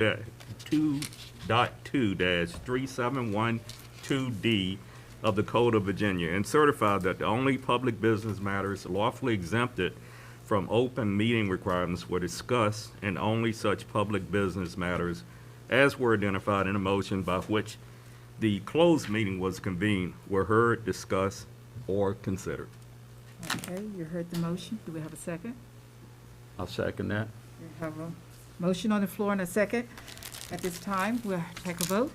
2.2-3712D of the Code of Virginia, and certify that the only public business matters lawfully exempted from open meeting requirements were discussed, and only such public business matters as were identified in a motion by which the closed meeting was convened were heard, discussed, or considered. Okay, you heard the motion. Do we have a second? I'll second that. We have a motion on the floor and a second. At this time, we'll take a vote.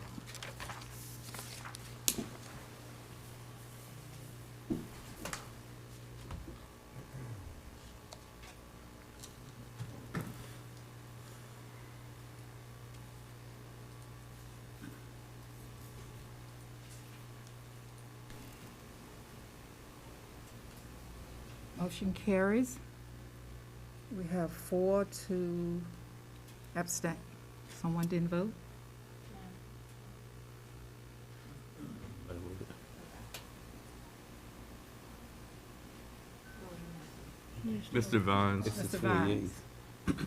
Motion carries. We have 4 to abstain. Someone didn't vote? Mr. Vines. It's Mr. the Vines. 28th.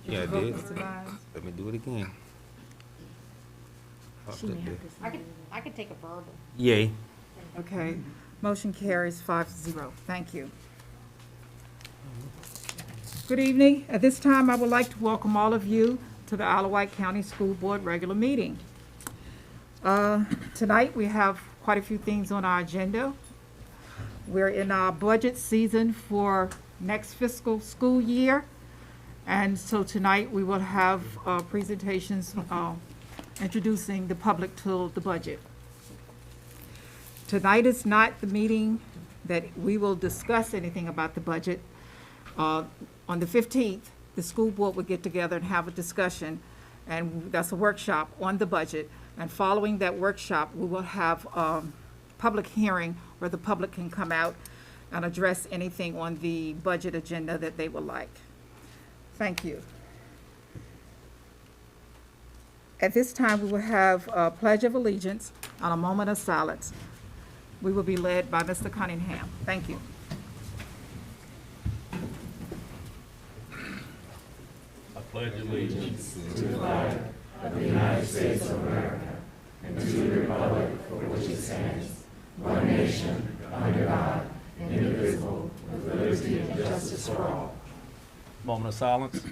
Yeah, I Vote, did. Mr. Vines? Let me do it again. I could take a verbal. Yay. Okay, motion carries 5-0. Thank you. Good evening. At this time, I would like to welcome all of you to the Wight County School Board regular meeting. Tonight, we have quite a few things on our agenda. We're in our budget season for next fiscal school year. And so tonight, we will have presentations introducing the public to the budget. Tonight is not the meeting that we will discuss anything about the budget. On the 15th, the school board will get together and have a discussion, and that's a workshop on the budget. And following that workshop, we will have a public hearing where the public can come out and address anything on the budget agenda that they would like. Thank you. At this time, we will have a Pledge of Allegiance and a moment of silence. We will be led by Mr. Cunningham. Thank you. I pledge allegiance to the flag of the United States of America and to the republic for which it stands, one nation, under God, indivisible, with liberty and justice for all. Moment of silence.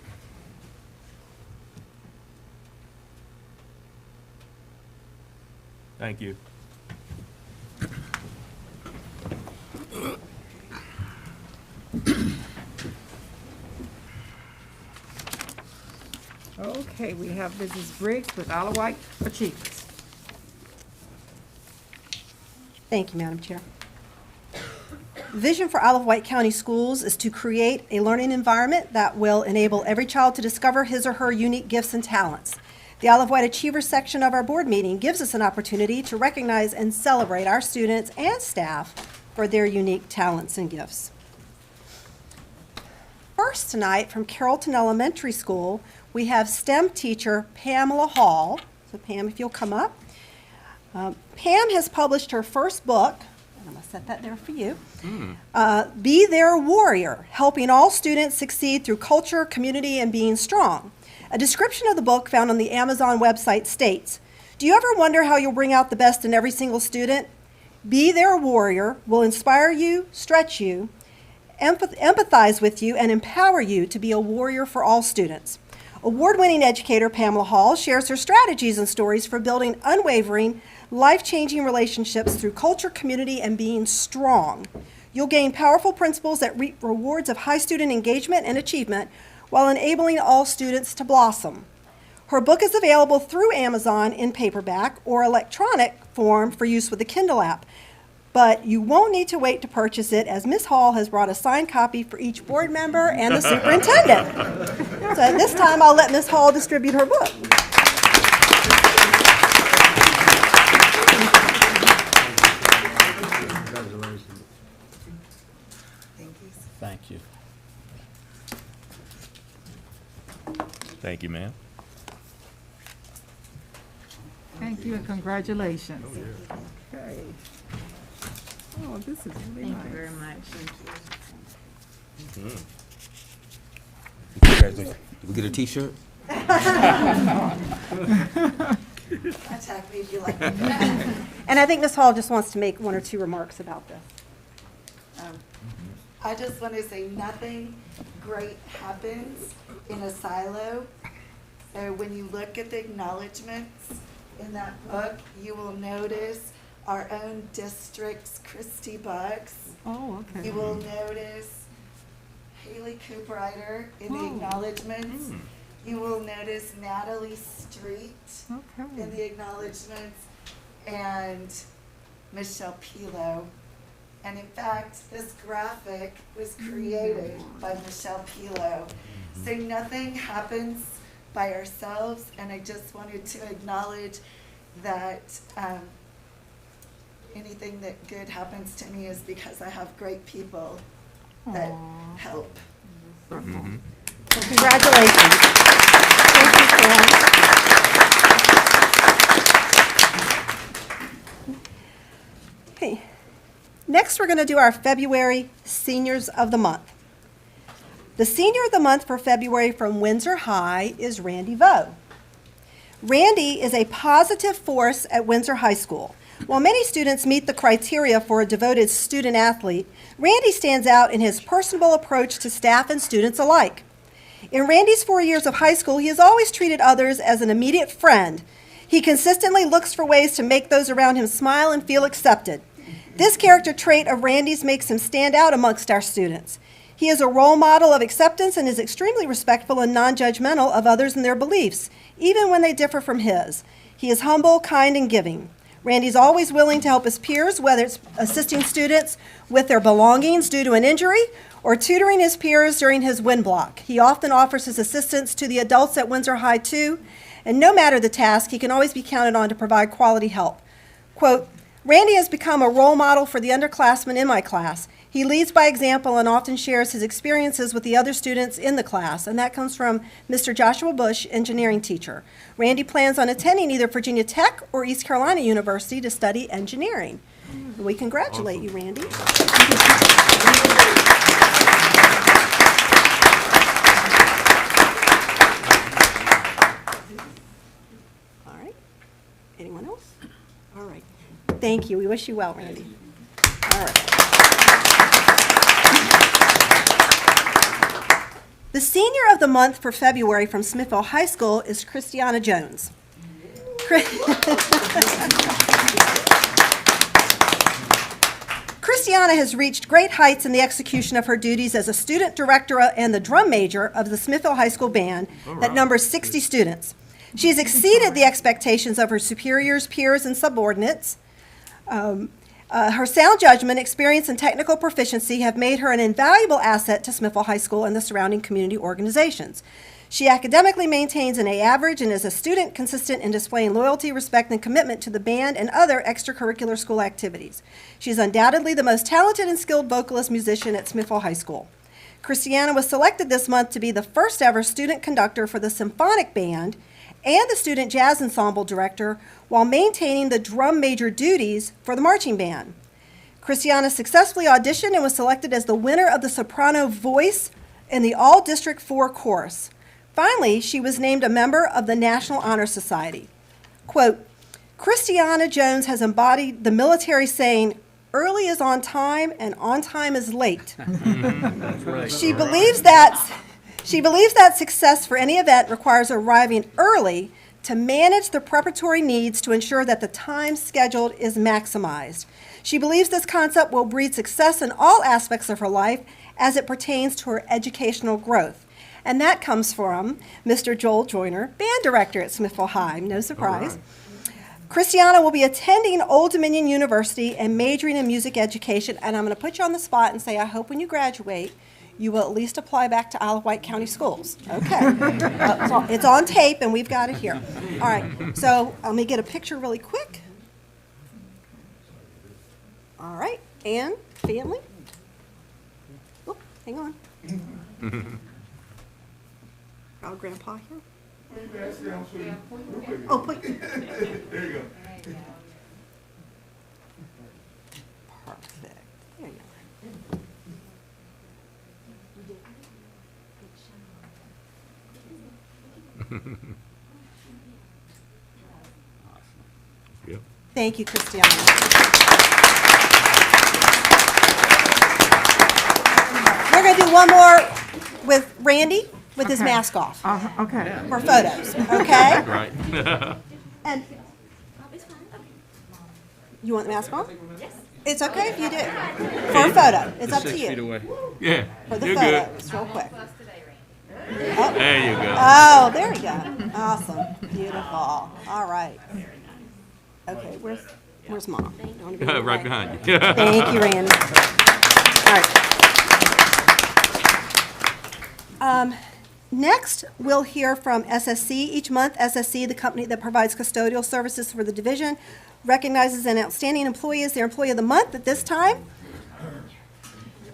Thank you. Okay, we have Mrs. Briggs with Wight Achievers. Thank you, Madam Chair. The vision for Wight County Schools is to create a learning environment that will enable every child to discover his or her unique gifts and talents. The Wight Achievers section of our board meeting gives us an opportunity to recognize and celebrate our students and staff for their unique talents and gifts. First tonight, from Carrollton Elementary School, we have STEM teacher Pamela Hall. So Pam, if you'll come up. Pam has published her first book, and I'm going to set that there for you, Be Their Warrior, helping all students succeed through culture, community, and being strong. A description of the book found on the Amazon website states, do you ever wonder how you'll bring out the best in every single student? Be Their Warrior will inspire you, stretch you, empathize with you, and empower you to be a warrior for all students. Award-winning educator Pamela Hall shares her strategies and stories for building unwavering, life-changing relationships through culture, community, and being strong. You'll gain powerful principles that reap rewards of high student engagement and achievement while enabling all students to blossom. Her book is available through Amazon in paperback or electronic form for use with the Kindle app. But you won't need to wait to purchase it, as Ms. Hall has brought a signed copy for each board member and the superintendent. So at this time, I'll let Ms. Hall distribute her book. Thank you. Thank you, ma'am. Thank you and congratulations. Okay. Oh, this is really nice. Thank you very much. Congratulations. Did we get a T-shirt? Attack me if you like. And I think Ms. Hall just wants to make one or two remarks about this. I just want to say nothing great happens in a silo. So when you look at the acknowledgements in that book, you will notice our own district's Christy Bucks. Oh, okay. You will notice Haley Cooprider in the acknowledgements. You will notice Natalie Street Okay. in the acknowledgements and Michelle Pilo. And in fact, this graphic was created by Michelle Pilo. So nothing happens by ourselves, and I just wanted to acknowledge that anything that good happens to me is because I have great people that help. Well, congratulations. Thank you, Sam. Okay. Next, we're going to do our February Seniors of the Month. The Senior of the Month for February from Windsor High is Randy Vo. Randy is a positive force at Windsor High School. While many students meet the criteria for a devoted student athlete, Randy stands out in his personable approach to staff and students alike. In Randy's 4 years of high school, he has always treated others as an immediate friend. He consistently looks for ways to make those around him smile and feel accepted. This character trait of Randy's makes him stand out amongst our students. He is a role model of acceptance and is extremely respectful and non-judgmental of others and their beliefs, even when they differ from his. He is humble, kind, and giving. Randy's always willing to help his peers, whether it's assisting students with their belongings due to an injury or tutoring his peers during his wind block. He often offers his assistance to the adults at Windsor High, too, and no matter the task, he can always be counted on to provide quality help. Quote, Randy has become a role model for the underclassmen in my class. He leads by example and often shares his experiences with the other students in the class, and that comes from Mr. Joshua Bush, engineering teacher. Randy plans on attending either Virginia Tech or East Carolina University to study engineering. And we congratulate you, Randy. All right. Anyone else? All right. Thank you. We wish you well, Randy. All right. The Senior of the Month for February from Smithville High School is Christiana Jones. Christiana has reached great heights in the execution of her duties as a student director and the drum major of the Smithville High School Band that numbers 60 students. She has exceeded the expectations of her superiors, peers, and subordinates. Her sound judgment, experience, and technical proficiency have made her an invaluable asset to Smithville High School and the surrounding community organizations. She academically maintains an A average and is a student consistent in displaying loyalty, respect, and commitment to the band and other extracurricular school activities. She is undoubtedly the most talented and skilled vocalist musician at Smithville High School. Christiana was selected this month to be the first ever student conductor for the symphonic band and the student jazz ensemble director while maintaining the drum major duties for the marching band. Christiana successfully auditioned and was selected as the winner of the soprano voice in the All-District 4 chorus. Finally, she was named a member of the National Honor Society. Quote, Christiana Jones has embodied the military saying, early is on time and on time is late. She believes that success for any event requires arriving early to manage the preparatory needs to ensure that the time scheduled is maximized. She believes this concept will breed success in all aspects of her life as it pertains to her educational growth. And that comes from Mr. Joel Joyner, band director at Smithville High, no surprise. Christiana will be attending Old Dominion University and majoring in music education. And I'm going to put you on the spot and say, I hope when you graduate, you will at least apply back to Wight County Schools. Okay. It's on tape, and we've got it here. All right. So let me get a picture really quick. All right. And family. Oh, hang on. Our grandpa here. Oh, put. There you go. Perfect. There you go. Yep. Thank you, Christiana. We're going to do one more with Randy with his Okay. mask off Okay. for photos, okay? Right. And you want the mask on? Yes. It's okay if you do. For a photo. It's up to 6 feet you. away. Yeah, For the you're good. photos, real quick. There you go. Oh, there you go. Awesome. Beautiful. All right. Okay, where's Mom? You wanna be Right right behind you. Thank you, Randy. All right. Next, we'll hear from SSC. Each month, SSC, the company that provides custodial services for the division, recognizes an outstanding employee as their Employee of the Month. At this time,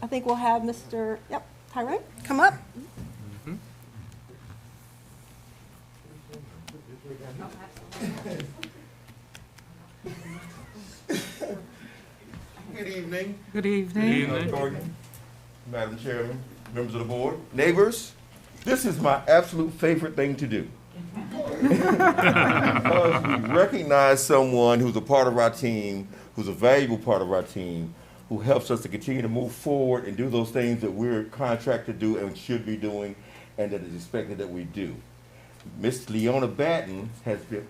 I think we'll have Mr. Tyrone come up. Good evening, Good evening. Evening. Gordon, Madam Chairman, members of the board, neighbors. This is my absolute favorite thing to do. Because we recognize someone who's a part of our team, who's a valuable part of our team, who helps us to continue to move forward and do those things that we're contracted to do and should be doing, and that is expected that we do. Miss Leona Batten has been.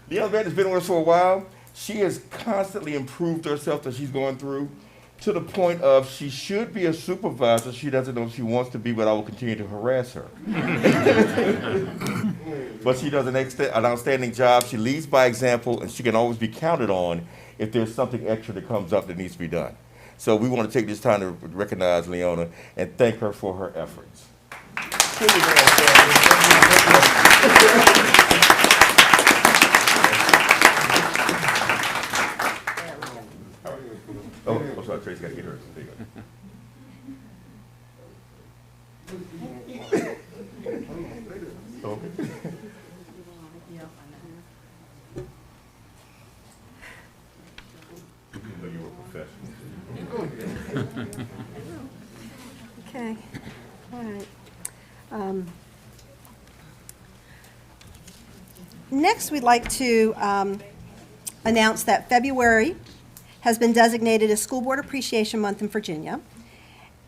Leona Batten has been with us for a while. She has constantly improved herself as she's going through, to the point of she should be a supervisor. She doesn't know if she wants to be, but I will continue to harass her. But she does an outstanding job. She leads by example, and she can always be counted on if there's something extra that comes up that needs to be done. So we want to take this time to recognize Leona and thank her for her efforts. Oh, sorry, Tracy, gotta get her. There you go. Okay. You know you were a professional. Okay, all right. Next, we'd like to announce that February has been designated as School Board Appreciation Month in Virginia.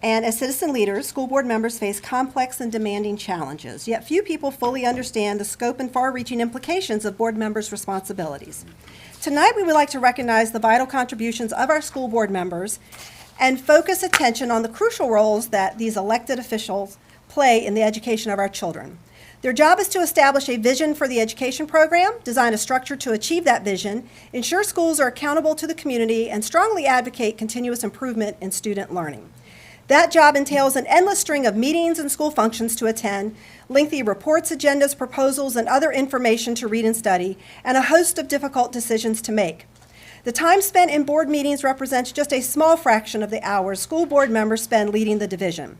And as citizen leaders, school board members face complex and demanding challenges, yet few people fully understand the scope and far-reaching implications of board members' responsibilities. Tonight, we would like to recognize the vital contributions of our school board members and focus attention on the crucial roles that these elected officials play in the education of our children. Their job is to establish a vision for the education program, design a structure to achieve that vision, ensure schools are accountable to the community, and strongly advocate continuous improvement in student learning. That job entails an endless string of meetings and school functions to attend, lengthy reports, agendas, proposals, and other information to read and study, and a host of difficult decisions to make. The time spent in board meetings represents just a small fraction of the hours school board members spend leading the division.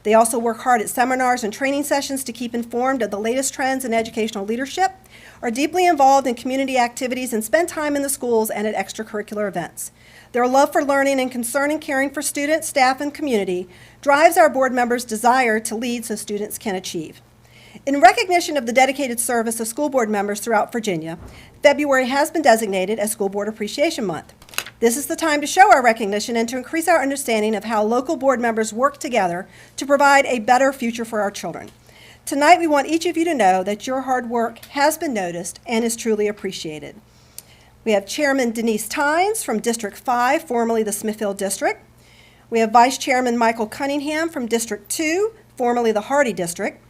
They also work hard at seminars and training sessions to keep informed of the latest trends in educational leadership, are deeply involved in community activities, and spend time in the schools and at extracurricular events. Their love for learning and concern and caring for students, staff, and community drives our board members' desire to lead so students can achieve. In recognition of the dedicated service of school board members throughout Virginia, February has been designated as School Board Appreciation Month. This is the time to show our recognition and to increase our understanding of how local board members work together to provide a better future for our children. Tonight, we want each of you to know that your hard work has been noticed and is truly appreciated. We have Chairman Denise Tynes from District 5, formerly the Smithfield District. We have Vice Chairman Michael Cunningham from District 2, formerly the Hardy District.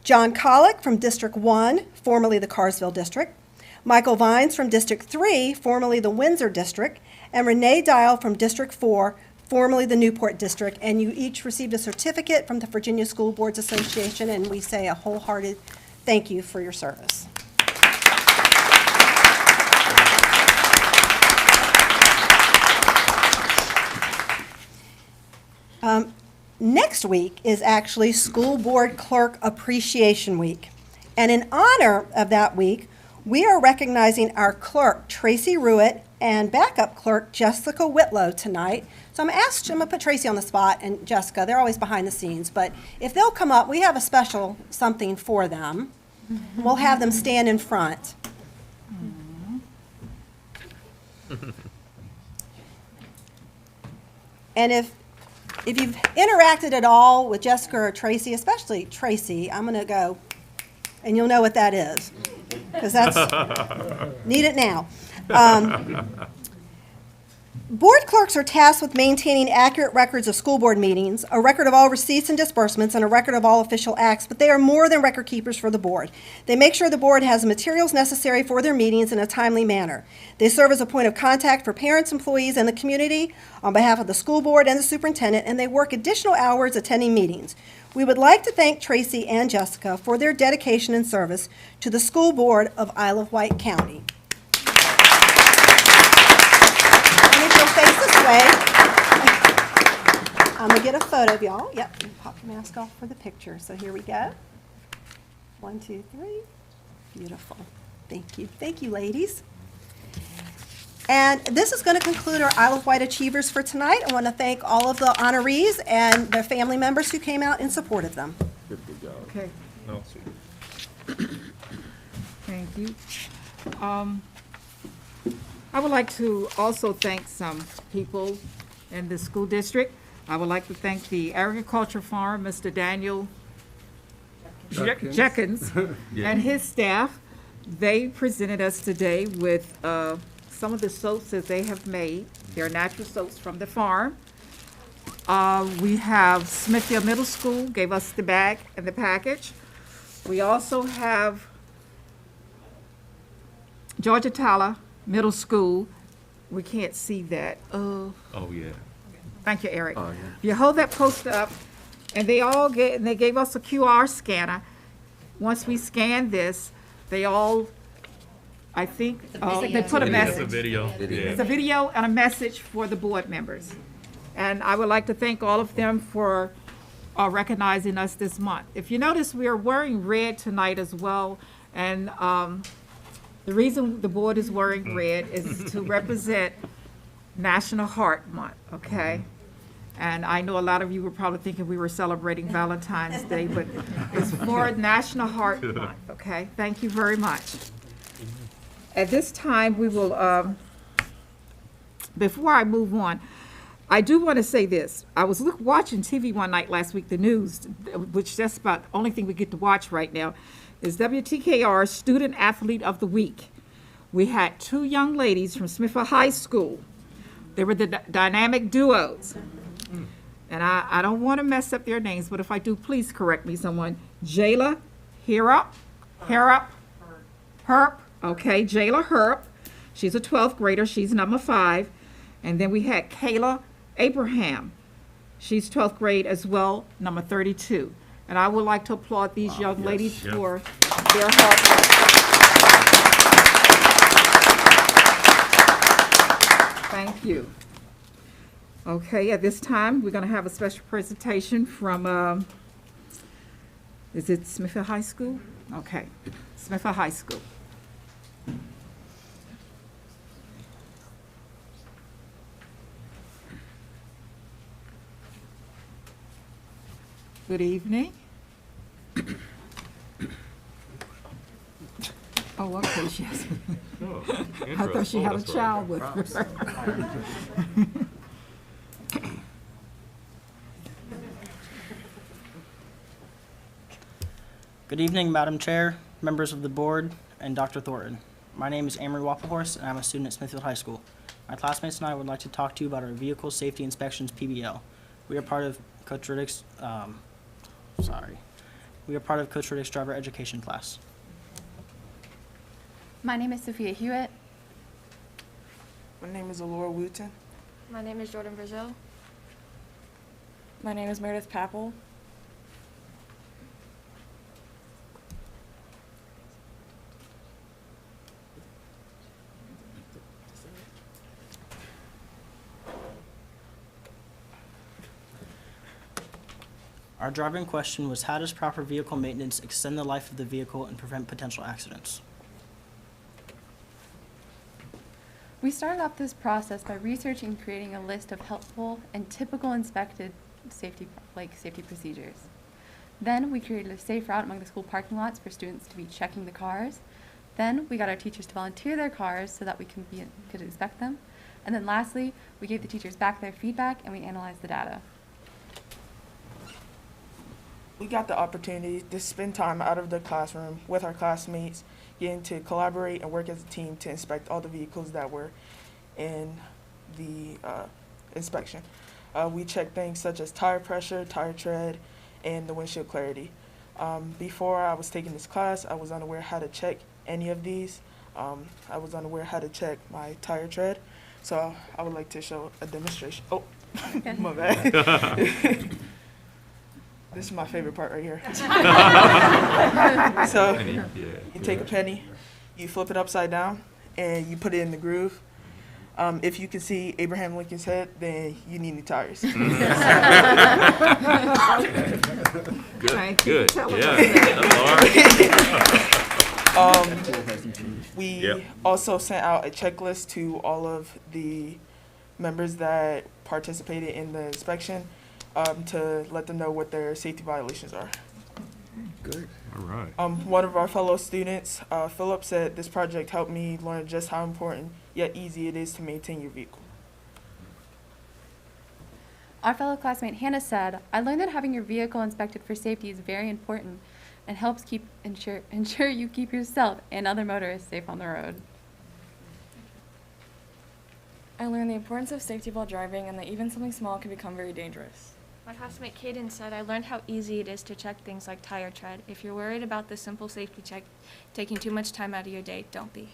John Collick from District 1, formerly the Carsville District. Michael Vines from District 3, formerly the Windsor District. And Renee Dial from District 4, formerly the Newport District. And you each received a certificate from the Virginia School Boards Association, and we say a wholehearted thank you for your service. Next week is actually School Board Clerk Appreciation Week. And in honor of that week, we are recognizing our clerk, Tracy Ruitt, and backup clerk Jessica Whitlow tonight. So I'm gonna put Tracy on the spot and Jessica, they're always behind the scenes, but if they'll come up, we have a special something for them. We'll have them stand in front. And if you've interacted at all with Jessica or Tracy, especially Tracy, I'm gonna go, and you'll know what that is, because that's, need it now. Board clerks are tasked with maintaining accurate records of school board meetings, a record of all receipts and disbursements, and a record of all official acts, but they are more than record keepers for the board. They make sure the board has the materials necessary for their meetings in a timely manner. They serve as a point of contact for parents, employees, and the community on behalf of the school board and the superintendent, and they work additional hours attending meetings. We would like to thank Tracy and Jessica for their dedication and service to the school board of Isle of Wight County. And if you'll face this way, I'm gonna get a photo of y'all. Yep, pop your mask off for the picture. So here we go. 1, 2, 3. Beautiful. Thank you. Thank you, ladies. And this is going to conclude our Isle of Wight Achievers for tonight. I want to thank all of the honorees and their family members who came out in support of them. Okay, No, thank you. I would like to also thank some people in the school district. I would like to thank the agriculture farm, Mr. Daniel Jenkins, and his staff. They presented us today with some of the soaps that they have made. They're natural soaps from the farm. We have Smithfield Middle School gave us the bag and the package. We also have Georgia Tala Middle School. We can't see that. Oh, yeah. Thank you, Eric. You hold that poster up, and they gave us a QR scanner. Once we scan this, they all, I think, they put a It's a message. video. It's a video and a message for the board members. And I would like to thank all of them for recognizing us this month. If you notice, we are wearing red tonight as well, and the reason the board is wearing red is to represent National Heart Month, okay? And I know a lot of you were probably thinking we were celebrating Valentine's Day, but it's for National Heart Month, okay? Thank you very much. At this time, we will, before I move on, I do want to say this. I was watching TV one night last week, the news, which that's about the only thing we get to watch right now, is WTKR Student Athlete of the Week. We had 2 young ladies from Smithfield High School. They were the dynamic duos. And I don't want to mess up their names, but if I do, please correct me, someone. Jayla Herp, okay, Jayla Herp. She's a 12th grader. She's number 5. And then we had Kayla Abraham. She's 12th grade as well, number 32. And I would like to applaud these young ladies for their hard work. Thank you. Okay, at this time, we're going to have a special presentation from, is it Smithfield High School? Okay, Smithfield High School. Good evening. Oh, okay, she has, I thought she had a child with her. Good evening, Madam Chair, members of the board, and Dr. Thornton. My name is Amory Wappelhorst, and I'm a student at Smithfield High School. My classmates and I would like to talk to you about our Vehicle Safety Inspections PBL. We are part of Coach Riddick's, driver education class. My name is Sophia Hewitt. My name is Alora Wooten. My name is Jordan Brazil. My name is Meredith Papel. Our driving question was, how does proper vehicle maintenance extend the life of the vehicle and prevent potential accidents? We started off this process by researching and creating a list of helpful and typical inspected safety procedures. Then we created a safe route among the school parking lots for students to be checking the cars. Then we got our teachers to volunteer their cars so that we could inspect them. And then lastly, we gave the teachers back their feedback and we analyzed the data. We got the opportunity to spend time out of the classroom with our classmates, getting to collaborate and work as a team to inspect all the vehicles that were in the inspection. We checked things such as tire pressure, tire tread, and the windshield clarity. Before I was taking this class, I was unaware how to check any of these. I was unaware how to check my tire tread, so I would like to show a demonstration. Oh, my bad. This is my favorite part right here. So you take a penny, you flip it upside down, and you put it in the groove. If you can see Abraham Lincoln's head, then you need new tires. Good, Thank you good, for telling We Yep. also sent out a checklist to all of the members that participated in the inspection to let them know what their safety violations are. All right. One of our fellow students, Philip, said this project helped me learn just how important yet easy it is to maintain your vehicle. Our fellow classmate Hannah said, "I learned that having your vehicle inspected for safety is very important and helps ensure you keep yourself and other motorists safe on the road." I learned the importance of safety while driving and that even something small can become very dangerous. My classmate Kaden said, "I learned how easy it is to check things like tire tread. If you're worried about the simple safety check taking too much time out of your day, don't be."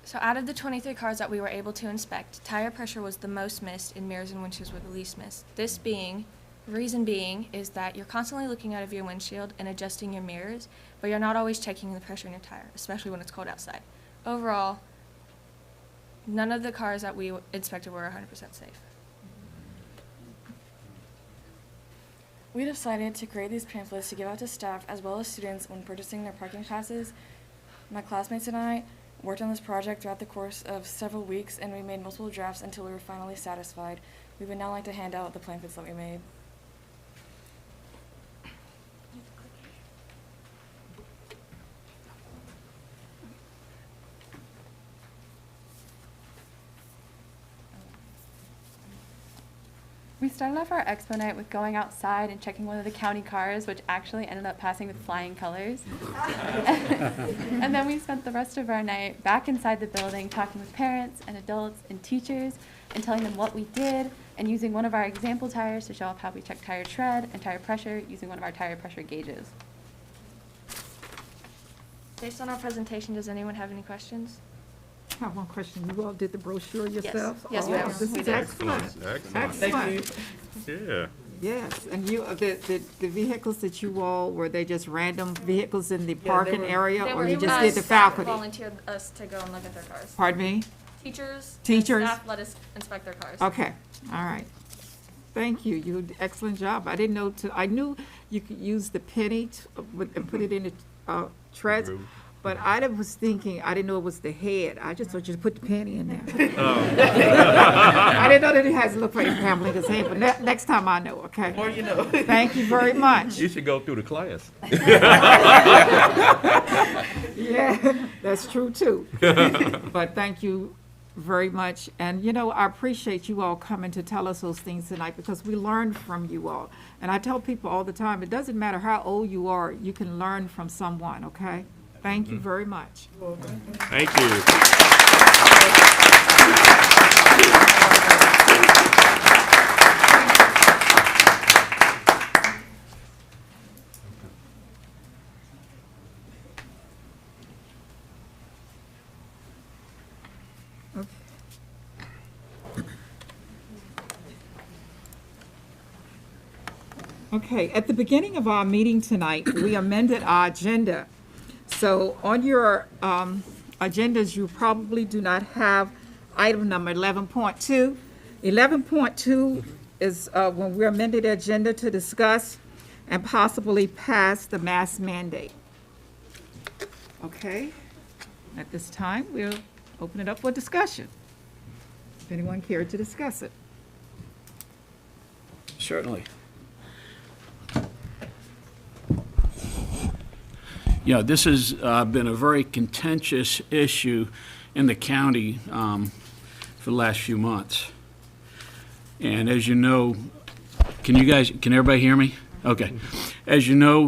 So out of the 23 cars that we were able to inspect, tire pressure was the most missed and mirrors and windshields were the least missed. The reason being is that you're constantly looking out of your windshield and adjusting your mirrors, but you're not always checking the pressure in your tire, especially when it's cold outside. Overall, none of the cars that we inspected were 100% safe. We decided to create these pamphlets to give out to staff as well as students when purchasing their parking passes. My classmates and I worked on this project throughout the course of several weeks and we made multiple drafts until we were finally satisfied. We would now like to hand out the pamphlets that we made. We started off our expo night with going outside and checking one of the county cars, which actually ended up passing with flying colors. And then we spent the rest of our night back inside the building talking with parents and adults and teachers and telling them what we did and using one of our example tires to show off how we check tire tread and tire pressure using one of our tire pressure gauges. Based on our presentation, does anyone have any questions? I have one question. You all did the brochure yourselves? Yes, Oh, ma'am. This We is did. excellent. Excellent. Yeah. Yes, and the vehicles that you all, were they just random vehicles in the they parking were- area? They Or were you just did the faculty? volunteered us to go and look at their cars. Pardon me? Teachers Teachers? and staff let us inspect their cars. Okay, all right. Thank you. You did excellent job. I didn't know, I knew you could use the penny and put it in the treads, but I was thinking, I didn't know it was the head. I just thought you put the penny in there. I didn't know that it has to look like Pam Lincoln's head, but next time I know, okay? Or you know. Thank you very much. You should go through the class. Yeah, that's true too. But thank you very much. And, you know, I appreciate you all coming to tell us those things tonight because we learned from you all. And I tell people all the time, it doesn't matter how old you are, you can learn from someone, okay? Thank you very much. Thank you. Okay, at the beginning of our meeting tonight, we amended our agenda. So on your agendas, you probably do not have item number 11.2. 11.2 is when we amended the agenda to discuss and possibly pass the mask mandate. Okay, at this time, we'll open it up for discussion. If anyone cared to discuss it. Certainly. Yeah, this has been a very contentious issue in the county for the last few months. And as you know, can everybody hear me? Okay. As you know,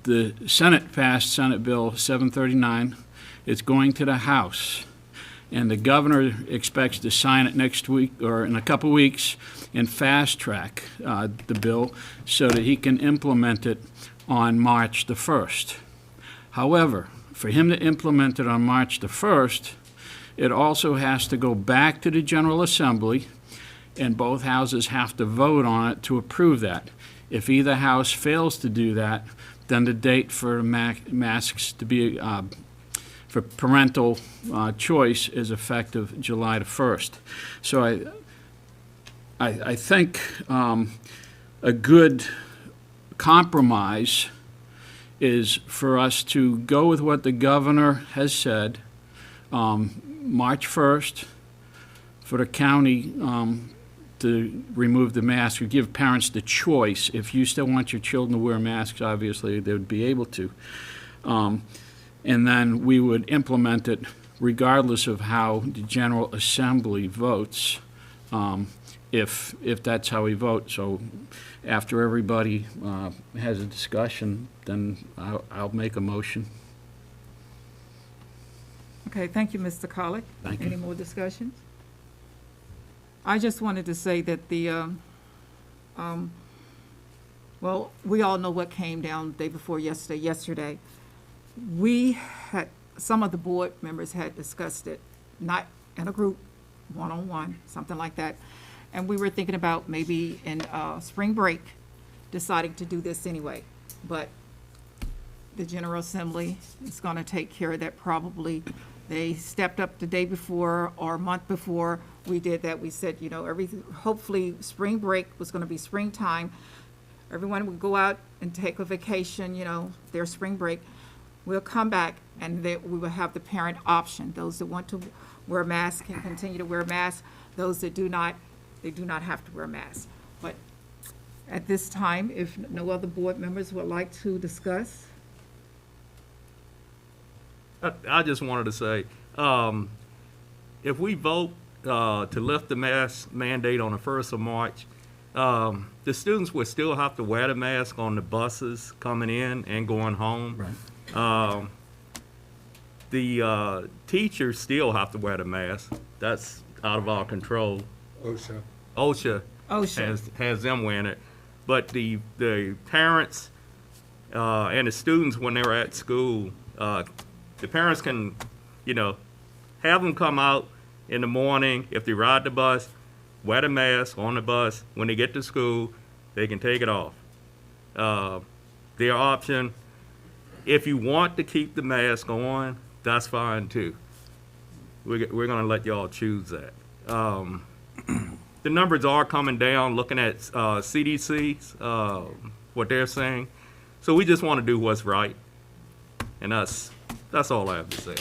the Senate passed Senate Bill 739. It's going to the House. And the governor expects to sign it next week or in a couple weeks and fast track the bill so that he can implement it on March the 1st. However, for him to implement it on March the 1st, it also has to go back to the General Assembly, and both houses have to vote on it to approve that. If either house fails to do that, then the date for masks to be for parental choice is effective July the 1st. So I think a good compromise is for us to go with what the governor has said, March 1st, for the county to remove the mask, or give parents the choice. If you still want your children to wear masks, obviously they would be able to. And then we would implement it regardless of how the General Assembly votes, if that's how we vote. So after everybody has a discussion, then I'll make a motion. Okay, thank you, Mr. Colick. Thank you. Any more discussions? I just wanted to say that well, we all know what came down the day before yesterday. We had, some of the board members had discussed it, not in a group, one-on-one, something like that. And we were thinking about maybe in spring break, deciding to do this anyway. But the General Assembly is going to take care of that probably. They stepped up the day before or a month before we did that. We said, hopefully spring break was going to be springtime. Everyone would go out and take a vacation, their spring break. We'll come back and we will have the parent option. Those that want to wear masks can continue to wear masks. Those that do not, they do not have to wear masks. But at this time, if no other board members would like to discuss. I just wanted to say, if we vote to lift the mask mandate on the 1st of March, the students will still have to wear the mask on the buses coming in and going home. Right. The teachers still have to wear the mask. That's out of our control. OSHA has them wearing it. But the parents and the students, when they're at school, the parents can, have them come out in the morning. If they ride the bus, wear the mask on the bus. When they get to school, they can take it off. Their option. If you want to keep the mask on, that's fine too. We're going to let y'all choose that. The numbers are coming down, looking at CDC, what they're saying. So we just want to do what's right. And that's all I have to say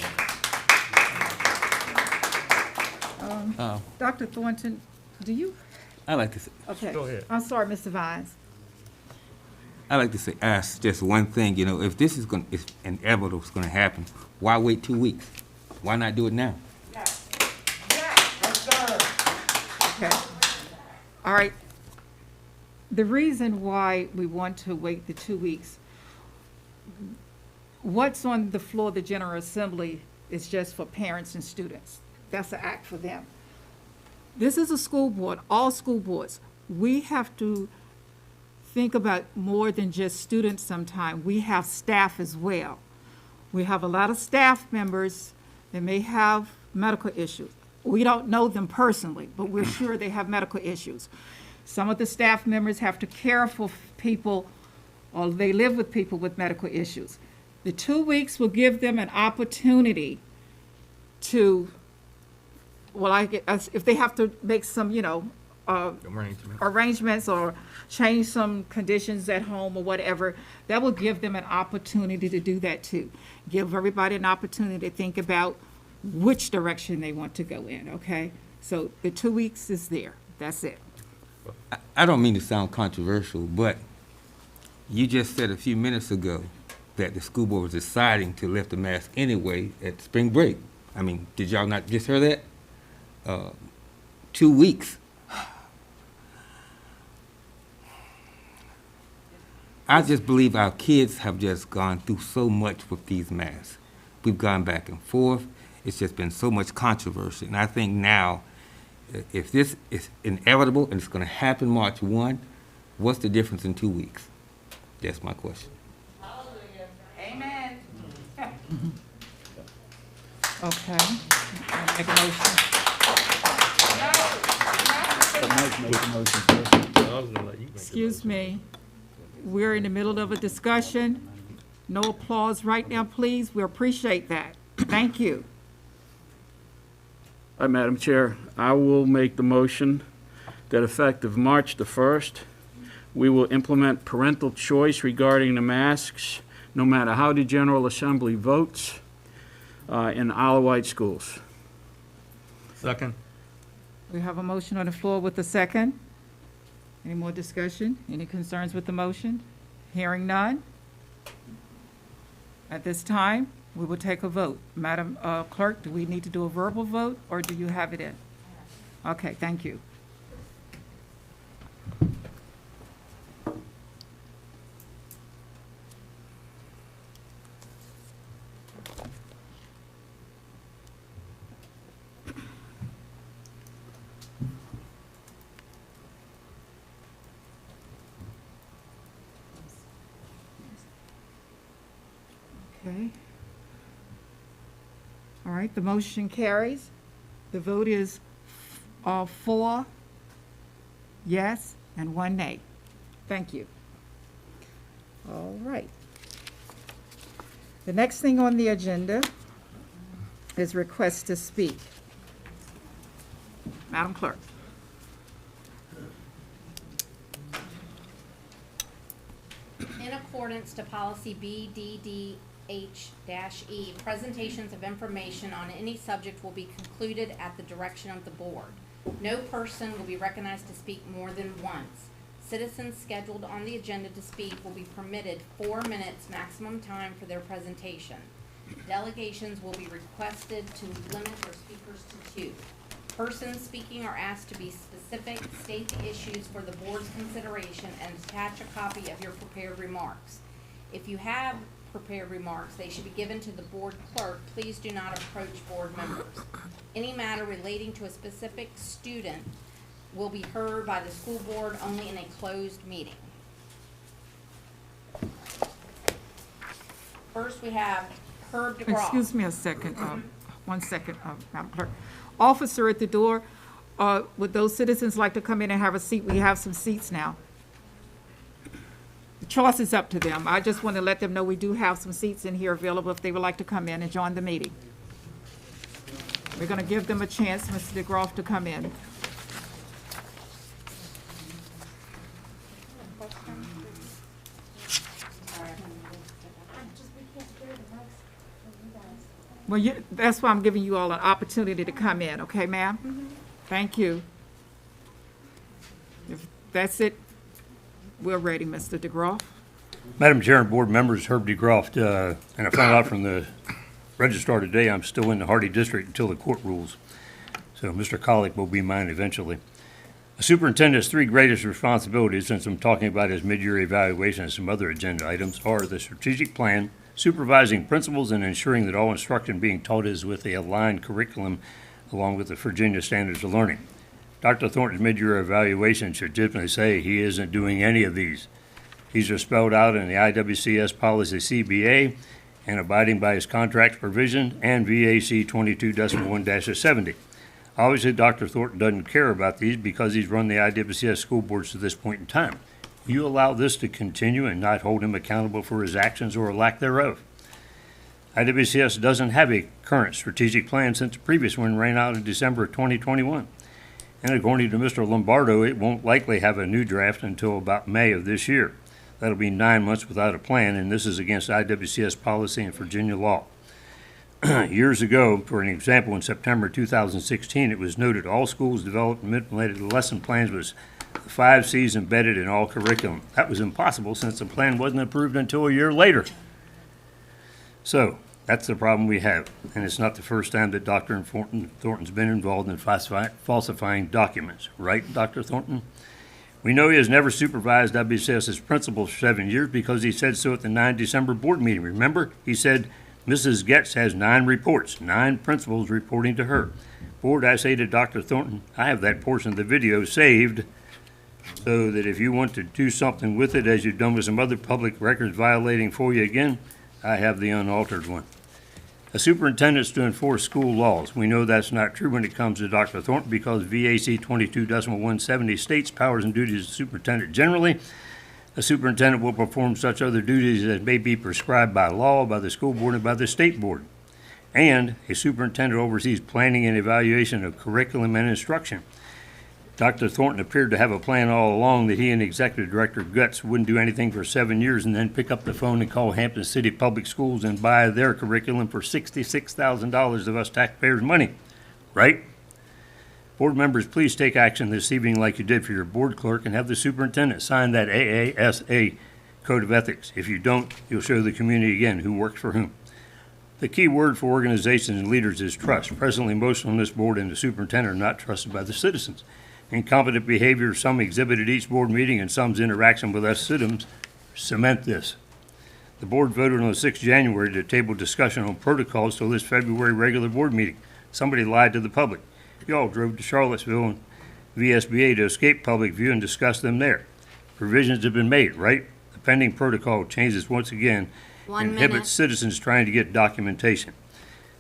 on that. Dr. Thornton, do you? I like to say, Okay. Go ahead. I'm sorry, Mr. Vines. ask just one thing. If this is if inevitable is going to happen, why wait 2 weeks? Why not do it now? Okay. All right. The reason why we want to wait the 2 weeks, what's on the floor of the General Assembly is just for parents and students. That's the act for them. This is a school board, all school boards. We have to think about more than just students sometimes. We have staff as well. We have a lot of staff members that may have medical issues. We don't know them personally, but we're sure they have medical issues. Some of the staff members have to care for people, or they live with people with medical issues. The 2 weeks will give them an opportunity to, if they have to make some, arrangements or change some conditions at home or whatever, that will give them an opportunity to do that too. Give everybody an opportunity to think about which direction they want to go in, okay? So the 2 weeks is there. That's it. I don't mean to sound controversial, but you just said a few minutes ago that the school board was deciding to lift the mask anyway at spring break. I mean, did y'all not just hear that? 2 weeks. I just believe our kids have just gone through so much with these masks. We've gone back and forth. It's just been so much controversy. And I think now, if this is inevitable and it's going to happen March 1, what's the difference in 2 weeks? That's my question. Amen. Okay. I'll make a motion. Excuse me. We're in the middle of a discussion. No applause right now, please. We appreciate that. Thank you. Hi, Madam Chair. I will make the motion that effective March the 1st, we will implement parental choice regarding the masks, no matter how the General Assembly votes, in Isle of Wight schools. Second. We have a motion on the floor with a second. Any more discussion? Any concerns with the motion? Hearing none. At this time, we will take a vote. Madam Clerk, do we need to do a verbal vote, or do you have it in? Okay, thank you. Okay. All right, the motion carries. The vote is 4 yes and 1 nay. Thank you. All right. The next thing on the agenda is request to speak. Madam Clerk. In accordance to policy BDDH-E, presentations of information on any subject will be concluded at the direction of the board. No person will be recognized to speak more than once. Citizens scheduled on the agenda to speak will be permitted 4 minutes maximum time for their presentation. Delegations will be requested to limit their speakers to 2. Persons speaking are asked to be specific, state the issues for the board's consideration, and attach a copy of your prepared remarks. If you have prepared remarks, they should be given to the board clerk. Please do not approach board members. Any matter relating to a specific student will be heard by the school board only in a closed meeting. First, we have Herb DeGraw. Excuse me a second, 1 second, Madam Clerk. Officer at the door, would those citizens like to come in and have a seat? We have some seats now. The choice is up to them. I just want to let them know we do have some seats in here available if they would like to come in and join the meeting. We're going to give them a chance, Mr. DeGraw, to come in. Well, that's why I'm giving you all an opportunity to come in, okay, ma'am? Thank you. If that's it, we're ready, Mr. DeGraw. Madam Chair and board members, Herb DeGroff, and I found out from the registrar today I'm still in the Hardy District until the court rules. So Mr. Colick will be mine eventually. The superintendent's 3 greatest responsibilities, since I'm talking about his mid-year evaluation and some other agenda items, are the strategic plan, supervising principals, and ensuring that all instruction being taught is with a aligned curriculum along with the Virginia Standards of Learning. Dr. Thornton's mid-year evaluation should typically say he isn't doing any of these. These are spelled out in the IWCS policy CBA and abiding by his contract provision and VAC 22.1-70. Obviously, Dr. Thornton doesn't care about these because he's run the IWCS school boards to this point in time. You allow this to continue and not hold him accountable for his actions or lack thereof. IWCS doesn't have a current strategic plan since the previous one ran out in December of 2021. And according to Mr. Lombardo, it won't likely have a new draft until about May of this year. That'll be 9 months without a plan, and this is against IWCS policy and Virginia law. Years ago, for an example, in September 2016, it was noted all schools developed and implemented lesson plans with the 5 Cs embedded in all curriculum. That was impossible since the plan wasn't approved until a year later. So, that's the problem we have, and it's not the first time that Dr. Thornton's been involved in falsifying documents. Right, Dr. Thornton? We know he has never supervised IWCS's principals for 7 years because he said so at the 9 December board meeting. Remember? He said, Mrs. Getz has 9 reports, 9 principals reporting to her. Board, I say to Dr. Thornton, I have that portion of the video saved so that if you want to do something with it, as you've done with some other public records violating FOIA again, I have the unaltered one. A superintendent's to enforce school laws. We know that's not true when it comes to Dr. Thornton because VAC 22.170 states powers and duties of the superintendent generally. A superintendent will perform such other duties as may be prescribed by law, by the school board, and by the state board. And a superintendent oversees planning and evaluation of curriculum and instruction. Dr. Thornton appeared to have a plan all along that he and Executive Director Guts wouldn't do anything for 7 years and then pick up the phone and call Hampton City Public Schools and buy their curriculum for $66,000 of us taxpayers' money. Right? Board members, please take action this evening like you did for your board clerk and have the superintendent sign that AASA Code of Ethics. If you don't, you'll show the community again who works for whom. The key word for organizations and leaders is trust. Presently, most on this board and the superintendent are not trusted by the citizens. Incompetent behavior some exhibit at each board meeting and some's interaction with us citizens cement this. The board voted on the 6th January to table discussion on protocols till this February regular board meeting. Somebody lied to the public. Y'all drove to Charlottesville and VSBA to escape public view and discuss them there. Provisions have been made, right? The pending protocol changes once again inhibits citizens trying to get documentation.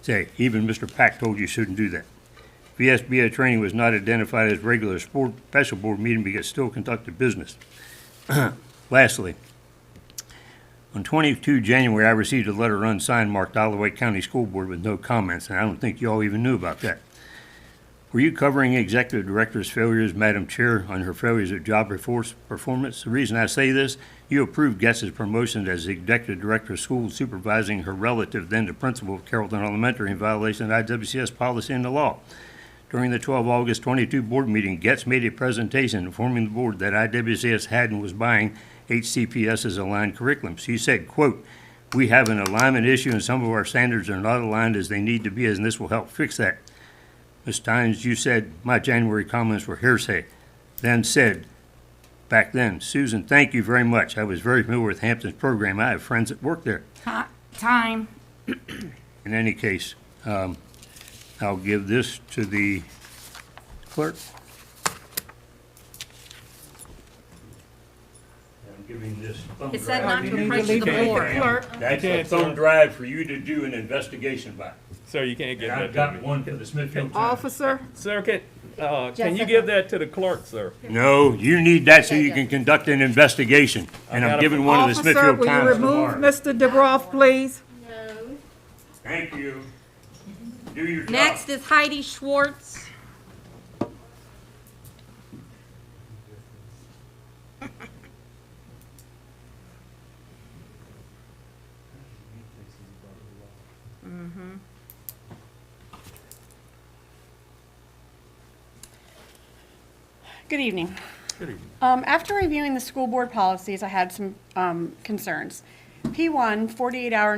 Say, even Mr. Pack told you shouldn't do that. VSBA training was not identified as regular special board meeting because it still conducted business. Lastly, on 22 January, I received a letter unsigned marked Wight County School Board with no comments, and I don't think you all even knew about that. Were you covering Executive Director's failures, Madam Chair, on her failures at job performance? The reason I say this, you approved Guess's promotion as Executive Director of Schools, supervising her relative, then the principal of Carrollton Elementary, in violation of IWCS policy and the law. During the 12 August 22 board meeting, Getz made a presentation informing the board that IWCS had and was buying HCPS's aligned curriculum. She said, quote, we have an alignment issue and some of our standards are not aligned as they need to be, and this will help fix that. Ms. Tynes, you said my January comments were hearsay. Then said, back then, Susan, thank you very much. I was very familiar with Hampton's program. I have friends that work there. Time. In any case, I'll give this to the clerk. I'm giving this thumb It said drive. not to approach the board. That's a thumb drive for you to do an investigation by. Sir, you can't get And that. I've got one for the Smithfield Times. Officer, Sir, can you give that to the clerk, sir? No, you need that so you can conduct an investigation. And I'm giving one to the officer, Smithfield will you Times remove tomorrow. Mr. DeGroff, please? Thank you. Do your job. Next is Heidi Schwartz. Good evening. After reviewing the school board policies, I had some concerns. P1, 48-hour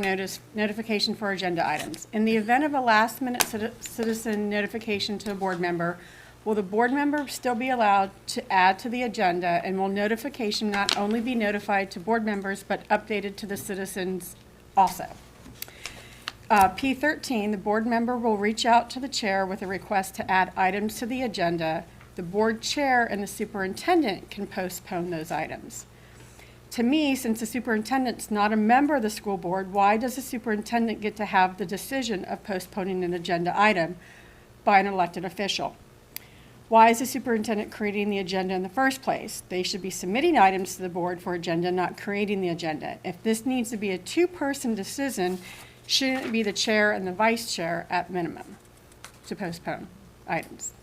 notification for agenda items. In the event of a last-minute citizen notification to a board member, will the board member still be allowed to add to the agenda, and will notification not only be notified to board members but updated to the citizens also? P13, the board member will reach out to the chair with a request to add items to the agenda. The board chair and the superintendent can postpone those items. To me, since the superintendent's not a member of the school board, why does the superintendent get to have the decision of postponing an agenda item by an elected official? Why is the superintendent creating the agenda in the first place? They should be submitting items to the board for agenda, not creating the agenda. If this needs to be a two-person decision, shouldn't it be the chair and the vice chair at minimum to postpone items?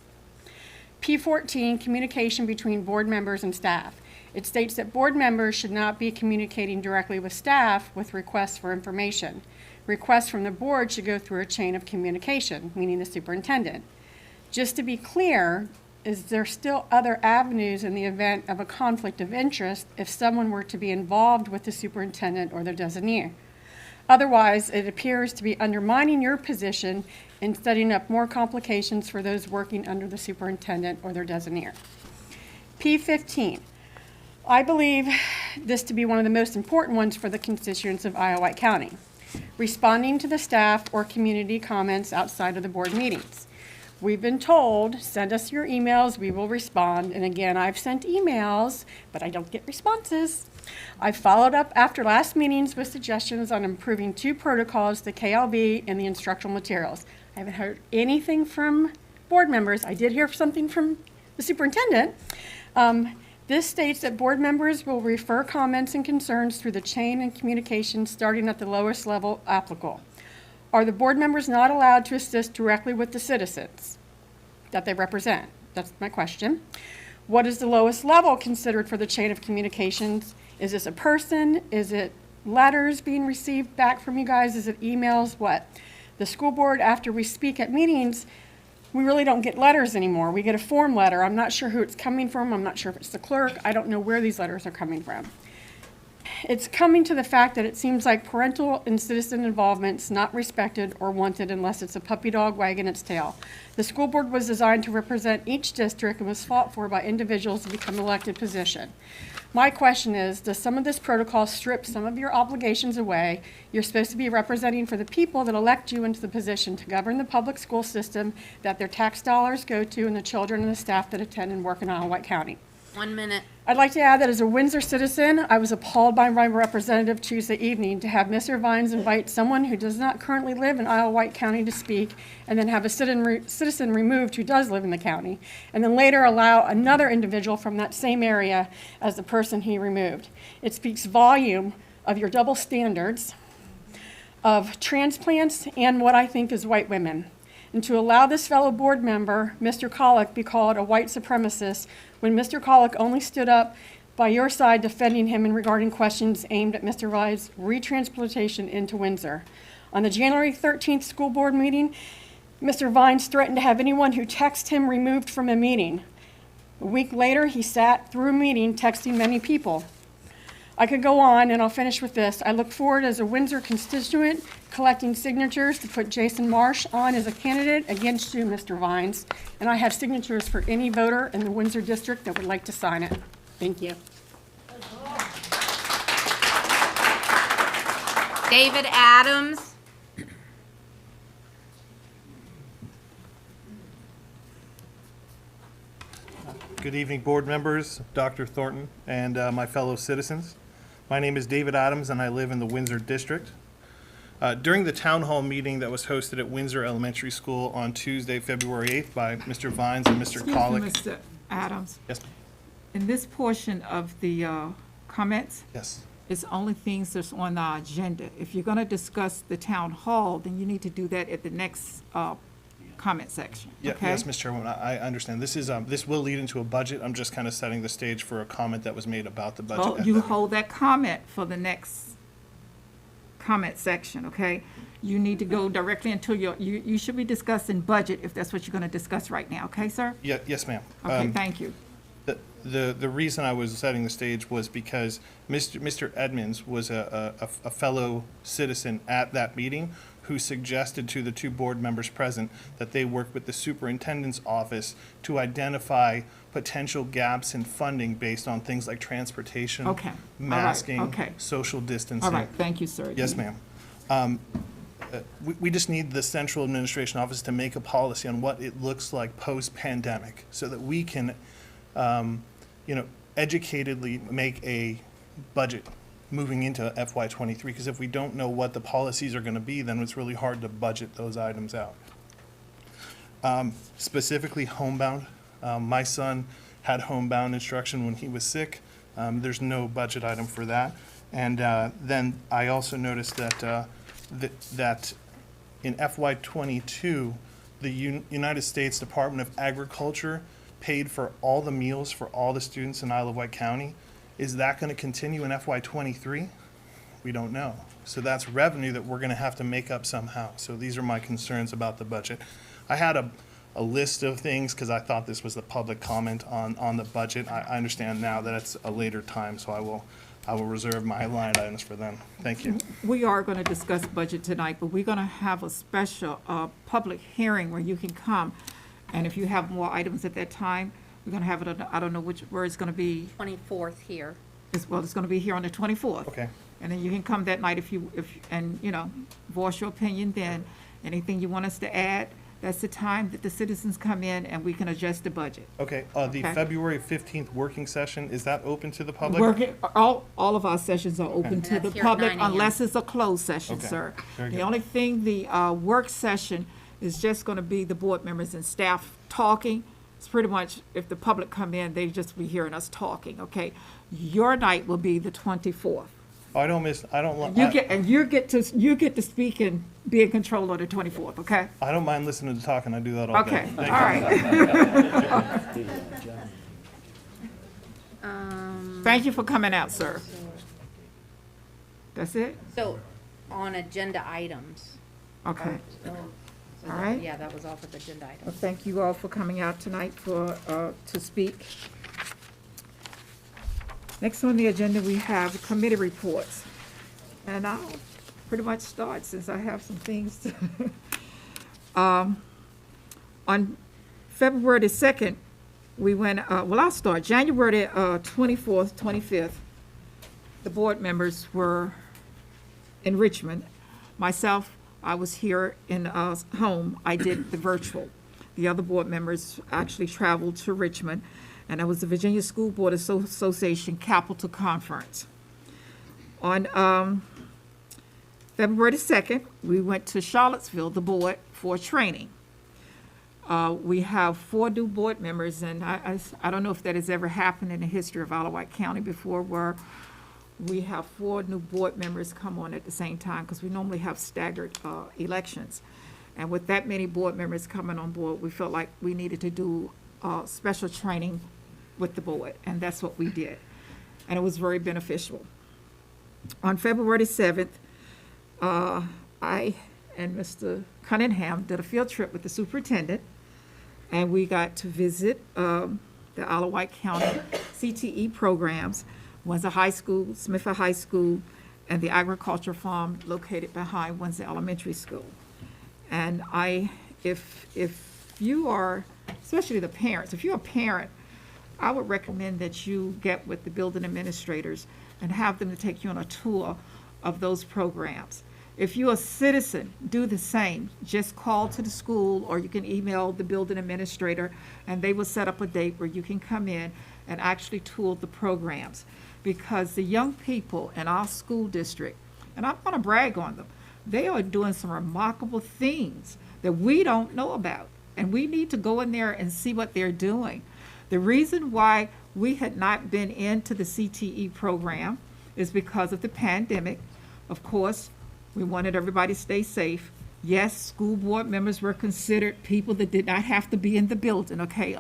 P14, communication between board members and staff. It states that board members should not be communicating directly with staff with requests for information. Requests from the board should go through a chain of communication, meaning the superintendent. Just to be clear, is there still other avenues in the event of a conflict of interest if someone were to be involved with the superintendent or their designee? Otherwise, it appears to be undermining your position and setting up more complications for those working under the superintendent or their designee. P15. I believe this to be one of the most important ones for the constituents of Wight County. Responding to the staff or community comments outside of the board meetings. We've been told, send us your emails, we will respond. And again, I've sent emails, but I don't get responses. I followed up after last meetings with suggestions on improving 2 protocols, the KLB and the instructional materials. I haven't heard anything from board members. I did hear something from the superintendent. This states that board members will refer comments and concerns through the chain and communication starting at the lowest level applicable. Are the board members not allowed to assist directly with the citizens that they represent? That's my question. What is the lowest level considered for the chain of communications? Is this a person? Is it letters being received back from you guys? Is it emails? What? The school board, after we speak at meetings, we really don't get letters anymore. We get a form letter. I'm not sure who it's coming from. I'm not sure if it's the clerk. I don't know where these letters are coming from. It's coming to the fact that it seems like parental and citizen involvement's not respected or wanted unless it's a puppy dog wagging its tail. The school board was designed to represent each district and was fought for by individuals to become elected position. My question is, does some of this protocol strip some of your obligations away? You're supposed to be representing for the people that elect you into the position to govern the public school system that their tax dollars go to and the children and the staff that attend and work in Wight County. 1 minute. I'd like to add that as a Windsor citizen, I was appalled by my representative Tuesday evening to have Mr. Vines invite someone who does not currently live in Wight County to speak, and then have a citizen removed who does live in the county, and then later allow another individual from that same area as the person he removed. It speaks volume of your double standards of transplants and what I think is white women. And to allow this fellow board member, Mr. Colick, be called a white supremacist when Mr. Colick only stood up by your side defending him in regarding questions aimed at Mr. Vine's retransplantation into Windsor. On the January 13th school board meeting, Mr. Vines threatened to have anyone who texted him removed from a meeting. A week later, he sat through a meeting texting many people. I could go on, and I'll finish with this. I look forward as a Windsor constituent collecting signatures to put Jason Marsh on as a candidate against you, Mr. Vines. And I have signatures for any voter in the Windsor district that would like to sign it. Thank you. David Adams. Good evening, board members, Dr. Thornton, and my fellow citizens. My name is David Adams, and I live in the Windsor district. During the town hall meeting that was hosted at Windsor Elementary School on Tuesday, February 8th by Mr. Vines and Mr. Colick. Excuse me, Mr. Adams. Yes, In this portion of the comments, yes. it's only things that's on the agenda. If you're going to discuss the town hall, then you need to do that at the next comment section, okay? Yes, Ms. Chairwoman, I understand. This is, this will lead into a budget. I'm just kind of setting the stage for a comment that was made about the budget. Well, you hold that comment for the next comment section, okay? You need to go directly into you should be discussing budget if that's what you're going to discuss right now, okay, sir? Yes, ma'am. Okay, thank you. The reason I was setting the stage was because Mr. Edmonds was a fellow citizen at that meeting who suggested to the 2 board members present that they work with the superintendent's office to identify potential gaps in funding based on things like transportation, Okay. All right. masking, Okay. social distancing. All right, thank you, sir. Yes, ma'am. We just need the central administration office to make a policy on what it looks like post-pandemic so that we can, educatedly make a budget moving into FY23, because if we don't know what the policies are going to be, then it's really hard to budget those items out. Specifically homebound, my son had homebound instruction when he was sick. There's no budget item for that. And then I also noticed that that in FY22, the United States Department of Agriculture paid for all the meals for all the students in Isle of Wight County. Is that going to continue in FY23? We don't know. So that's revenue that we're going to have to make up somehow. So these are my concerns about the budget. I had a list of things because I thought this was the public comment on the budget. I understand now that it's a later time, so I will reserve my line items for then. Thank you. We are going to discuss budget tonight, but we're going to have a special public hearing where you can come. And if you have more items at that time, we're going to have it, I don't know where it's going to be. 24th here. It's going to be here on the 24th. Okay. And then you can come that night and, voice your opinion then. Anything you want us to add, that's the time that the citizens come in and we can adjust the budget. Okay, the Okay. February 15th working session, is that open to the public? All of our sessions are open to And the that's here at public 9 a.m. unless it's a closed session, Okay. sir. Very The good. only thing, the work session is just going to be the board members and staff talking. It's pretty much, if the public come in, they just be hearing us talking, okay? Your night will be the 24th. Oh, I don't, You get to speak and be in control on the 24th, okay? I don't mind listening to talk, and I do that all day. Okay, all Thank you. right. Thank you for coming out, sir. That's it? So, on agenda items. Okay. So All right. Yeah, that was all for the agenda items. Well, thank you all for coming out tonight to speak. Next on the agenda, we have committee reports. And I'll pretty much start since I have some things to. On February the 2nd, we went, I'll start. January 24th, 25th, the board members were in Richmond. Myself, I was here in home. I did the virtual. The other board members actually traveled to Richmond, and it was the Virginia School Board Association Capital Conference. On February the 2nd, we went to Charlottesville, the board, for training. We have 4 new board members, and I don't know if that has ever happened in the history of Wight County before, where we have 4 new board members come on at the same time, because we normally have staggered elections. And with that many board members coming on board, we felt like we needed to do special training with the board, and that's what we did. And it was very beneficial. On February the 7th, I and Mr. Cunningham did a field trip with the superintendent, and we got to visit the Isle of Wight County CTE programs, Windsor High School, Smithfield High School, and the agriculture farm located behind Windsor Elementary School. And if you are, especially the parents, if you're a parent, I would recommend that you get with the building administrators and have them to take you on a tour of those programs. If you're a citizen, do the same. Just call to the school, or you can email the building administrator, and they will set up a date where you can come in and actually tour the programs. Because the young people in our school district, and I'm going to brag on them, they are doing some remarkable things that we don't know about. And we need to go in there and see what they're doing. The reason why we had not been into the CTE program is because of the pandemic. Of course, we wanted everybody to stay safe. Yes, school board members were considered people that did not have to be in the building, okay,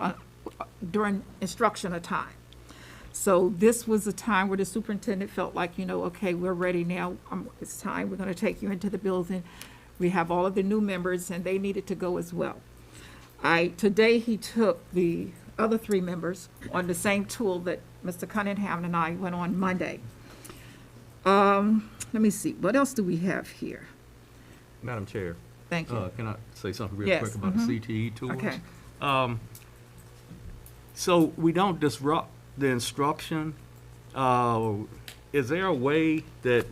during instructional time. So this was a time where the superintendent felt like, okay, we're ready now. It's time. We're going to take you into the building. We have all of the new members, and they needed to go as well. Today he took the other 3 members on the same tour that Mr. Cunningham and I went on Monday. Let me see. What else do we have here? Madam Chair. Thank you. Can I say something real Yes, quick about the CTE tours? Okay. So we don't disrupt the instruction. Is there a way that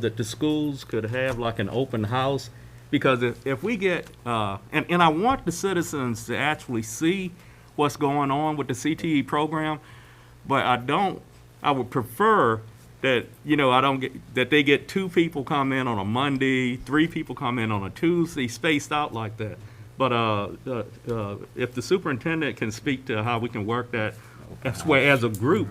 that the schools could have like an open house? Because if we get, and I want the citizens to actually see what's going on with the CTE program, but I would prefer that, that they get 2 people come in on a Monday, 3 people come in on a Tuesday, spaced out like that. But if the superintendent can speak to how we can work that, that's where as a group,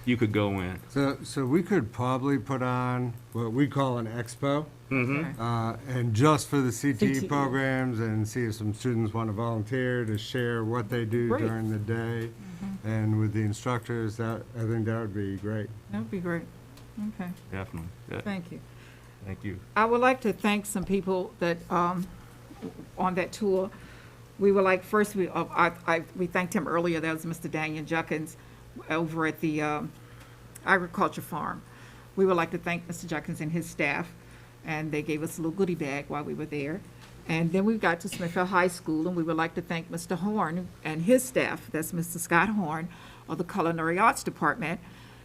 you could go in. So we could probably put on what we call an expo, and just for the CTE programs, and see if some students want to volunteer to share what they do Great. during the day, and with the instructors. I think that would be great. That would be great. Okay, definitely. Yeah, thank you. thank you. I would like to thank some people that, on that tour. We were like, first, we thanked him earlier, that was Mr. Daniel Juckins over at the agriculture farm. We would like to thank Mr. Juckins and his staff, and they gave us a little goodie bag while we were there. And then we got to Smithfield High School, and we would like to thank Mr. Horn and his staff, that's Mr. Scott Horn of the Culinary Arts Department.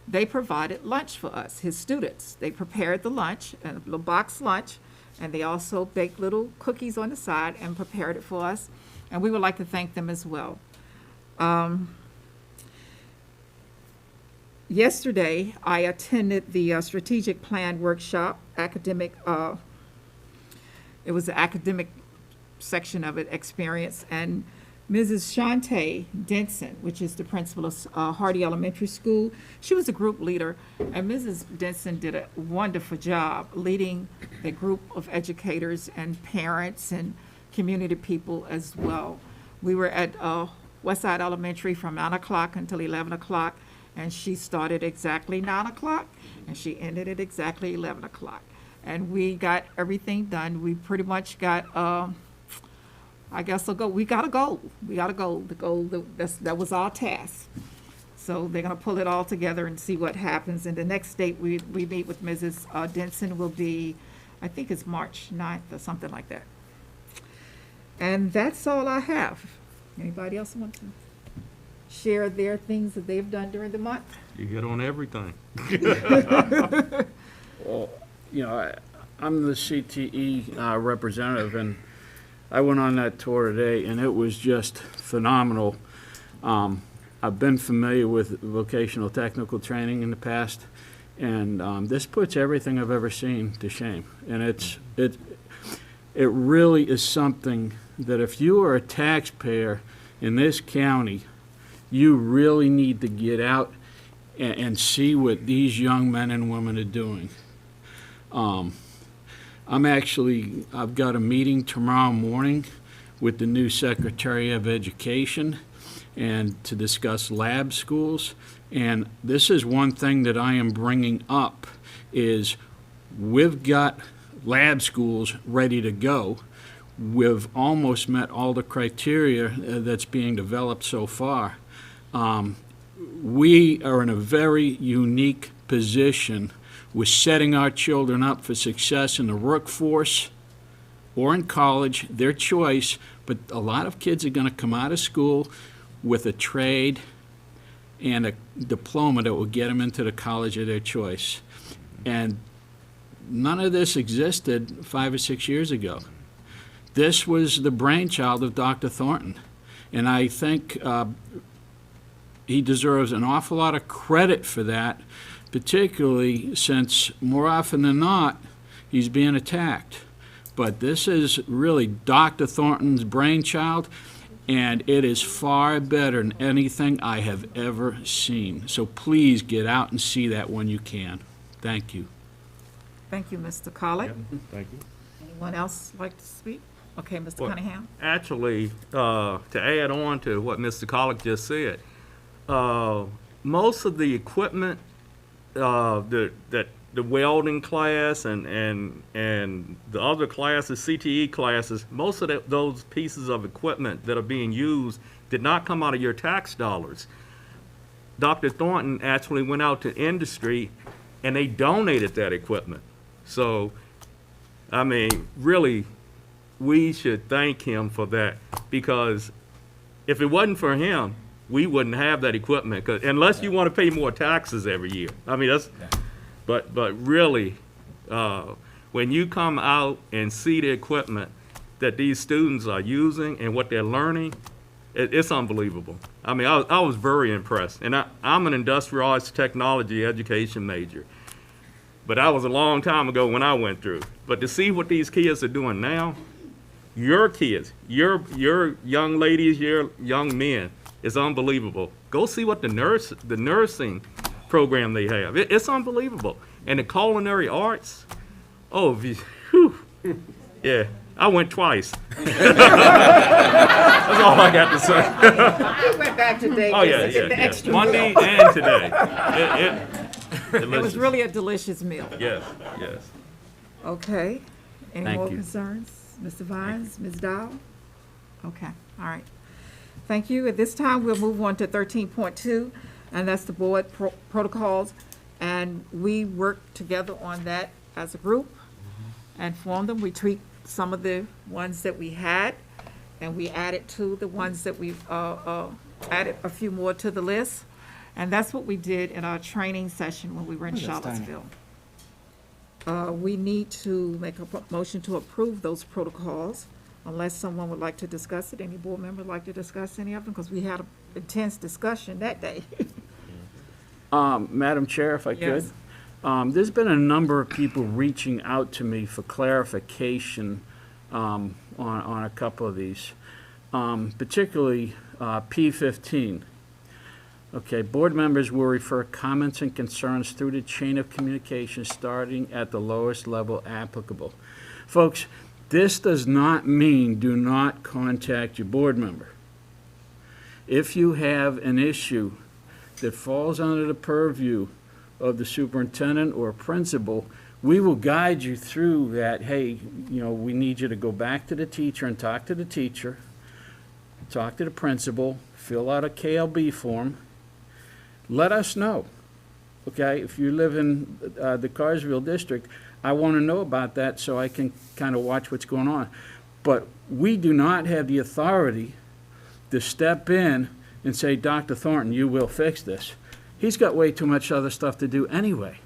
They provided lunch for us, his students. They prepared the lunch, a little box lunch, and they also baked little cookies on the side and prepared it for us. And we would like to thank them as well. Yesterday, I attended the strategic plan workshop, academic, it was the academic section of it, experience, and Mrs. Shantae Denson, which is the principal of Hardy Elementary School, she was a group leader, and Mrs. Denson did a wonderful job leading the group of educators and parents and community people as well. We were at Westside Elementary from 9 o'clock until 11 o'clock, and she started exactly 9 o'clock, and she ended at exactly 11 o'clock. And we got everything done. We pretty much got, I guess, we got a goal. We got a goal. The goal, that was our task. So they're gonna pull it all together and see what happens. And the next date we meet with Mrs. Denson will be, I think it's March 9th or something like that. And that's all I have. Anybody else want to share their things that they've done during the month? You hit on everything. Well, I'm the CTE representative, and I went on that tour today, and it was just phenomenal. I've been familiar with vocational technical training in the past, and this puts everything I've ever seen to shame. And it really is something that if you are a taxpayer in this county, you really need to get out and see what these young men and women are doing. I've got a meeting tomorrow morning with the new Secretary of Education and to discuss lab schools. And this is one thing that I am bringing up is we've got lab schools ready to go. We've almost met all the criteria that's being developed so far. We are in a very unique position with setting our children up for success in the workforce or in college, their choice, but a lot of kids are going to come out of school with a trade and a diploma that will get them into the college of their choice. And none of this existed 5 or 6 years ago. This was the brainchild of Dr. Thornton, and I think he deserves an awful lot of credit for that, particularly since more often than not, he's being attacked. But this is really Dr. Thornton's brainchild, and it is far better than anything I have ever seen. So please get out and see that when you can. Thank you. Thank you, Mr. Collett. Thank you. Anyone else like to speak? Okay, Mr. Well, Cunningham. Actually, to add on to what Mr. Collett just said, most of the equipment, the welding class and the other classes, CTE classes, most of those pieces of equipment that are being used did not come out of your tax dollars. Dr. Thornton actually went out to industry and they donated that equipment. So, I mean, really, we should thank him for that, because if it wasn't for him, we wouldn't have that equipment, unless you want to pay more taxes every year. I mean, that's, but really, when you come out and see the equipment that these students are using and what they're learning, it's unbelievable. I mean, I was very impressed. And I'm an industrial arts technology education major. But that was a long time ago when I went through. But to see what these kids are doing now, your kids, your young ladies, your young men, is unbelievable. Go see what the nursing program they have. It's unbelievable. And the culinary arts, oh, whew, yeah, I went twice. That's all I got to say. We went back today. Oh, yeah. Monday and today. It was really a delicious meal. Yes, yes. Okay. Any Thank more you. concerns? Mr. Vines, Ms. Dow? Okay, all right. Thank you. At this time, we'll move on to 13.2, and that's the board protocols. And we worked together on that as a group and formed them. We tweaked some of the ones that we had, and we added to the ones that we've added a few more to the list. And that's what we did in our training session when we were in Charlottesville. We need to make a motion to approve those protocols, unless someone would like to discuss it. Any board member would like to discuss any of them? Because we had an intense discussion that day. Madam Chair, if I could. Yes. There's been a number of people reaching out to me for clarification on a couple of these, particularly P15. Okay, board members will refer comments and concerns through the chain of communication starting at the lowest level applicable. Folks, this does not mean do not contact your board member. If you have an issue that falls under the purview of the superintendent or principal, we will guide you through that. Hey, we need you to go back to the teacher and talk to the teacher, talk to the principal, fill out a KLB form. Let us know, okay? If you live in the Carsville district, I want to know about that so I can kind of watch what's going on. But we do not have the authority to step in and say, Dr. Thornton, you will fix this. He's got way too much other stuff to do anyway.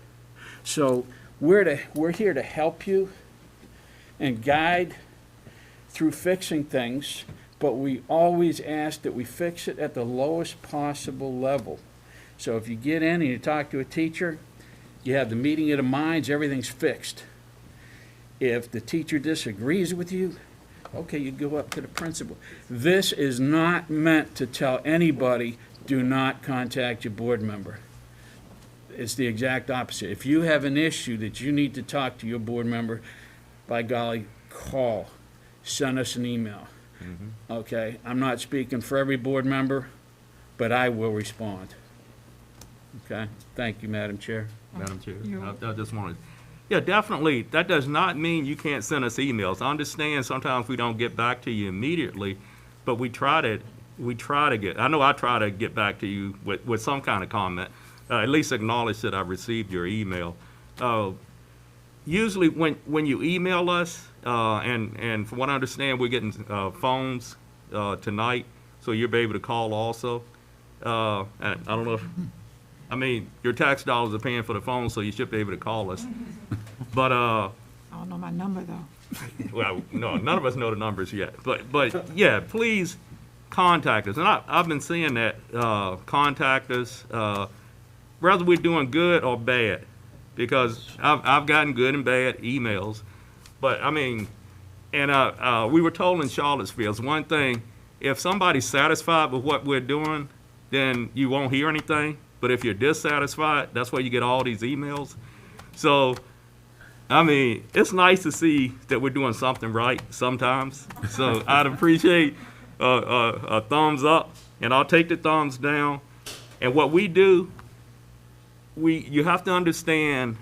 So we're here to help you and guide through fixing things, but we always ask that we fix it at the lowest possible level. So if you get in and you talk to a teacher, you have the meeting of the minds, everything's fixed. If the teacher disagrees with you, okay, you go up to the principal. This is not meant to tell anybody, do not contact your board member. It's the exact opposite. If you have an issue that you need to talk to your board member, by golly, call, send us an email. Okay, I'm not speaking for every board member, but I will respond. Okay, thank you, Madam Chair. Madam Chair, I just wanted, yeah, definitely, that does not mean you can't send us emails. I understand sometimes we don't get back to you immediately, but we try to get, I know I try to get back to you with some kind of comment, at least acknowledge that I received your email. Usually when you email us, and from what I understand, we're getting phones tonight, so you'll be able to call also. And I don't know if, I mean, your tax dollars are paying for the phone, so you should be able to call us. But, I don't know my number, though. well, no, none of us know the numbers yet. But yeah, please contact us. And I've been seeing that, contact us, whether we're doing good or bad, because I've gotten good and bad emails. But, I mean, and we were told in Charlottesville, one thing, if somebody's satisfied with what we're doing, then you won't hear anything. But if you're dissatisfied, that's why you get all these emails. So, I mean, it's nice to see that we're doing something right sometimes. So I'd appreciate a thumbs up, and I'll take the thumbs down. And what we do, you have to understand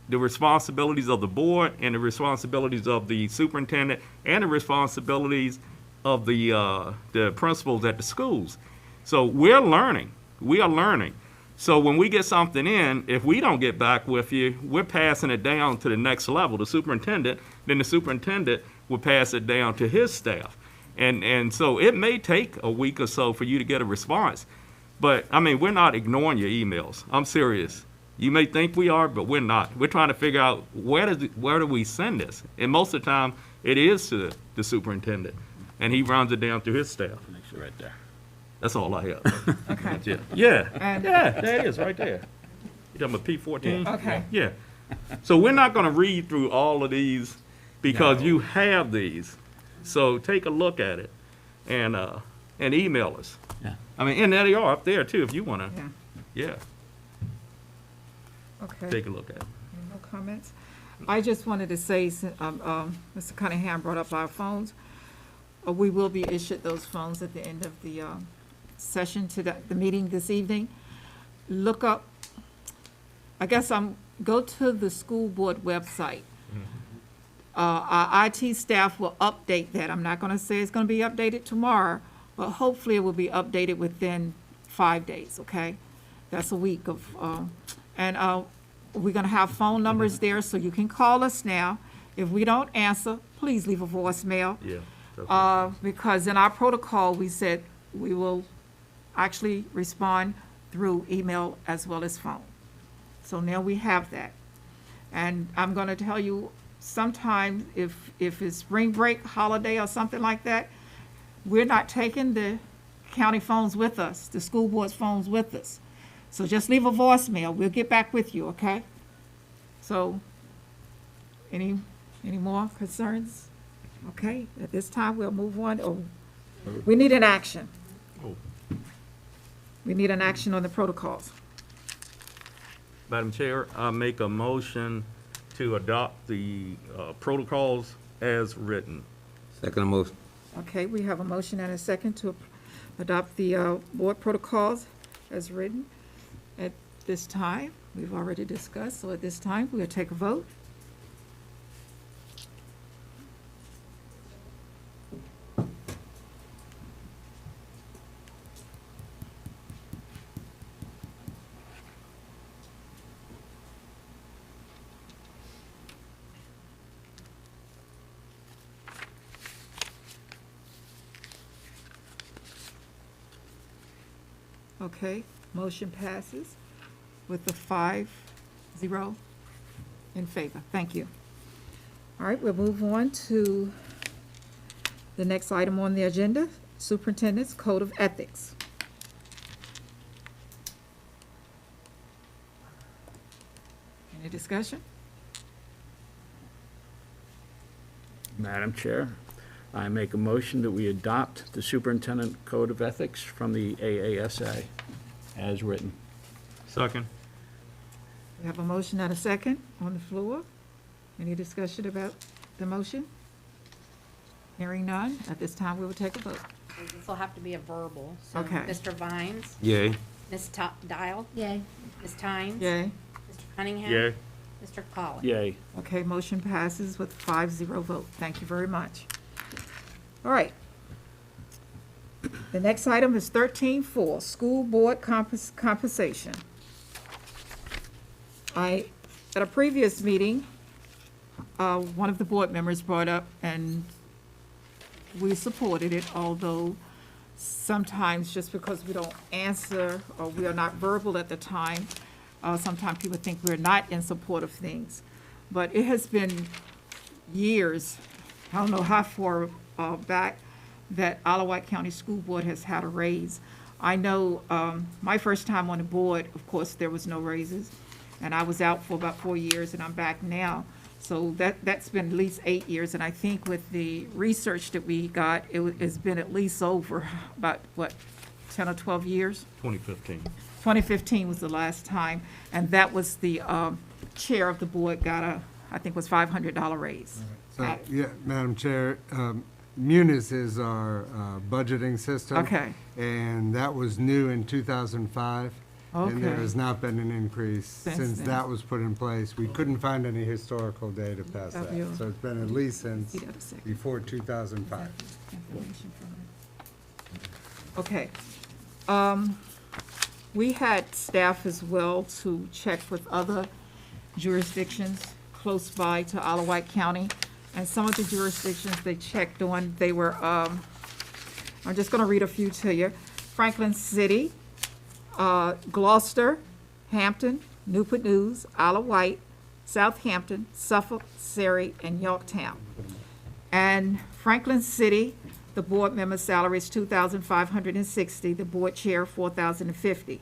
the responsibilities of the board and the responsibilities of the superintendent and the responsibilities of the principals at the schools. So we're learning. We are learning. So when we get something in, if we don't get back with you, we're passing it down to the next level, the superintendent. Then the superintendent will pass it down to his staff. And so it may take a week or so for you to get a response. But, I mean, we're not ignoring your emails. I'm serious. You may think we are, but we're not. We're trying to figure out where do we send this? And most of the time, it is to the superintendent. And he runs it down to his staff. Right there. That's all I have. Okay. That's it. Yeah, And- yeah, there it is, right there. You talking about P14? Okay. Yeah. So we're not gonna read through all of these because you have these. So take a look at it and email us. Yeah. I mean, and there they are up there too, if you wanna, Yeah. yeah, Okay. take a look at it. No comments? I just wanted to say, Mr. Cunningham brought up our phones. We will be issued those phones at the end of the session to the meeting this evening. Look up I guess go to the school board website. Our IT staff will update that. I'm not gonna say it's gonna be updated tomorrow, but hopefully it will be updated within 5 days, okay? That's a week of, we're gonna have phone numbers there, so you can call us now. If we don't answer, please leave a voicemail. Yeah. definitely. Because in our protocol, we said we will actually respond through email as well as phone. So now we have that. And I'm gonna tell you, sometimes if it's spring break, holiday, or something like that, we're not taking the county phones with us, the school board's phones with us. So just leave a voicemail, we'll get back with you, okay? So, any more concerns? Okay, at this time, we'll move on. Oh, we need an action. Oh. We need an action on the protocols. Madam Chair, I make a motion to adopt the protocols as written. Second motion. Okay, we have a motion and a second to adopt the board protocols as written. At this time, we've already discussed, so at this time, we'll take a vote. Okay, motion passes with a 5-0 in favor. Thank you. All right, we'll move on to the next item on the agenda, Superintendent's Code of Ethics. Any discussion? Madam Chair, I make a motion that we adopt the Superintendent Code of Ethics from the AASA as written. Second. We have a motion and a second on the floor. Any discussion about the motion? Hearing none, at this time, we will take a vote. This will have to be a verbal. So Okay. Mr. Vines, Yay. Ms. Dial. Yay. Ms. Tynes. Yay. Mr. Cunningham. Yay. Mr. Collins. Yay. Okay, motion passes with 5-0 vote. Thank you very much. All right. The next item is 13-4, School Board Compensation. At a previous meeting, one of the board members brought up, and we supported it, although sometimes just because we don't answer or we are not verbal at the time, sometimes people think we're not in support of things. But it has been years, I don't know how far back, that Wight County School Board has had a raise. I know my first time on the board, of course, there was no raises, and I was out for about 4 years, and I'm back now. So that's been at least 8 years, and I think with the research that we got, it's been at least over about, 10 or 12 years? 2015. 2015 was the last time, and that was the chair of the board got I think it was $500 raise. So, yeah, Madam Chair, Munis is our budgeting system. Okay. And that was new in 2005. And there Okay. has not been an increase Since since then. that was put in place. We couldn't find any historical data past that. W. So it's been at least since See that a second. before 2005. Information from it. Okay. We had staff as well to check with other jurisdictions close by to Wight County. And some of the jurisdictions they checked on, they were, I'm just gonna read a few to you. Franklin City, Gloucester, Hampton, Newport News, Isle of Wight, Southampton, Suffolk, Surrey, and Yorktown. And Franklin City, the board member salary is $2,560, the board chair $4,050.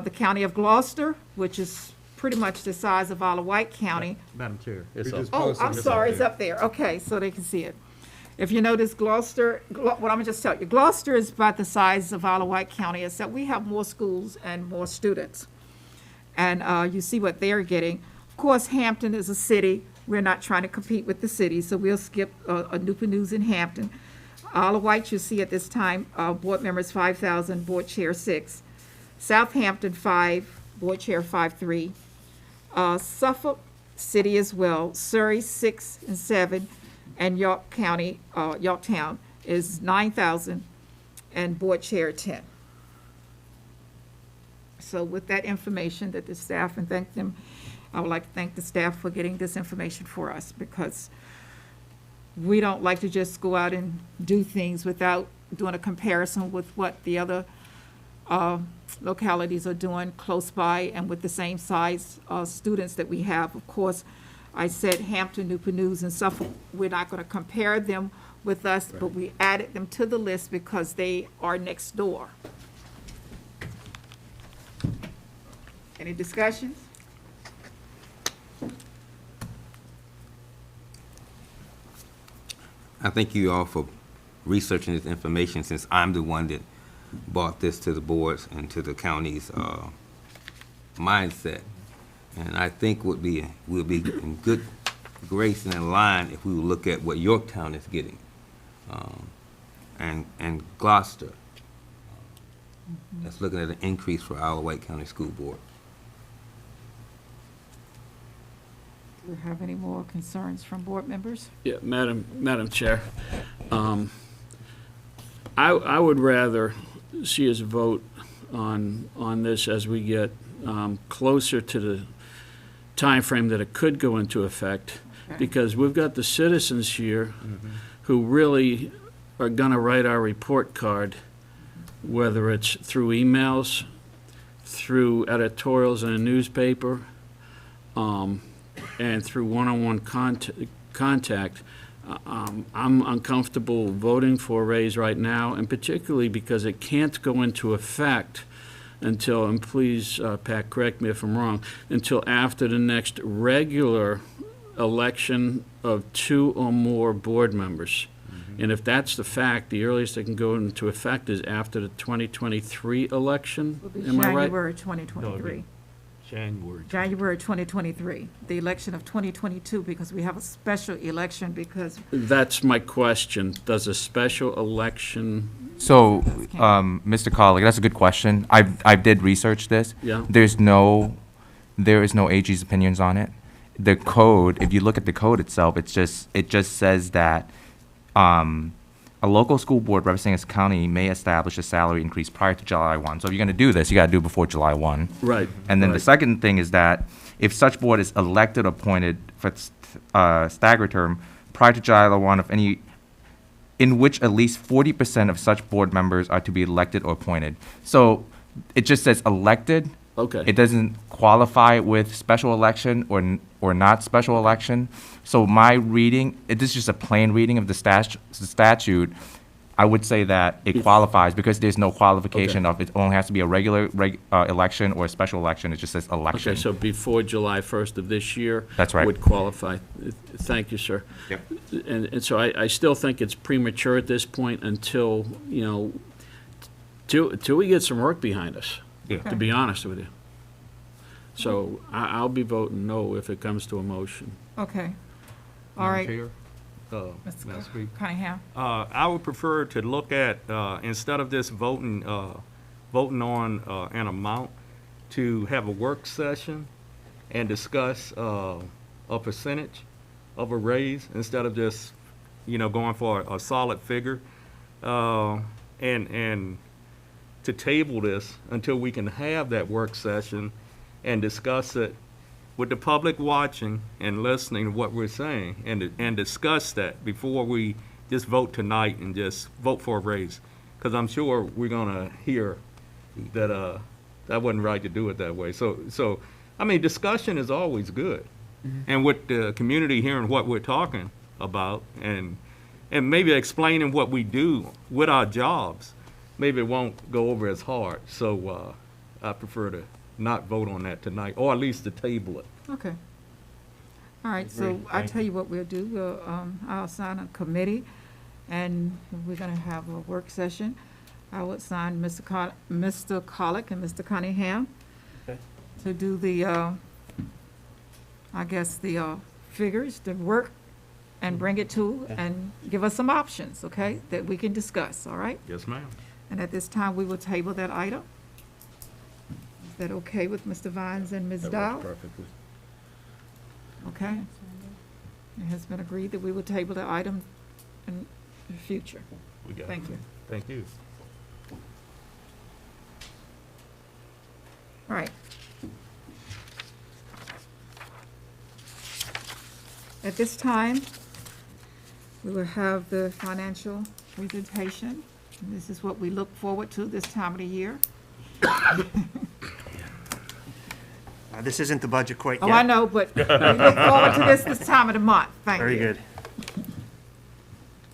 The county of Gloucester, which is pretty much the size of Wight County. Madam Chair. We just Oh, posted I'm it. sorry, it's up there. Okay, so they can see it. If you notice, Gloucester, well, I'm gonna just tell you, Gloucester is about the size of Wight County, except we have more schools and more students. And you see what they're getting. Of course, Hampton is a city. We're not trying to compete with the city, so we'll skip a Newport News in Hampton. Isle of Wight, you see at this time, board members 5,000, board chair 6. Southampton 5, Board Chair 5-3. Suffolk City as well, Surrey 6 and 7, and York County, Yorktown is 9,000, and Board Chair 10. So with that information that the staff, and thank them, I would like to thank the staff for getting this information for us, because we don't like to just go out and do things without doing a comparison with what the other localities are doing close by and with the same size students that we have. Of course, I said Hampton, Newport News, and Suffolk, we're not going to compare them with us, but we added them to the list because they are next door. Any discussions? I thank you all for researching this information, since I'm the one that brought this to the boards and to the county's mindset. And I think we'll be in good grace and in line if we will look at what Yorktown is getting, and Gloucester. That's looking at an increase for our Wight County School Board. Do we have any more concerns from board members? Yeah, Madam Chair, I would rather see us vote on this as we get closer to the time frame that it could go into effect, because we've got the citizens here who really are going to write our report card, whether it's through emails, through editorials in a newspaper, and through one-on-one contact. I'm uncomfortable voting for a raise right now, and particularly because it can't go into effect until, and please, Pat, correct me if I'm wrong, until after the next regular election of 2 or more board members. And if that's the fact, the earliest it can go into effect is after the 2023 election. Will be Am I right? January 2023. January 2023, the election of 2022, because we have a special election because. That's my question. Does a special election? So, Mr. Colleague, that's a good question. I did research this. Yeah. There is no AG's opinions on it. The code, if you look at the code itself, it just says that a local school board representing its county may establish a salary increase prior to July 1. So if you're going to do this, you got to do it before July 1. Right. And then right. the second thing is that if such board is elected or appointed for staggered term prior to July 1 of any, in which at least 40% of such board members are to be elected or appointed. So it just says elected. Okay. It doesn't qualify with special election or not special election. So my reading, this is just a plain reading of the statute. I would say that it qualifies because there's no qualification of it only has to be a regular election or a special election. It just says election. Okay, so before July 1st of this year. That's right. Would qualify. Thank you, sir. Yep. And so I still think it's premature at this point until, till we get some work behind us. Yeah. To be honest with you. So I'll be voting no if it comes to a motion. Okay. All right. Chair, Mr. Cunningham. I would prefer to look at, instead of this voting on an amount, to have a work session and discuss a percentage of a raise instead of just, going for a solid figure. And to table this until we can have that work session and discuss it with the public watching and listening to what we're saying, and discuss that before we just vote tonight and just vote for a raise. Because I'm sure we're gonna hear that that wasn't right to do it that way. So I mean, discussion is always good. And with the community hearing what we're talking about and maybe explaining what we do with our jobs, maybe it won't go over as hard. So I prefer to not vote on that tonight, or at least to table it. Okay. All right, so I tell you what we'll do. I'll assign a committee, and we're gonna have a work session. I will assign Mr. Collick and Mr. Cunningham to do the, I guess, the figures, the work, and bring it to, and give us some options, okay, that we can discuss, all right? Yes, ma'am. And at this time, we will table that item. Is that okay with Mr. Vines and Ms. Dow? Perfectly. Okay. It has been agreed that we will table the item in the future. We got it. Thank you. Thank you. All right. At this time, we will have the financial presentation. And this is what we look forward to this time of the year. This isn't the budget quite yet. Oh, I know, but we look forward to this time of the month. Thank you. Very good.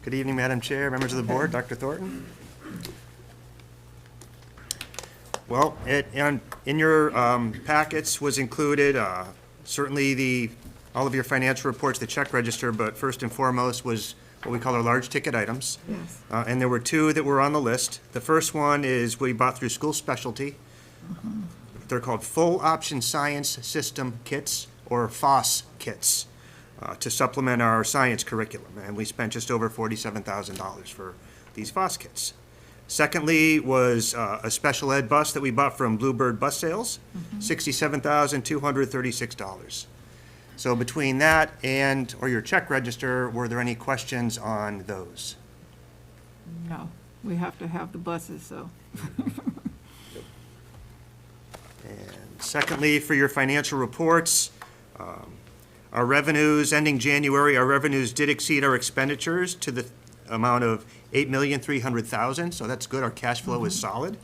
Good evening, Madam Chair, members of the board, Dr. Thornton. Well, in your packets was included certainly all of your financial reports, the check register, but first and foremost was what we call our large ticket items. Yes. And there were two that were on the list. The first one is we bought through school specialty. They're called full option science system kits, or FOSS kits, to supplement our science curriculum. And we spent just over $47,000 for these FOSS kits. Secondly was a special ed bus that we bought from Bluebird Bus Sales, $67,236. So between that or your check register, were there any questions on those? No, we have to have the buses, so. And secondly, for your financial reports, our revenues ending January, our revenues did exceed our expenditures to the amount of $8,300,000, so that's good. Our cash flow is solid.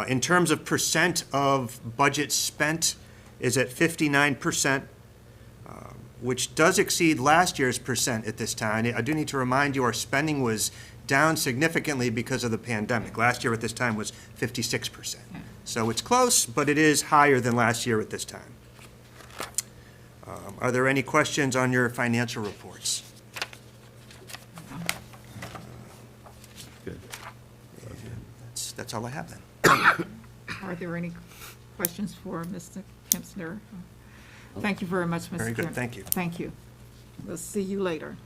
In terms of percent of budget spent is at 59%, which does exceed last year's percent at this time. I do need to remind you, our spending was down significantly because of the pandemic. Last year at this time was 56%. So it's close, but it is higher than last year at this time. Are there any questions on your financial reports? Good. That's all I have then. Are there any questions for Mr. Kempsner? Thank you very much, Mr. Very good, Kemp. thank you. Thank you. We'll see you later.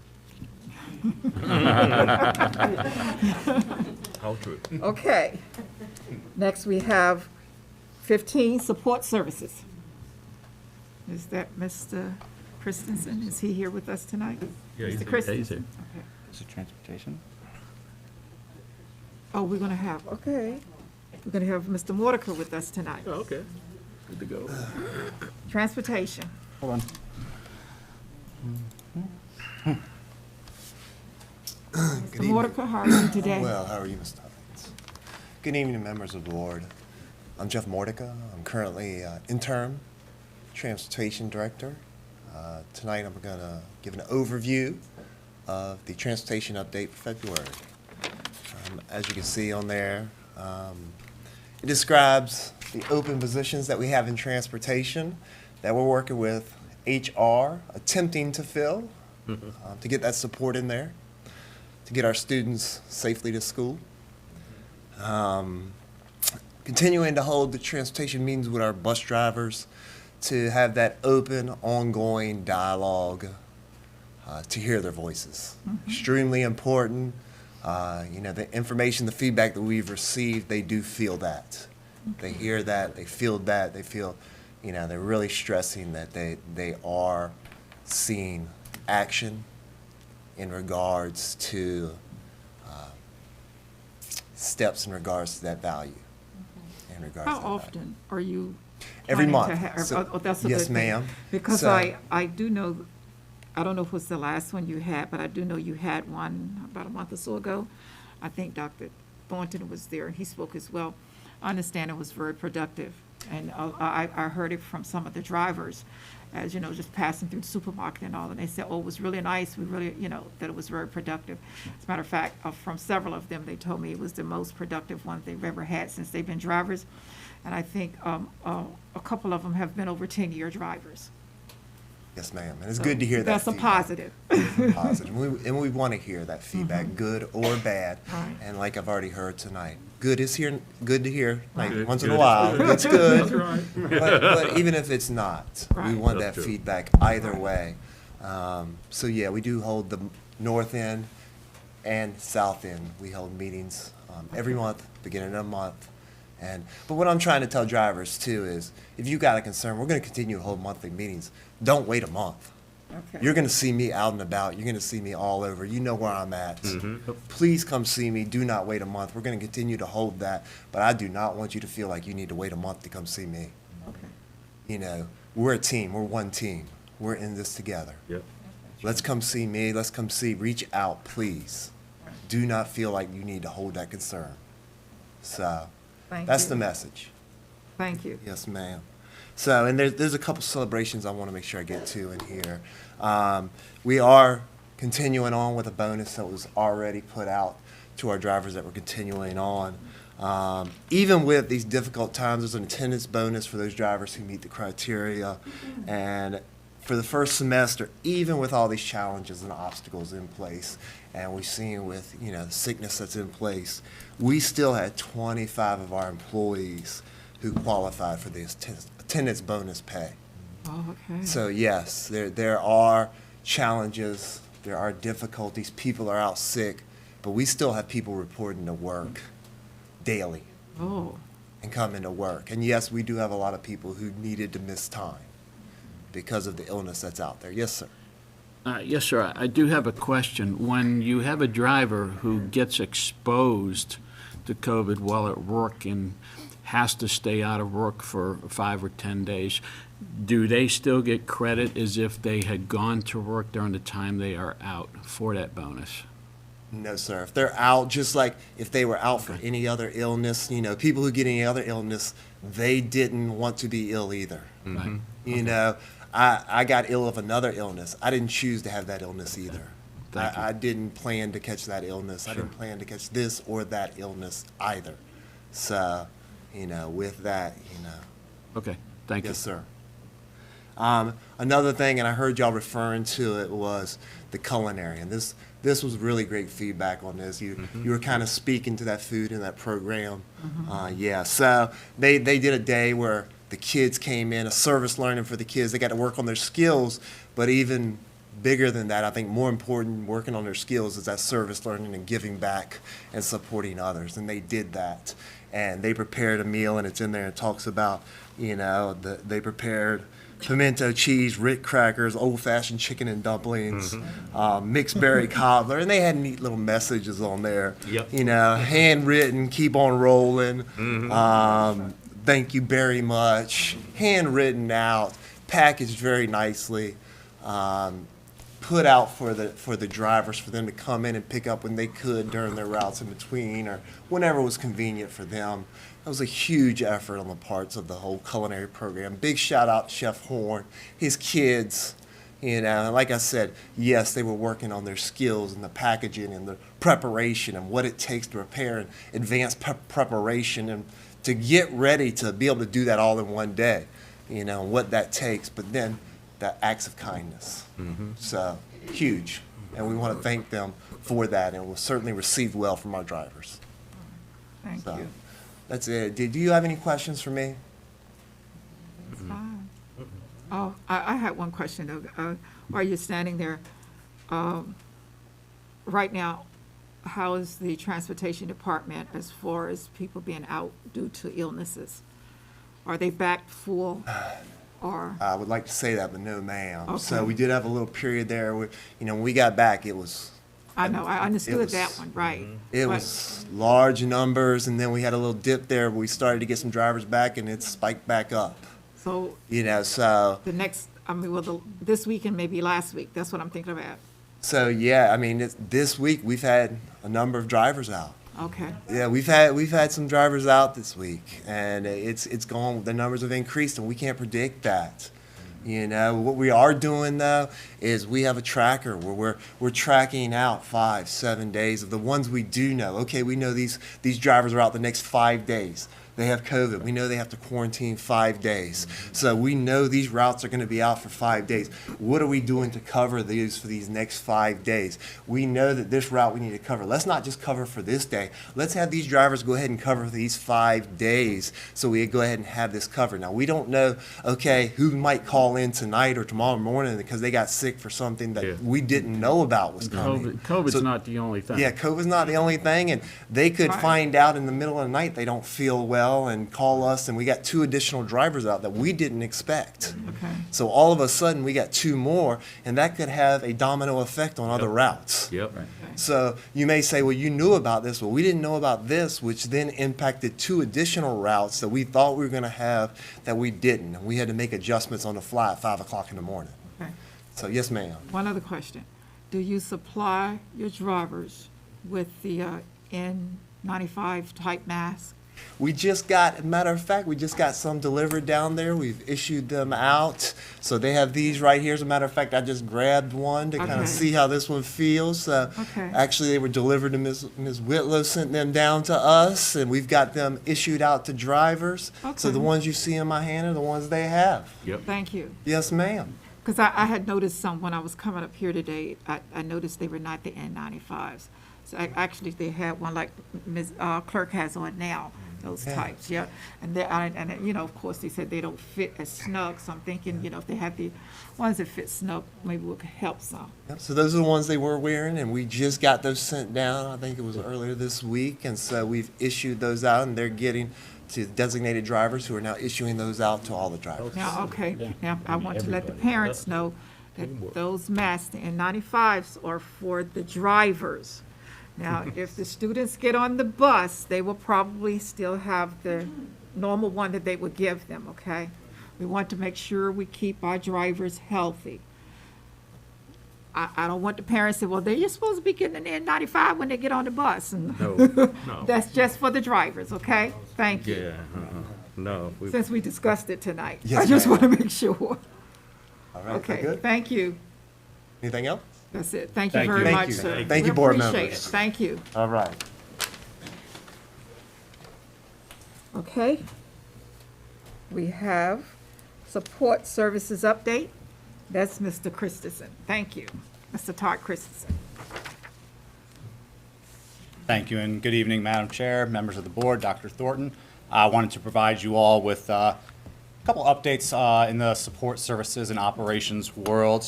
How true. Okay. Next, we have 15, support services. Is that Mr. Christensen? Is he here with us tonight? Yeah, he's Mr. here. Christensen? Yeah, Okay. Is it transportation? Oh, we're gonna have, okay. We're gonna have Mr. Mordecai with us tonight. Oh, okay. Good to go. Transportation. Hold on. Mr. Mordecai, how are you today? Well, how are you, Ms. Tompkins? Good evening, members of the board. I'm Jeff Mordecai. I'm currently interim transportation director. Tonight, I'm going to give an overview of the transportation update for February. As you can see on there, it describes the open positions that we have in transportation that we're working with HR attempting to fill to get that support in there, to get our students safely to school. Continuing to hold the transportation meetings with our bus drivers to have that open, ongoing dialogue to hear their voices. Extremely important. The information, the feedback that we've received, they do feel that. They hear that, they feel that, they feel, they're really stressing that they are seeing action in regards to steps in regards to that value. In regards How to that value. often are you? Every planning to month. ha- So- oh, that's a yes, good thing. ma'am. Because So- I do know, I don't know if it was the last one you had, but I do know you had one about a month or so ago. I think Dr. Thornton was there, and he spoke as well. I understand it was very productive, and I heard it from some of the drivers, as just passing through the supermarket and all, and they said, oh, it was really nice, we really, that it was very productive. As a matter of fact, from several of them, they told me it was the most productive one they've ever had since they've been drivers, and I think a couple of them have been over 10-year drivers. Yes, ma'am. And it's good to hear that That's a feedback. positive. Positive. And we want to hear that feedback, good or bad. Right. And like I've already heard tonight, good is here, good to hear, like Good. once in Good a is while. good. It's good. That's right. But even if it's not, we Right. want That's that true. feedback either way. So yeah, we do hold the north end and south end. We hold meetings every month, beginning of the month, But what I'm trying to tell drivers too is, if you got a concern, we're going to continue to hold monthly meetings. Don't wait a month. Okay. You're going to see me out and about. You're going to see me all over. You know where I'm at. Please come see me. Do not wait a month. We're going to continue to hold that, but I do not want you to feel like you need to wait a month to come see me. Okay. You know, we're a team. We're one team. We're in this together. Yep. Let's come see me. Let's come see. Reach out, please. Do not feel like you need to hold that concern. So Thank that's you. the message. Thank you. Yes, ma'am. So, and there's a couple celebrations I want to make sure I get to in here. We are continuing on with a bonus that was already put out to our drivers that we're continuing on. Even with these difficult times, there's an attendance bonus for those drivers who meet the criteria. And for the first semester, even with all these challenges and obstacles in place, and we've seen with, you know, the sickness that's in place, we still had 25 of our employees who qualified for the attendance bonus pay. Oh, okay. So yes, there are challenges, there are difficulties, people are out sick, but we still have people reporting to work daily Oh, and coming to work. And yes, we do have a lot of people who needed to miss time because of the illness that's out there. Yes, sir. Yes, sir. I do have a question. When you have a driver who gets exposed to COVID while at work and has to stay out of work for 5 or 10 days, do they still get credit as if they had gone to work during the time they are out for that bonus? No, sir. If they're out, just like if they were out for any other illness, you know, people who get any other illness, they didn't want to be ill either. Right. You know, I got ill of another illness. I didn't choose to have that illness either. Thank you. I didn't plan to catch that illness. I didn't plan to catch this or that illness either. So, you know, with that, you know. Okay, thank you. Yes, sir. Another thing, and I heard y'all referring to it, was the culinary. And this was really great feedback on this. You were kind of speaking to that food in that program. Yeah, so they did a day where the kids came in, a service learning for the kids. They got to work on their skills, but even bigger than that, I think more important, working on their skills, is that service learning and giving back and supporting others. And they did that. And they prepared a meal, and it's in there. It talks about, you know, they prepared pimento cheese, Rit crackers, old-fashioned chicken and dumplings, mixed berry cobbler, and they had neat little messages on there. Yep. You know, handwritten, keep on rolling, thank you very much, handwritten out, packaged very nicely, put out for the drivers, for them to come in and pick up when they could during their routes in between or whenever was convenient for them. That was a huge effort on the parts of the whole culinary program. Big shout out to Chef Horn, his kids, you know, and like I said, yes, they were working on their skills and the packaging and the preparation and what it takes to prepare and advanced preparation and to get ready to be able to do that all in one day, you know, what that takes, but then the acts of kindness. So huge, and we want to thank them for that, and it was certainly received well from our drivers. thank So you. that's it. Do you have any questions for me? Fine. Oh, I had one question though. While you're standing there, right now, how is the transportation department as far as people being out due to illnesses? Are they back full, or? I would like to say that, but no, ma'am. So Okay. we did have a little period there where, you know, when we got back, it was. I know, I understood was- that one, right. It But- was large numbers, and then we had a little dip there where we started to get some drivers back, and it spiked back up. So You know, so this week and maybe last week, that's what I'm thinking about. yeah, I mean, this week we've had a number of drivers out. Okay, Yeah, we've had some drivers out this week, and it's gone. The numbers have increased, and we can't predict that. You know, what we are doing though is we have a tracker where we're tracking out 5-7 days of the ones we do know. Okay, we know these drivers are out the next 5 days. They have COVID. We know they have to quarantine 5 days. So we know these routes are going to be out for 5 days. What are we doing to cover these for these next 5 days? We know that this route we need to cover. Let's not just cover for this day. Let's have these drivers go ahead and cover these 5 days so we go ahead and have this covered. Now, we don't know, okay, who might call in tonight or tomorrow morning because they got sick for something that we didn't know about was coming. COVID's So- not the only thing. Yeah, COVID's not the only thing, and they could Right. find out in the middle of the night they don't feel well well and call us, and we got 2 additional drivers out that we didn't expect. Okay. So all of a sudden, we got 2 more, and that could have a domino effect on other routes. Yep. So you may say, well, you knew about this. Well, we didn't know about this, which then impacted 2 additional routes that we thought we were going to have that we didn't. And we had to make adjustments on the fly at 5 o'clock in the morning. Okay. So yes, ma'am. One other question. Do you supply your drivers with the N95 type mask? We just got, matter of fact, we just got some delivered down there. We've issued them out. So they have these right here. As a matter of fact, I just grabbed one to kind Okay. of see how this one feels. Okay. Actually, they were delivered to Ms. Whitlow, sent them down to us, and we've got them issued out to drivers. So Okay. the ones you see in my hand are the ones they have. Yep. Thank you. Yes, ma'am. Because I had noticed some, when I was coming up here today, I noticed they were not the N95s. So actually, they had one like Ms. Clerk has on now, those Yeah. types, yeah. And they, you know, of course, they said they don't fit as snug, so I'm thinking, you know, if they had the ones that fit snug, maybe we could help some. Yep, so those are the ones they were wearing, and we just got those sent down. I think it was earlier this week, and so we've issued those out, and they're getting to designated drivers who are now issuing those out to all the drivers. Now, okay, now I want to let the parents know that those masks, the N95s, are for the drivers. Now, if the students get on the bus, they will probably still have the normal one that they would give them, okay? We want to make sure we keep our drivers healthy. I don't want the parents to say, well, they're just supposed to be getting an N95 when they get on the bus. And No, no. that's just for the drivers, okay? Thank you. Yeah, no. we- Since we discussed it tonight. Yes, I just ma'am. want to make sure. All right, Okay, good? thank you. Anything else? That's it. Thank you Thank very you. Thank much, you. sir. Thank We you, board appreciate members. it. Thank you. All right. Okay. We have support services update. That's Mr. Christensen. Thank you. Mr. Todd Christensen. Thank you, and good evening, Madam Chair, members of the board, Dr. Thornton. I wanted to provide you all with a couple updates in the support services and operations world.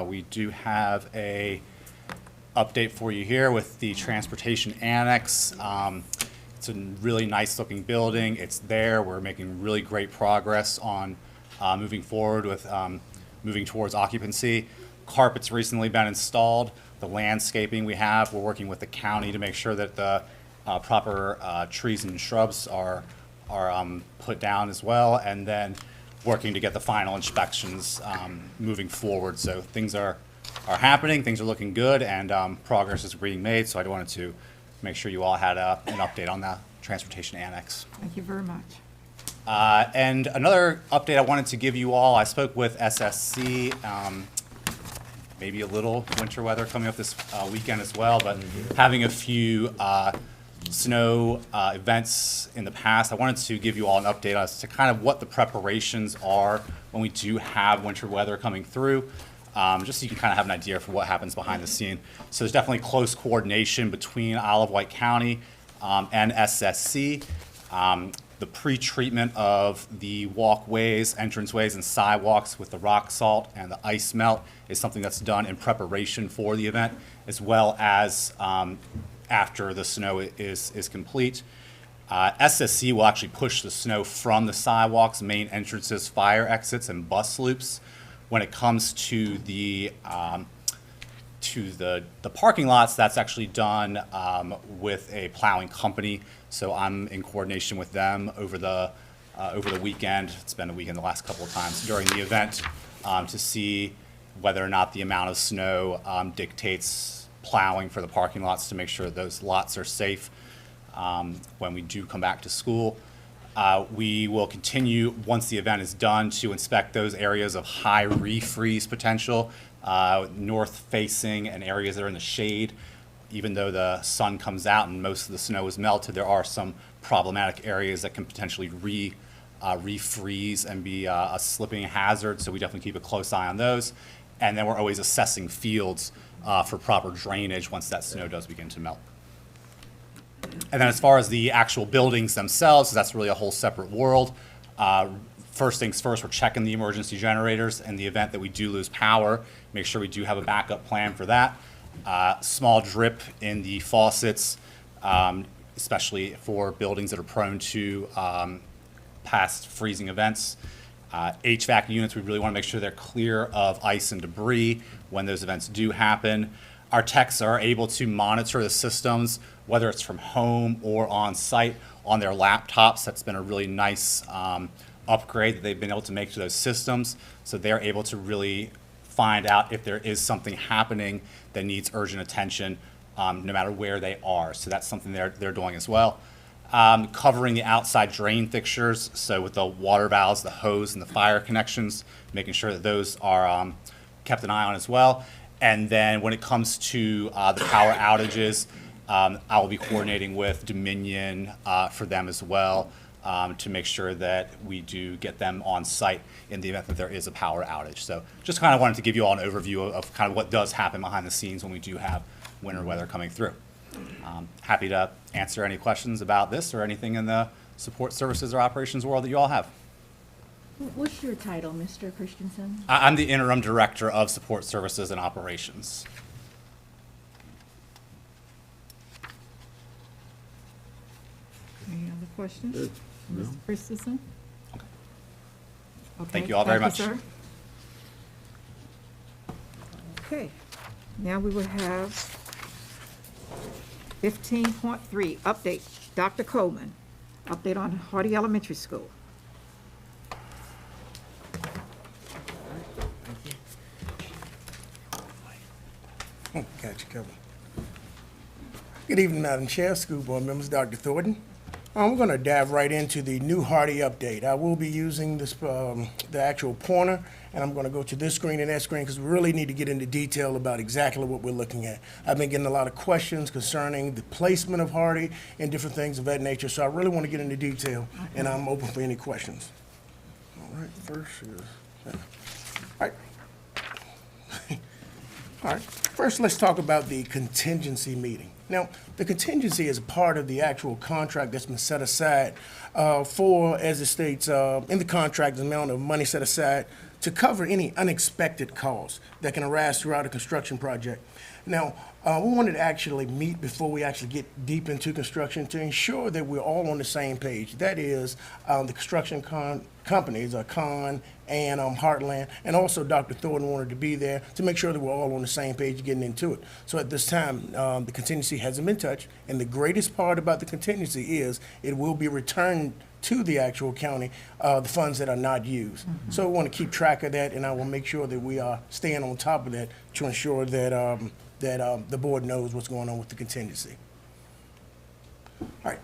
We do have a update for you here with the transportation annex. It's a really nice looking building. It's there. We're making really great progress on moving forward with moving towards occupancy. Carpet's recently been installed. The landscaping we have, we're working with the county to make sure that the proper trees and shrubs are put down as well, and then working to get the final inspections moving forward. So things are happening, things are looking good, and progress is being made. So I wanted to make sure you all had an update on the transportation annex. Thank you very much. And another update I wanted to give you all, I spoke with SSC, maybe a little winter weather coming up this weekend as well, but having a few snow events in the past. I wanted to give you all an update as to kind of what the preparations are when we do have winter weather coming through, just so you can kind of have an idea for what happens behind the scene. So there's definitely close coordination between Isle of Wight County and SSC. The pre-treatment of the walkways, entranceways, and sidewalks with the rock salt and the ice melt is something that's done in preparation for the event, as well as after the snow is complete. SSC will actually push the snow from the sidewalks, main entrances, fire exits, and bus loops. When it comes to the parking lots, that's actually done with a plowing company. So I'm in coordination with them over the weekend. It's been a weekend the last couple of times during the event to see whether or not the amount of snow dictates plowing for the parking lots to make sure those lots are safe when we do come back to school. We will continue, once the event is done, to inspect those areas of high refreeze potential, north facing and areas that are in the shade. Even though the sun comes out and most of the snow is melted, there are some problematic areas that can potentially refreeze and be a slipping hazard, so we definitely keep a close eye on those. And then we're always assessing fields for proper drainage once that snow does begin to melt. And then as far as the actual buildings themselves, that's really a whole separate world. First things first, we're checking the emergency generators in the event that we do lose power. Make sure we do have a backup plan for that. Small drip in the faucets. especially for buildings that are prone to past freezing events. HVAC units, we really want to make sure they're clear of ice and debris when those events do happen. Our techs are able to monitor the systems, whether it's from home or on site, on their laptops. That's been a really nice upgrade that they've been able to make to those systems. So they're able to really find out if there is something happening that needs urgent attention, no matter where they are. So that's something they're doing as well. Covering the outside drain fixtures, so with the water valves, the hose, and the fire connections, making sure that those are kept an eye on as well. And then when it comes to the power outages, I will be coordinating with Dominion for them as well, to make sure that we do get them on site in the event that there is a power outage. So just kind of wanted to give you all an overview of kind of what does happen behind the scenes when we do have winter weather coming through. Happy to answer any questions about this or anything in the support services or operations world that you all have. What's your title, Mr. Christensen? I'm the interim director of support services and operations. Any other questions? Mr. Christensen? Okay, Thank you all very much. sir. Okay, now we will have 15.3, update. Dr. Coleman, update on Hardy Elementary School. Got you covered. Good evening, Madam Chair, school board members, Dr. Thornton. We're going to dive right into the new Hardy update. I will be using this, the actual pointer, and I'm going to go to this screen and that screen because we really need to get into detail about exactly what we're looking at. I've been getting a lot of questions concerning the placement of Hardy and different things of that nature, so I really want to get into detail, and I'm open for any questions. All right, first is, all right. All right, first let's talk about the contingency meeting. Now, the contingency is part of the actual contract that's been set aside for, as it states in the contract, the amount of money set aside to cover any unexpected costs that can arise throughout a construction project. Now, we wanted to actually meet before we actually get deep into construction to ensure that we're all on the same page. That is, the construction companies, Con and Heartland, and also Dr. Thornton wanted to be there to make sure that we're all on the same page getting into it. So at this time, the contingency hasn't been touched, and the greatest part about the contingency is it will be returned to the actual county, the funds that are not used. So we want to keep track of that, and I will make sure that we are staying on top of that to ensure that the board knows what's going on with the contingency. All right.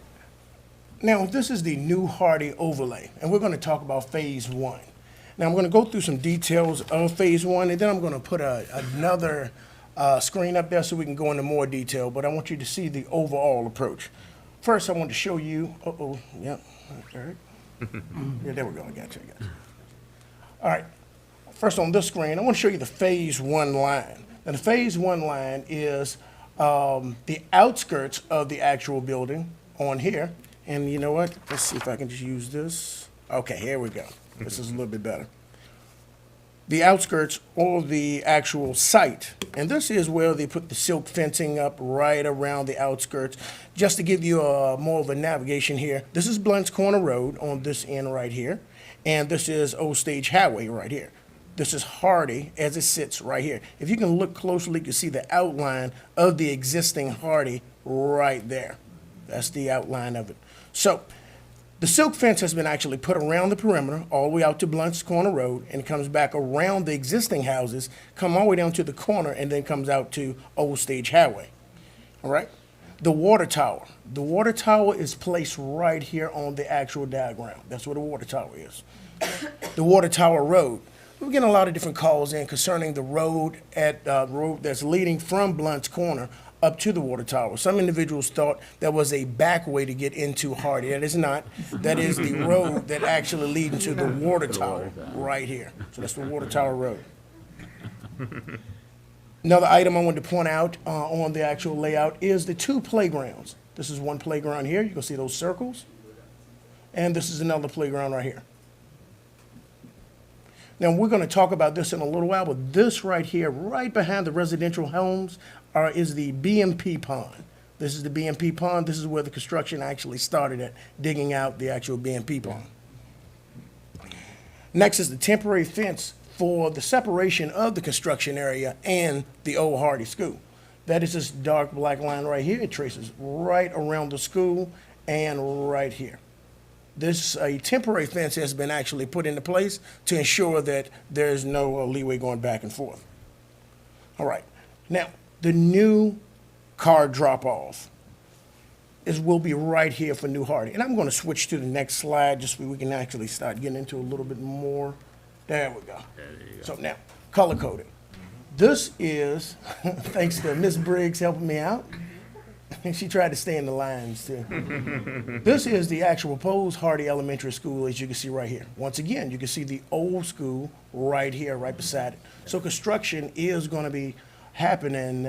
Now, this is the new Hardy overlay, and we're going to talk about phase one. Now, I'm going to go through some details of phase one, and then I'm going to put another screen up there so we can go into more detail, but I want you to see the overall approach. First, I want to show you, yep, all right. Yeah, there we go, I got you. All right, first on this screen, I want to show you the phase one line. Now, the phase one line is the outskirts of the actual building on here. And you know what? Let's see if I can just use this. Okay, here we go. This is a little bit better. The outskirts of the actual site. And this is where they put the silk fencing up right around the outskirts. Just to give you more of a navigation here, this is Blunt's Corner Road on this end right here. And this is Old Stage Highway right here. This is Hardy as it sits right here. If you can look closely, you can see the outline of the existing Hardy right there. That's the outline of it. So the silk fence has been actually put around the perimeter all the way out to Blunt's Corner Road and comes back around the existing houses, come all the way down to the corner, and then comes out to Old Stage Highway. All right? The water tower. The water tower is placed right here on the actual diagram. That's where the water tower is. The water tower road. We're getting a lot of different calls in concerning the road road that's leading from Blunt's Corner up to the water tower. Some individuals thought that was a back way to get into Hardy. That is not. That is the road that actually leads to the water tower right here. So that's the water tower road. Another item I wanted to point out on the actual layout is the two playgrounds. This is one playground here. You can see those circles. And this is another playground right here. Now, we're going to talk about this in a little while, but this right here, right behind the residential homes, is the BMP pond. This is the BMP pond. This is where the construction actually started at, digging out the actual BMP pond. Next is the temporary fence for the separation of the construction area and the old Hardy School. That is this dark black line right here. It traces right around the school and right here. This, a temporary fence has been actually put into place to ensure that there's no leeway going back and forth. All right, now, the new car drop-off will be right here for New Hardy. And I'm gonna switch to the next slide just so we can actually start getting into a little bit more. There we go. So now, color-coded. This is, thanks to Miss Briggs helping me out. She tried to stay in the lines too. This is the actual proposed Hardy Elementary School, as you can see right here. Once again, you can see the old school right here, right beside it. So construction is going to be happening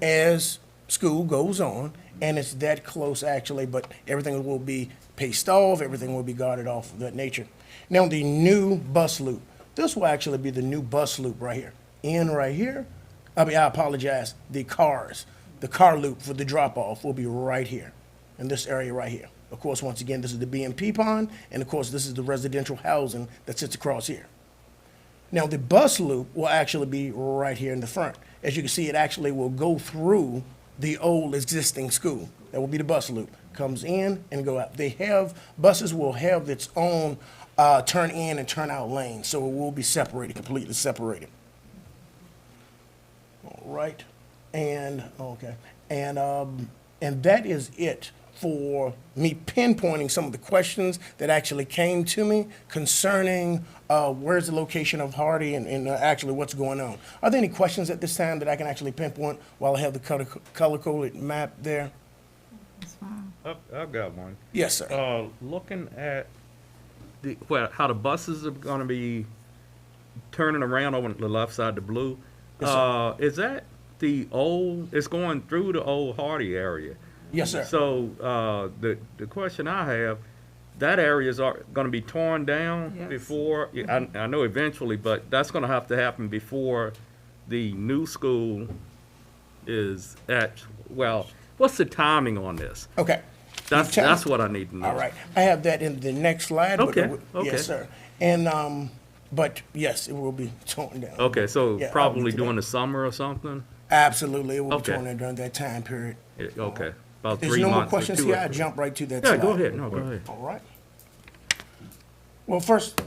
as school goes on, and it's that close actually, but everything will be paced off, everything will be guarded off of that nature. Now the new bus loop. This will actually be the new bus loop right here. In right here, I apologize, the car loop for the drop-off will be right here, in this area right here. Of course, once again, this is the BMP pond, and of course, this is the residential housing that sits across here. Now, the bus loop will actually be right here in the front. As you can see, it actually will go through the old existing school. That will be the bus loop. Comes in and go out. Buses will have its own turn in and turn out lanes, so it will be separated, completely separated. All right. And that is it for me pinpointing some of the questions that actually came to me concerning where's the location of Hardy and actually what's going on. Are there any questions at this time that I can actually pinpoint while I have the color-coded map there? That's fine. I've got one. Yes, sir. Looking at how the buses are gonna be turning around on the left side, the blue, Yes, is that it's going through the old Hardy area? Yes, sir. So, the question I have, that area is gonna be torn down Yes. before, I know eventually, but that's gonna have to happen before the new school is what's the timing on this? Okay. That's what I need to know. All right. I have that in the next slide. but Okay, Yes, sir. And, but yes, it will be torn down. Okay, so Yeah, I'll probably get to during that. the summer or something? Absolutely, it will Okay. be torn down during that time period. Okay, about 3 months. There's no more or questions 2 here, or I 3. jump right to that Yeah, slide. go ahead, no, go ahead. All right. Well, first,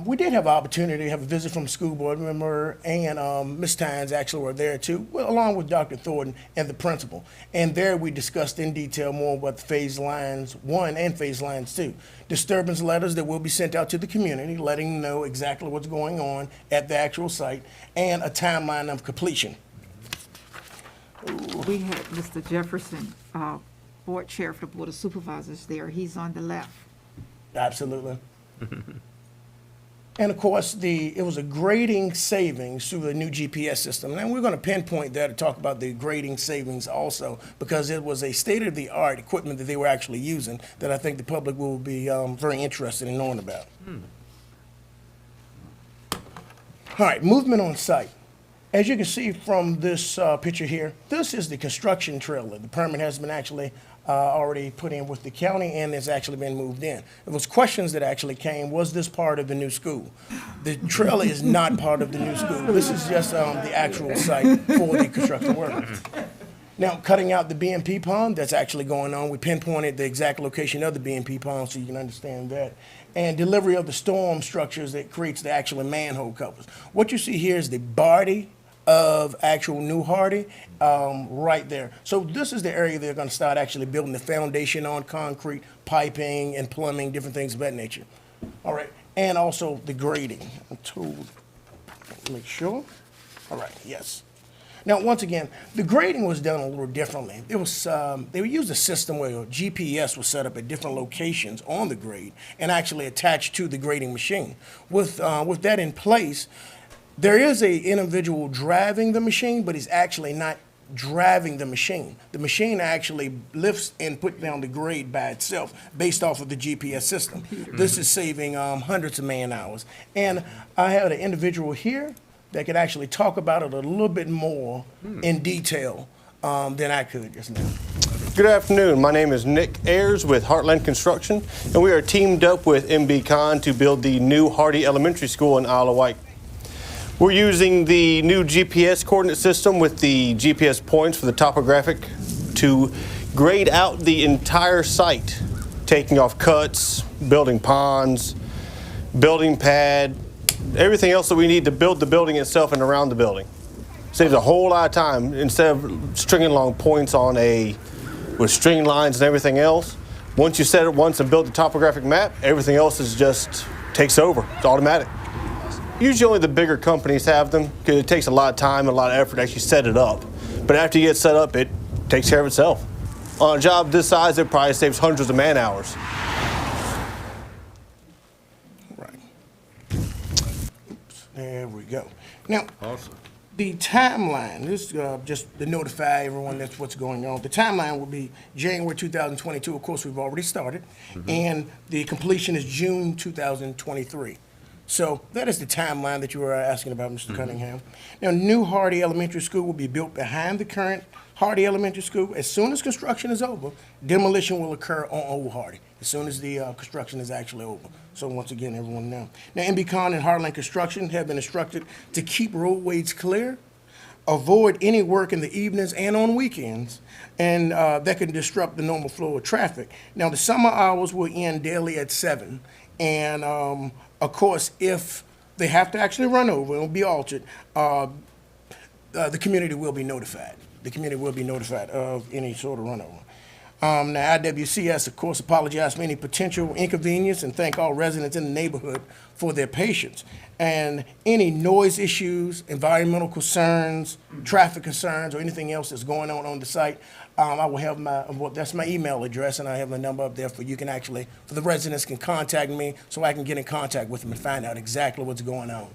we did have an opportunity to have a visit from school board member, and Ms. Tynes actually were there too, along with Dr. Thornton and the principal. And there we discussed in detail more about phase lines 1 and phase lines 2. Disturbance letters that will be sent out to the community, letting them know exactly what's going on at the actual site, and a timeline of completion. We had Mr. Jefferson, board chair for the Board of Supervisors there. He's on the left. Absolutely. And of course, it was a grading savings through the new GPS system. And we're going to pinpoint that and talk about the grading savings also, because it was a state-of-the-art equipment that they were actually using that I think the public will be very interested in knowing about. All right, movement on site. As you can see from this picture here, this is the construction trailer. The permit has been actually already put in with the county and has actually been moved in. There was questions that actually came, was this part of the new school? The trailer is not part of the new school. This is just the actual site for the construction work. Now, cutting out the BMP pond, that's actually going on. We pinpointed the exact location of the BMP pond so you can understand that. And delivery of the storm structures that creates the actual manhole covers. What you see here is the body of actual New Hardy right there. So this is the area they're going to start actually building the foundation on, concrete, piping, and plumbing, different things of that nature. All right, and also the grading. I'm told, make sure. All right, yes. Now, once again, the grading was done a little differently. It was they used a system where GPS was set up at different locations on the grade and actually attached to the grading machine. With that in place, there is an individual driving the machine, but he's actually not driving the machine. The machine actually lifts and puts down the grade by itself based off of the GPS system. This is saving hundreds of man hours. And I have an individual here that could actually talk about it a little bit more in detail than I could just now. Good afternoon. My name is Nick Ayers with Heartland Construction, and we are teamed up with MB Con to build the new Hardy Elementary School in Isle of Wight. We're using the new GPS coordinate system with the GPS points for the topographic to grade out the entire site, taking off cuts, building ponds, building pad, everything else that we need to build the building itself and around the building. Saves a whole lot of time instead of stringing along points on with string lines and everything else. Once you set it once and build the topographic map, everything else is just takes over. It's automatic. Usually only the bigger companies have them because it takes a lot of time and a lot of effort to actually set it up. But after you get set up, it takes care of itself. On a job this size, it probably saves hundreds of man hours. Right. Oops, there we go. Now, the timeline, this just to notify everyone that's what's going on. The timeline will be January 2022. Of course, we've already started. And the completion is June 2023. So that is the timeline that you were asking about, Mr. Cunningham. Now, new Hardy Elementary School will be built behind the current Hardy Elementary School. As soon as construction is over, demolition will occur on Old Hardy, as soon as the construction is actually over. So once again, everyone know. Now, MB-Con and Heartland Construction have been instructed to keep roadways clear, avoid any work in the evenings and on weekends, and that can disrupt the normal flow of traffic. Now, the summer hours will end daily at 7, and of course, if they have to actually run over, it will be altered, the community will be notified. The community will be notified of any sort of runover. Now, IWCS, of course, apologized for any potential inconvenience and thank all residents in the neighborhood for their patience. And any noise issues, environmental concerns, traffic concerns, or anything else that's going on the site, I will have that's my email address, and I have my number up there for the residents can contact me so I can get in contact with them and find out exactly what's going on.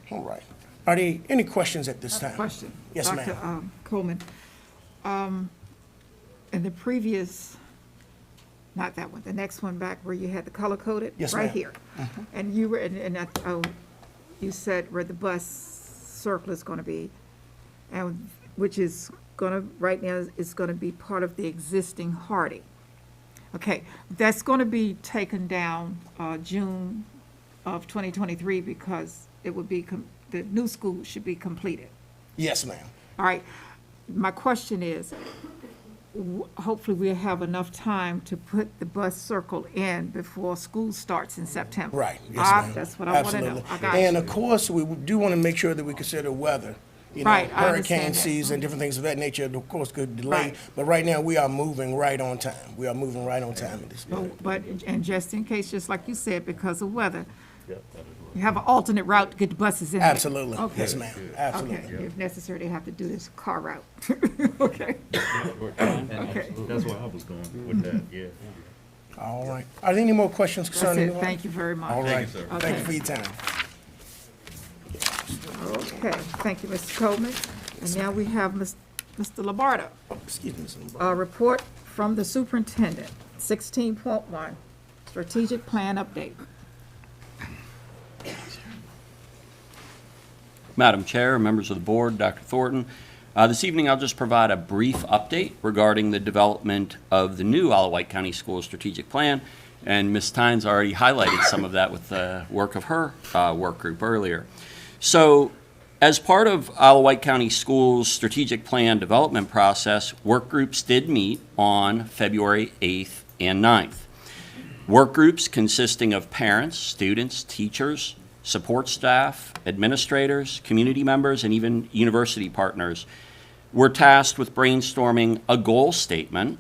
Okay. All right. Are there any questions at this time? Question. Yes, Dr. ma'am. Coleman. In the previous, not that one, the next one back where you had the color coded? Yes, right ma'am. here. And you were, you said where the bus circle is going to be, and which is going to, right now, is going to be part of the existing Hardy. Okay, that's going to be taken down June of 2023 because it would be, the new school should be completed. Yes, ma'am. All right, my question is, hopefully we'll have enough time to put the bus circle in before school starts in September. Right, yes, ma'am. That's what I want to know. Absolutely. I got And you. of course, we do want to make sure that we consider weather. You know, Right, I hurricane understand that. season, different things of that nature, of course, could delay. Right. But right now, we are moving right on time. We are moving right on time in this. But, and just in case, just like you said, because of weather, you have an alternate route to get the buses in there. Absolutely. Okay. Yes, ma'am. Absolutely. Okay, if necessary, they have to do this car route. Okay. Okay. That's where I was going with that, yeah. All right. Are there any more questions That's concerning? it. Thank you very much. All right. Thank you, sir. Thank you Okay. for your time. Okay, thank you, Mr. Coleman. And now we have Mr. Labarda. Excuse me, Mr. Labarda. A report from the superintendent, 16.1, strategic plan update. Madam Chair, members of the board, Dr. Thornton, this evening I'll just provide a brief update regarding the development of the new Isle of Wight County Schools strategic plan, and Ms. Tynes already highlighted some of that with the work of her work group earlier. So, as part of Isle of Wight County Schools strategic plan development process, work groups did meet on February 8th and 9th. Work groups consisting of parents, students, teachers, support staff, administrators, community members, and even university partners were tasked with brainstorming a goal statement,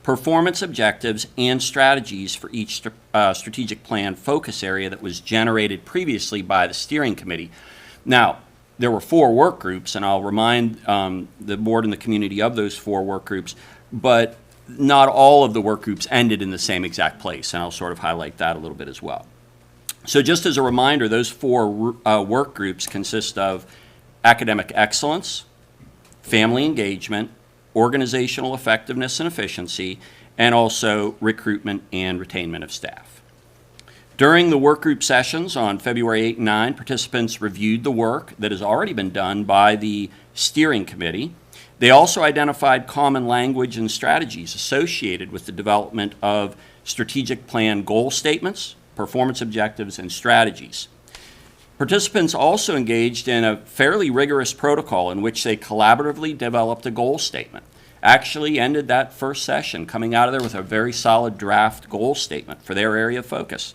performance objectives, and strategies for each strategic plan focus area that was generated previously by the steering committee. Now, there were 4 work groups, and I'll remind the board and the community of those 4 work groups, but not all of the work groups ended in the same exact place, and I'll sort of highlight that a little bit as well. So just as a reminder, those 4 work groups consist of academic excellence, family engagement, organizational effectiveness and efficiency, and also recruitment and retainment of staff. During the work group sessions on February 8 and 9, participants reviewed the work that has already been done by the steering committee, They also identified common language and strategies associated with the development of strategic plan goal statements, performance objectives, and strategies. Participants also engaged in a fairly rigorous protocol in which they collaboratively developed a goal statement. Actually ended that first session coming out of there with a very solid draft goal statement for their area of focus.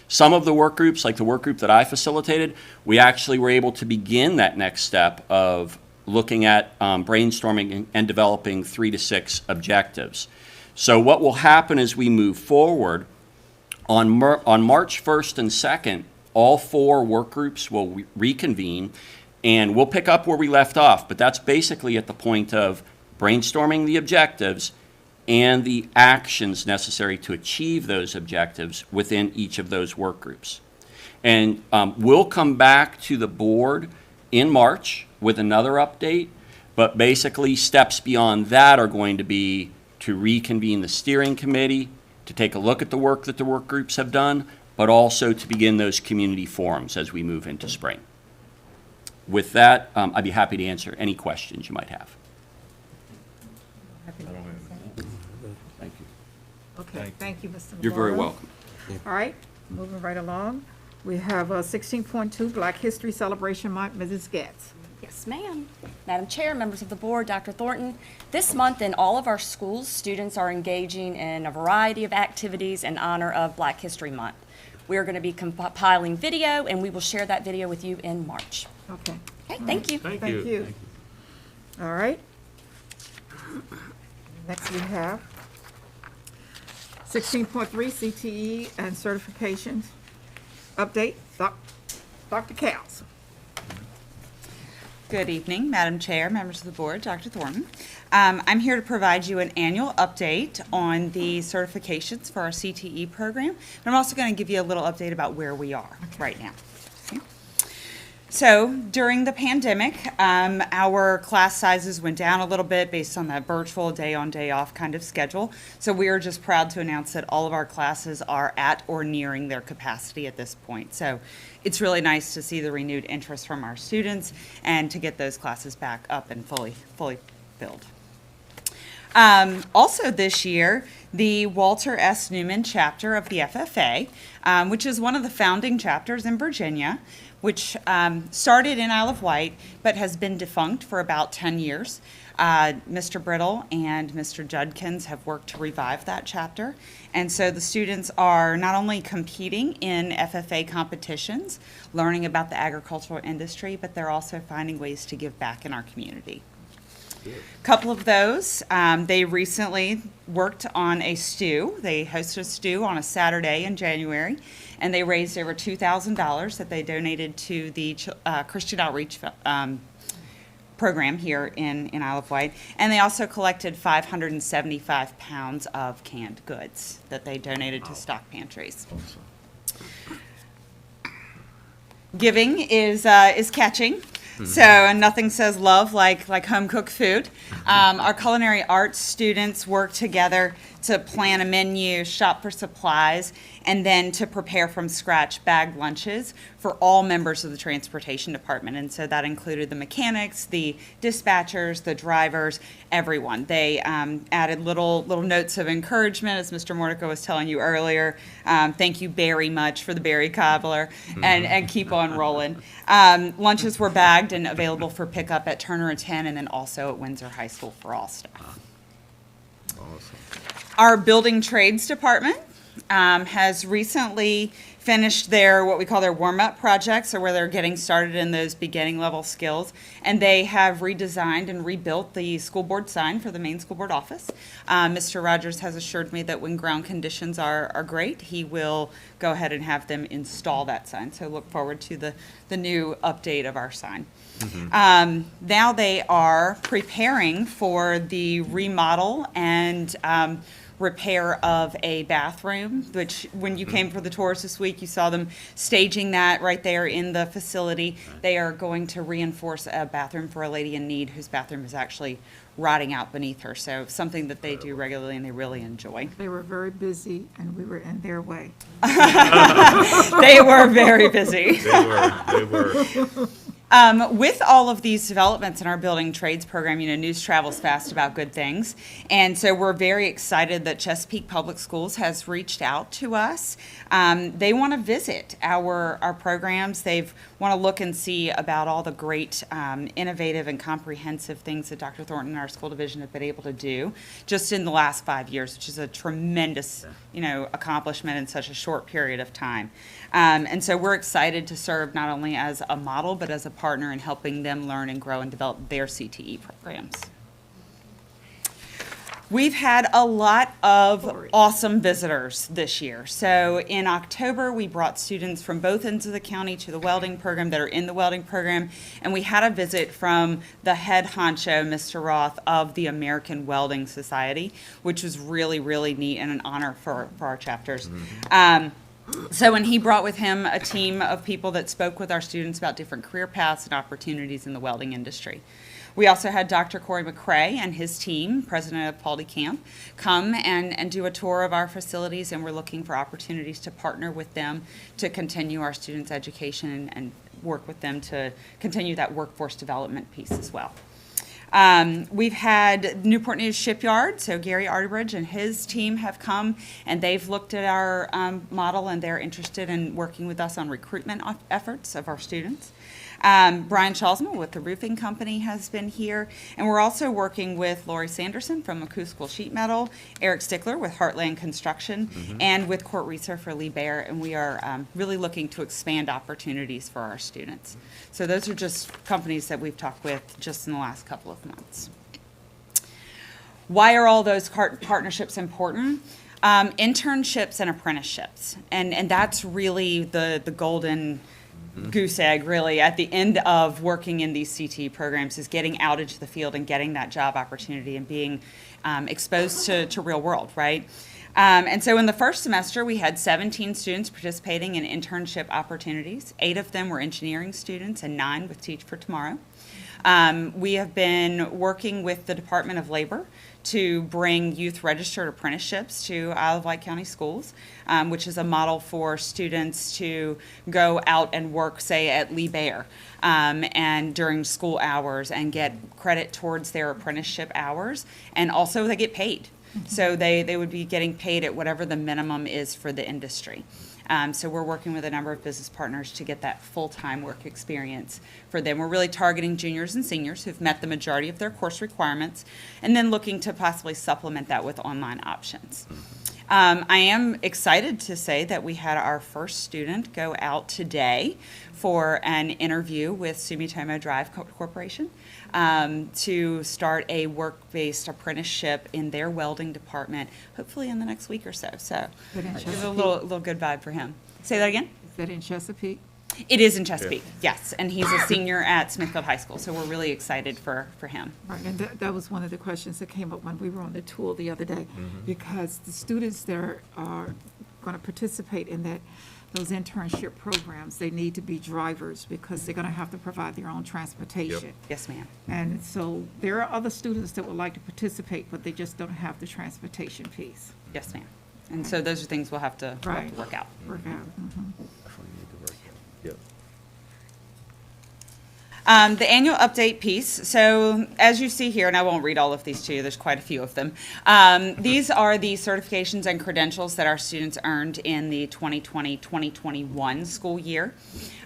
Some of the work groups, like the work group that I facilitated, we actually were able to begin that next step of looking at brainstorming and developing 3 to 6 objectives. So what will happen as we move forward, on March 1st and 2nd, all 4 work groups will reconvene, and we'll pick up where we left off, but that's basically at the point of brainstorming the objectives and the actions necessary to achieve those objectives within each of those work groups. And we'll come back to the board in March with another update, but basically steps beyond that are going to be to reconvene the steering committee, to take a look at the work that the work groups have done, but also to begin those community forums as we move into spring. With that, I'd be happy to answer any questions you might have. Thank you. Okay, thank you, Mr. You're very Navarro. welcome. All right, moving right along. We have 16.2 Black History Celebration Month, Mrs. Getz. Yes, ma'am. Madam Chair, members of the board, Dr. Thornton, this month in all of our schools, students are engaging in a variety of activities in honor of Black History Month. We are going to be compiling video, and we will share that video with you in March. Okay. Okay, thank you. Thank you. All right. Next we have 16.3 CTE and certifications. Update, Dr. Cowles. Good evening, Madam Chair, members of the board, Dr. Thornton. I'm here to provide you an annual update on the certifications for our CTE program. And I'm also going to give you a little update about where we are right now. Okay. So during the pandemic, our class sizes went down a little bit based on that virtual day on, day off kind of schedule. So we are just proud to announce that all of our classes are at or nearing their capacity at this point. So it's really nice to see the renewed interest from our students and to get those classes back up and fully filled. Also this year, the Walter S. Newman chapter of the FFA, which is one of the founding chapters in Virginia, which started in Isle of Wight, but has been defunct for about 10 years. Mr. Brittle and Mr. Judkins have worked to revive that chapter. And so the students are not only competing in FFA competitions, learning about the agricultural industry, but they're also finding ways to give back in our community. A couple of those, they recently worked on a stew. They hosted a stew on a Saturday in January, and they raised over $2,000 that they donated to the Christian Outreach program here in Isle of Wight. And they also collected 575 pounds of canned goods that they donated to stock pantries. Giving is catching. So nothing says love like home cooked food. Our culinary arts students work together to plan a menu, shop for supplies, and then to prepare from scratch bagged lunches for all members of the transportation department. And so that included the mechanics, the dispatchers, the drivers, everyone. They added little notes of encouragement, as Mr. Mordica was telling you earlier. Thank you very much for the berry cobbler, and keep on rolling. Lunches were bagged and available for pickup at Turner and 10, and then also at Windsor High School for all staff. Awesome. Our building trades department has recently finished their, what we call their warm-up projects, or where they're getting started in those beginning level skills. And they have redesigned and rebuilt the school board sign for the main school board office. Mr. Rogers has assured me that when ground conditions are great, he will go ahead and have them install that sign. So look forward to the new update of our sign. Now they are preparing for the remodel and repair of a bathroom, which when you came for the tours this week, you saw them staging that right there in the facility. They are going to reinforce a bathroom for a lady in need whose bathroom is actually rotting out beneath her. So something that they do regularly and they really enjoy. They were very busy and we were in their way. They were very busy. They were. With all of these developments in our building trades program, news travels fast about good things. And so we're very excited that Chesapeake Public Schools has reached out to us. They want to visit our programs. They want to look and see about all the great innovative and comprehensive things that Dr. Thornton and our school division have been able to do just in the last 5 years, which is a tremendous, accomplishment in such a short period of time. And so we're excited to serve not only as a model, but as a partner in helping them learn and grow and develop their CTE programs. We've had a lot of awesome visitors this year. So in October, we brought students from both ends of the county to the welding program that are in the welding program, and we had a visit from the head honcho, Mr. Roth, of the American Welding Society, which was really, really neat and an honor for our chapters. So when he brought with him a team of people that spoke with our students about different career paths and opportunities in the welding industry. We also had Dr. Corey McCrae and his team, president of Pauldy Camp, come and do a tour of our facilities, and we're looking for opportunities to partner with them to continue our students' education and work with them to continue that workforce development piece as well. We've had Newport News Shipyard, so Gary Arterbridge and his team have come, and they've looked at our model, and they're interested in working with us on recruitment efforts of our students. Brian Schalzma with the roofing company has been here, and we're also working with Lori Sanderson from Acoustical Sheet Metal, Eric Stickler with Heartland Construction, and with Court Reeser for Lee Bear, and we are really looking to expand opportunities for our students. So those are just companies that we've talked with just in the last couple of months. Why are all those partnerships important? Internships and apprenticeships, and that's really the golden goose egg, really, at the end of working in these CTE programs, is getting out into the field and getting that job opportunity and being exposed to real world, right? And so in the first semester, we had 17 students participating in internship opportunities. 8 of them were engineering students and 9 with Teach for Tomorrow. We have been working with the Department of Labor to bring youth registered apprenticeships to Isle of Wight County Schools, which is a model for students to go out and work, say, at Lee Bear, and during school hours and get credit towards their apprenticeship hours, and also they get paid. So they would be getting paid at whatever the minimum is for the industry. So we're working with a number of business partners to get that full-time work experience for them. We're really targeting juniors and seniors who've met the majority of their course requirements, and then looking to possibly supplement that with online options. I am excited to say that we had our first student go out today for an interview with Sumitomo Drive Corporation to start a work-based apprenticeship in their welding department, hopefully in the next week or so. So give a little good vibe for him. Say that again? Is that in Chesapeake? It is in Chesapeake, yes, and he's a senior at Smithfield High School, so we're really excited for him. Right, and that was one of the questions that came up when we were on the tour the other day, because the students that are going to participate in those internship programs, they need to be drivers because they're going to have to provide their own transportation. Yes, ma'am. And so there are other students that would like to participate, but they just don't have the transportation piece. Yes, ma'am. And so those are things we'll have to work out. Work out. The annual update piece. So as you see here, and I won't read all of these to you, there's quite a few of them. These are the certifications and credentials that our students earned in the 2020-2021 school year.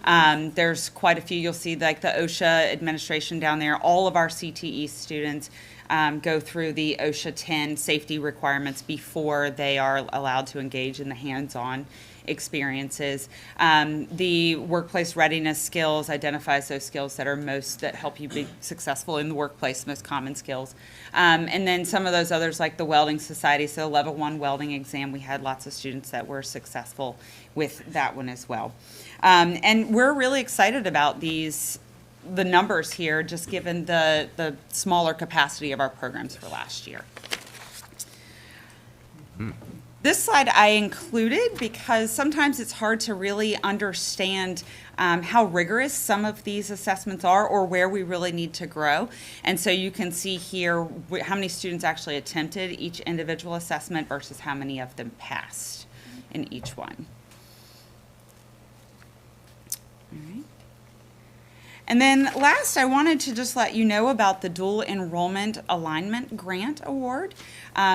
There's quite a few. You'll see like the OSHA administration down there. All of our CTE students go through the OSHA 10 safety requirements before they are allowed to engage in the hands-on experiences. The workplace readiness skills identifies those skills that help you be successful in the workplace, most common skills. And then some of those others like the Welding Society, so level 1 welding exam, we had lots of students that were successful with that one as well. And we're really excited about the numbers here, just given the smaller capacity of our programs for last year. This slide I included because sometimes it's hard to really understand how rigorous some of these assessments are or where we really need to grow. And so you can see here how many students actually attempted each individual assessment versus how many of them passed in each one. All right. And then last, I wanted to just let you know about the Dual Enrollment Alignment Grant Award.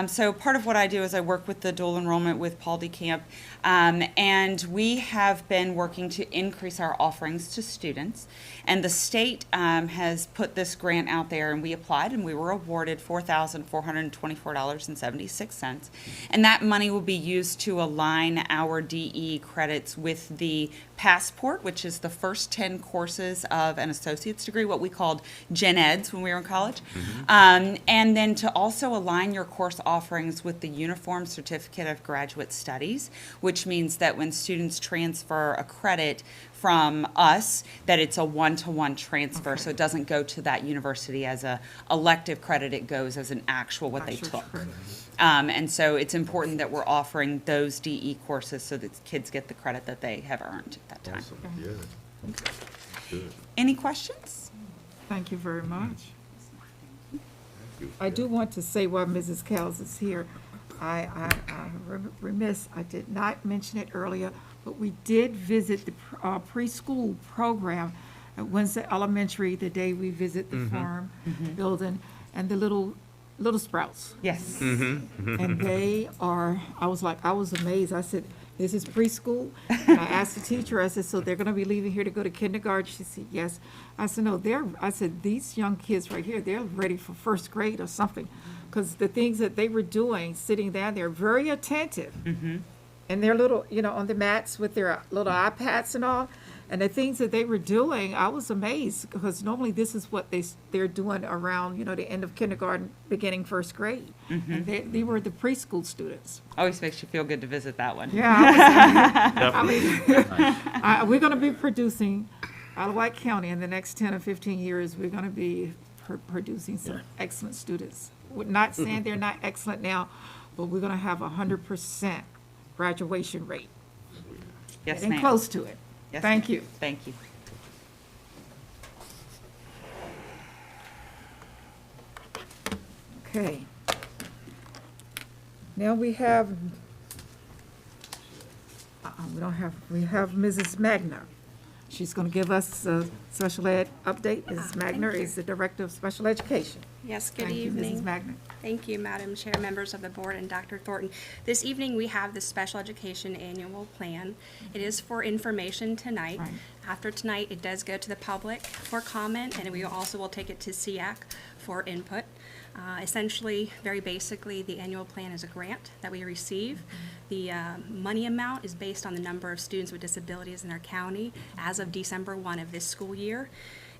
So part of what I do is I work with the dual enrollment with Paul DeCamp, and we have been working to increase our offerings to students. And the state has put this grant out there, and we applied, and we were awarded $4,424.76. And that money will be used to align our DE credits with the Passport, which is the first 10 courses of an associate's degree, what we called Gen Eds when we were in college. And then to also align your course offerings with the Uniform Certificate of Graduate Studies, which means that when students transfer a credit from us, that it's a one-to-one transfer, so it doesn't go to that university as a elective credit, it goes as an actual what they took. And so it's important that we're offering those DE courses so that kids get the credit that they have earned at that time. Awesome. Yeah. Good. Any questions? Thank you very much. I do want to say while Mrs. Cowles is here, I remiss, I did not mention it earlier, but we did visit the preschool program at Wednesday Elementary the day we visit the farm building, and the little sprouts. Yes. And they are, I was amazed. I said, this is preschool? And I asked the teacher, I said, so they're gonna be leaving here to go to kindergarten? She said, yes. I said, no, I said, these young kids right here, they're ready for first grade or something. Because the things that they were doing, sitting down there, very attentive. And they're little, on the mats with their little iPads and all. And the things that they were doing, I was amazed, because normally this is what they're doing around, the end of kindergarten, beginning first grade. And they were the preschool students. Always makes you feel good to visit that one. Yeah, we're going to be producing, out of Wight County, in the next 10 or 15 years, we're going to be producing some excellent students. We're not saying they're not excellent now, but we're going to have 100% graduation rate. Yes, Getting ma'am. close to it. Yes, Thank ma'am. you. Thank you. Okay. Now we have, we have Mrs. Magner. She's going to give us a special ed update. Mrs. Magner is the Director of Special Education. Yes, good Thank you, evening. Mrs. Magner. Thank you, Madam Chair, members of the board, and Dr. Thornton. This evening, we have the Special Education Annual Plan. It is for information tonight. Right. After tonight, it does go to the public for comment, and we also will take it to SEAC for input. Essentially, very basically, the annual plan is a grant that we receive. The money amount is based on the number of students with disabilities in our county as of December 1 of this school year.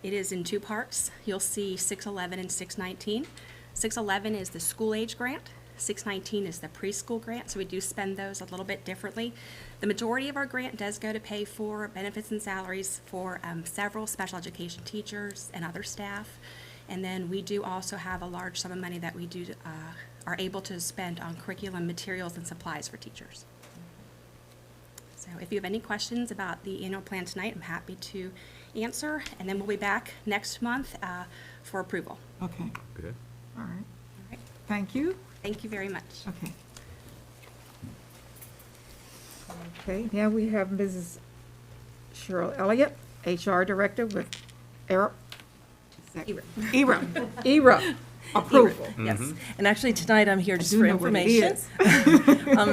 It is in two parts. You'll see 611 and 619. 611 is the school age grant. 619 is the preschool grant, so we do spend those a little bit differently. The majority of our grant does go to pay for benefits and salaries for several special education teachers and other staff. And then we do also have a large sum of money that we are able to spend on curriculum materials and supplies for teachers. So if you have any questions about the annual plan tonight, I'm happy to answer. And then we'll be back next month for approval. Okay, Good. all right. All right. Thank you. Thank you very much. Okay. Okay, now we have Mrs. Cheryl Elliott, HR Director with ERA approval. Yes, and actually tonight I'm here just do for know what it information. is.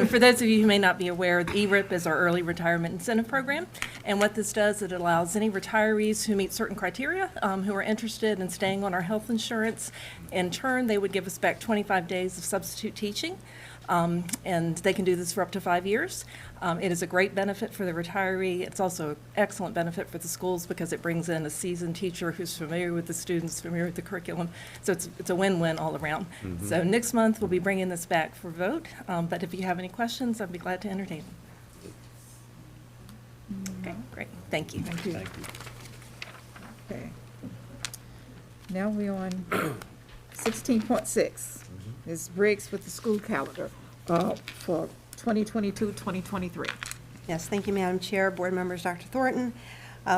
For those of you who may not be aware, the ERIP is our Early Retirement Incentive Program. And what this does, it allows any retirees who meet certain criteria, who are interested in staying on our health insurance. In turn, they would give us back 25 days of substitute teaching. And they can do this for up to 5 years. It is a great benefit for the retiree. It's also an excellent benefit for the schools because it brings in a seasoned teacher who's familiar with the students, familiar with the curriculum. So it's a win-win all around. So next month, we'll be bringing this back for vote. But if you have any questions, I'd be glad to entertain them. Okay, great. Thank you. Thank you. Okay. Now we're on 16.6. Ms. Briggs with the school calendar for 2022-2023. Yes, thank you, Madam Chair, board members, Dr. Thornton.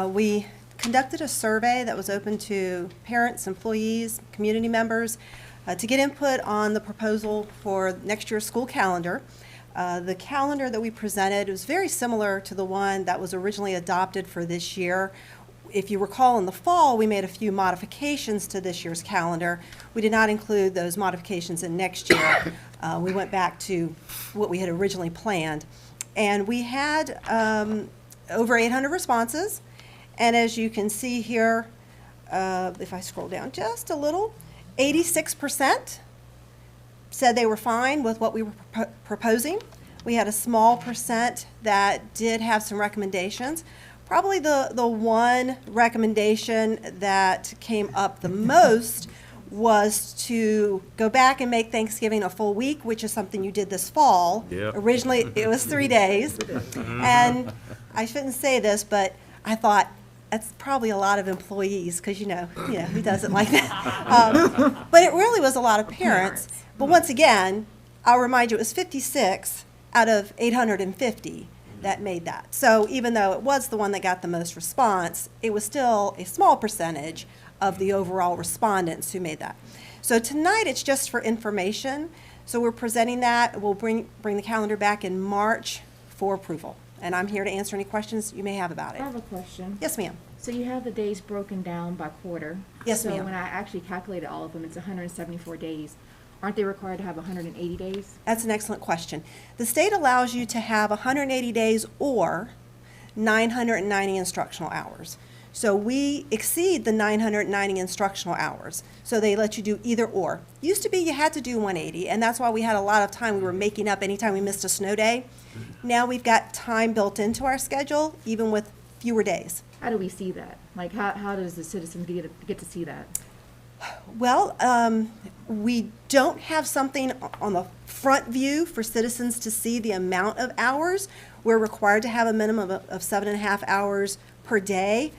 We conducted a survey that was open to parents, employees, community members to get input on the proposal for next year's school calendar. The calendar that we presented was very similar to the one that was originally adopted for this year. If you recall, in the fall, we made a few modifications to this year's calendar. We did not include those modifications in next year. We went back to what we had originally planned. And we had over 800 responses. And as you can see here, if I scroll down just a little, 86% said they were fine with what we were proposing. We had a small percent that did have some recommendations. Probably the one recommendation that came up the most was to go back and make Thanksgiving a full week, which is something you did this fall. Yep. Originally, it was 3 days. And I shouldn't say this, but I thought, that's probably a lot of employees, because you know, who doesn't like that? But it really was a lot of parents. But once again, I'll remind you, it was 56 out of 850 that made that. So even though it was the one that got the most response, it was still a small percentage of the overall respondents who made that. So tonight, it's just for information. So we're presenting that. We'll bring the calendar back in March for approval. And I'm here to answer any questions you may have about it. I have a question. Yes, ma'am. So you have the days broken down by quarter. Yes, So ma'am. when I actually calculated all of them, it's 174 days. Aren't they required to have 180 days? That's an excellent question. The state allows you to have 180 days or 990 instructional hours. So we exceed the 990 instructional hours. So they let you do either or. Used to be you had to do 180, and that's why we had a lot of time we were making up anytime we missed a snow day. Now we've got time built into our schedule, even with fewer days. How do we see that? Like, how does the citizen get to see that? Well, we don't have something on the front view for citizens to see the amount of hours. We're required to have a minimum of 7.5 hours per day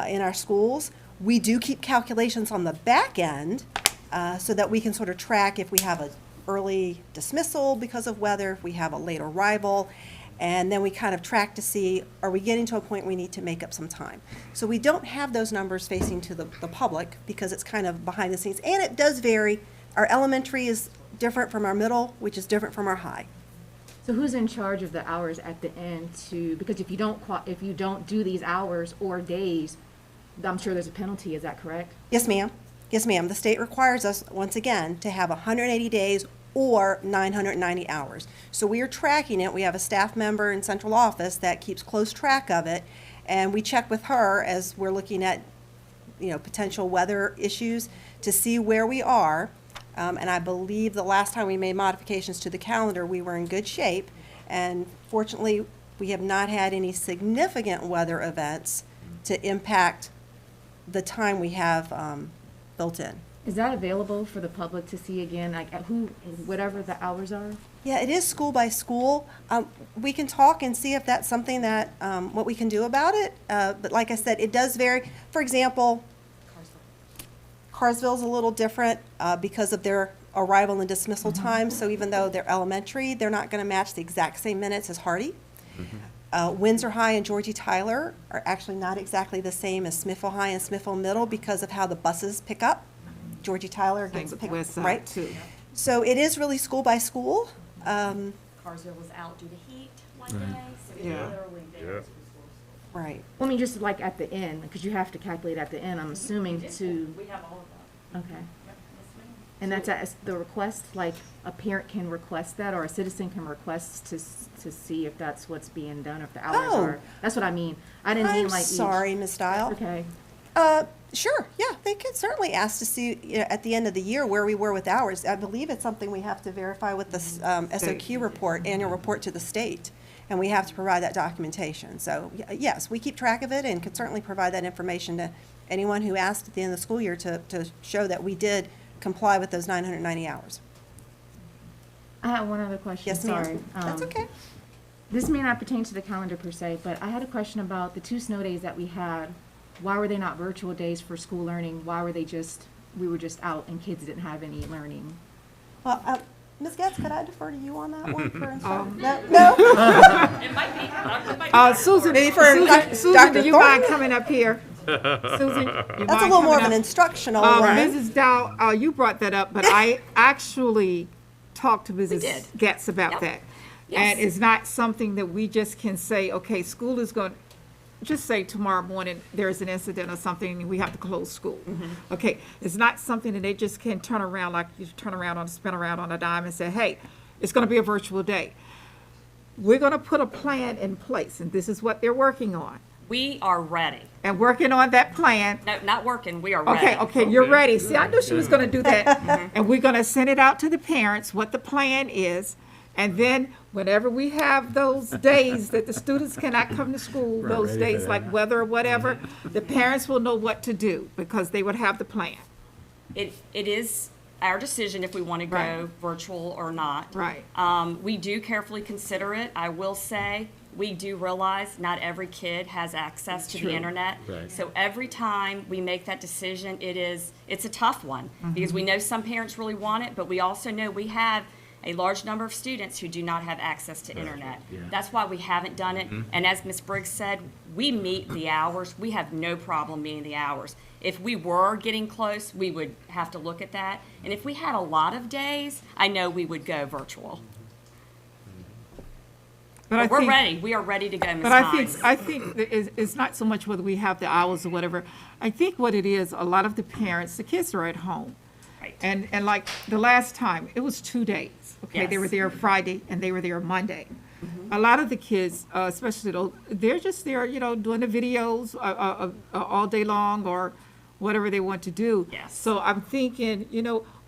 in our schools. We do keep calculations on the back end so that we can sort of track if we have an early dismissal because of weather, if we have a late arrival, and then we kind of track to see, are we getting to a point we need to make up some time? So we don't have those numbers facing to the public because it's kind of behind the scenes, and it does vary. Our elementary is different from our middle, which is different from our high. So who's in charge of the hours at the end because if you don't do these hours or days, I'm sure there's a penalty, is that correct? Yes, ma'am. Yes, ma'am. The state requires us, once again, to have 180 days or 990 hours. So we are tracking it. We have a staff member in central office that keeps close track of it, and we check with her as we're looking at, potential weather issues to see where we are. And I believe the last time we made modifications to the calendar, we were in good shape. And fortunately, we have not had any significant weather events to impact the time we have built in. Is that available for the public to see again, like whatever the hours are? Yeah, it is school by school. We can talk and see if that's something that, what we can do about it. But like I said, it does vary. For example, Carsville's a little different because of their arrival and dismissal time. So even though they're elementary, they're not going to match the exact same minutes as Hardy. Windsor High and Georgie Tyler are actually not exactly the same as Smithville High and Smithville Middle because of how the buses pick up. Georgie Tyler gets picked up, right? Too. So it is really school by school. Carsville was out due to heat one day, so we Yeah. literally there. Right. I mean, just like at the end, because you have to calculate at the end, I'm assuming to, We have all of that. okay. And that's at the request, like a parent can request that or a citizen can request to see if that's what's being done, if the hours Oh. are, that's what I mean. I didn't mean I'm like each. sorry, Ms. Dial. Okay. Sure, yeah, they could certainly ask to see, at the end of the year where we were with hours. I believe it's something we have to verify with the SOQ report, annual report to the state, and we have to provide that documentation. So, yes, we keep track of it and could certainly provide that information to anyone who asked at the end of the school year to show that we did comply with those 990 hours. I have one other question, Yes, ma'am. sorry. That's okay. This may not pertain to the calendar per se, but I had a question about the 2 snow days that we had. Why were they not virtual days for school learning? Why were they we were just out and kids didn't have any learning? Well, Ms. Getz, could I defer to you on that one for instruction? No? It might be. Susan, Susan, do you mind coming up here? Susan, you That's a mind little more coming of an up? instructional one. Mrs. Dow, you brought that up, but I actually talked to Mrs. Getz about that. Yes. And it's not something that we just can say, okay, school is going, just say tomorrow morning, there's an incident or something, and we have to close school. Okay, it's not something that they just can turn around, like you spin around on a dime and say, hey, it's gonna be a virtual day. We're gonna put a plan in place, and this is what they're working on. We are ready. And working on that plan. No, not working, we are ready. Okay, you're ready. See, I knew she was gonna do that. And we're gonna send it out to the parents, what the plan is. And then whenever we have those days that the students cannot come to school, those days like weather or whatever, the parents will know what to do because they would have the plan. It is our decision if we want to go Right. virtual or not. Right. We do carefully consider it. I will say, we do realize not every kid has access to True. the internet. Right. So every time we make that decision, it's a tough one because we know some parents really want it, but we also know we have a large number of students who do not have access to internet. That's why we haven't done it. And as Ms. Briggs said, we meet the hours. We have no problem meeting the hours. If we were getting close, we would have to look at that. And if we had a lot of days, I know we would go virtual. But we're ready. We are ready to go, Ms. But Hines. I think it's not so much whether we have the hours or whatever. I think what it is, a lot of the parents, the kids are at home. Right. And like the last time, it was 2 days. Okay, they were Yes. there Friday and they were there Monday. A lot of the kids, especially those, they're just there, doing the videos all day long or whatever they want to do. Yes. So I'm thinking,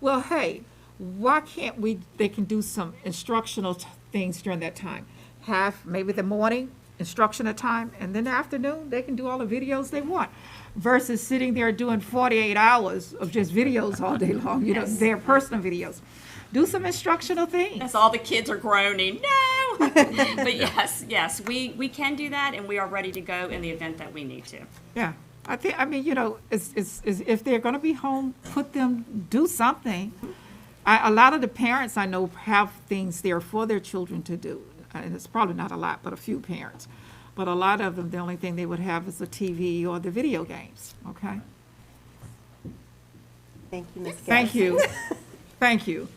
well, hey, why can't they can do some instructional things during that time. Have maybe the morning instructional time, and then the afternoon, they can do all the videos they want, versus sitting there doing 48 hours of just videos all day long, their personal videos. Do some instructional things. That's all the kids are groaning, no! But yes, we can do that, and we are ready to go in the event that we need to. Yeah, it's if they're gonna be home, put them, do something. A lot of the parents I know have things there for their children to do, and it's probably not a lot, but a few parents. But a lot of them, the only thing they would have is the TV or the video games, okay? Thank you, Ms. Thank you, thank you.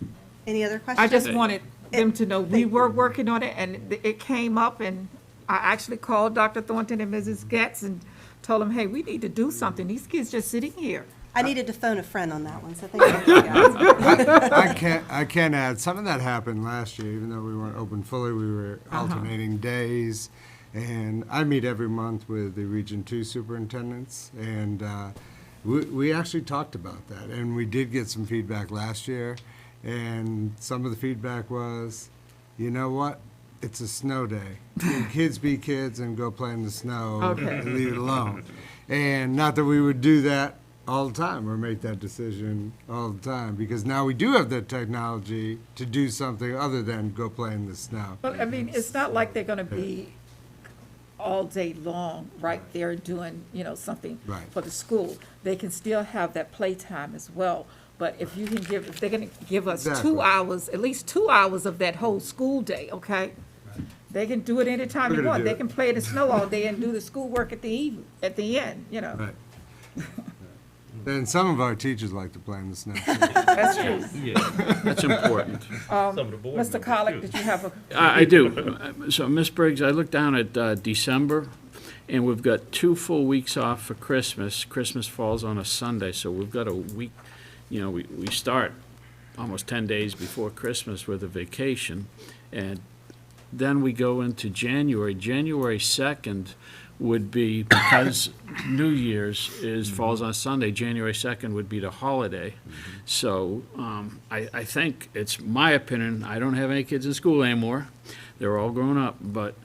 Any other questions? I just wanted them to know we were working on it, and it came up, and I actually called Dr. Thornton and Mrs. Getz and told them, hey, we need to do something. These kids just sitting here. I needed to phone a friend on that one, so thank you guys. I can add, some of that happened last year, even though we weren't open fully, we were alternating days. And I meet every month with the Region 2 superintendents, and we actually talked about that. And we did get some feedback last year, and some of the feedback was, you know what? It's a snow day. Kids be kids and go play in the snow and leave it alone. And not that we would do that all the time or make that decision all the time, because now we do have the technology to do something other than go play in the snow. But, it's not like they're gonna be all day long right there doing, something Right. for the school. They can still have that playtime as well. But if they're gonna give us Exactly. 2 hours, at least 2 hours of that whole school day, okay? They can do it anytime We're they gonna want. do They it. can play in the snow all day and do the schoolwork at the end, Right. And some of our teachers like to play in the snow. That's true. That's important. Mr. Colick, did you have a? I do. So, Ms. Briggs, I looked down at December, and we've got 2 full weeks off for Christmas. Christmas falls on a Sunday, so we've got a week, we start almost 10 days before Christmas with a vacation, and then we go into January. January 2nd would be, because New Year's falls on Sunday, January 2nd would be the holiday. So I think, it's my opinion, I don't have any kids in school anymore. They're all grown up, but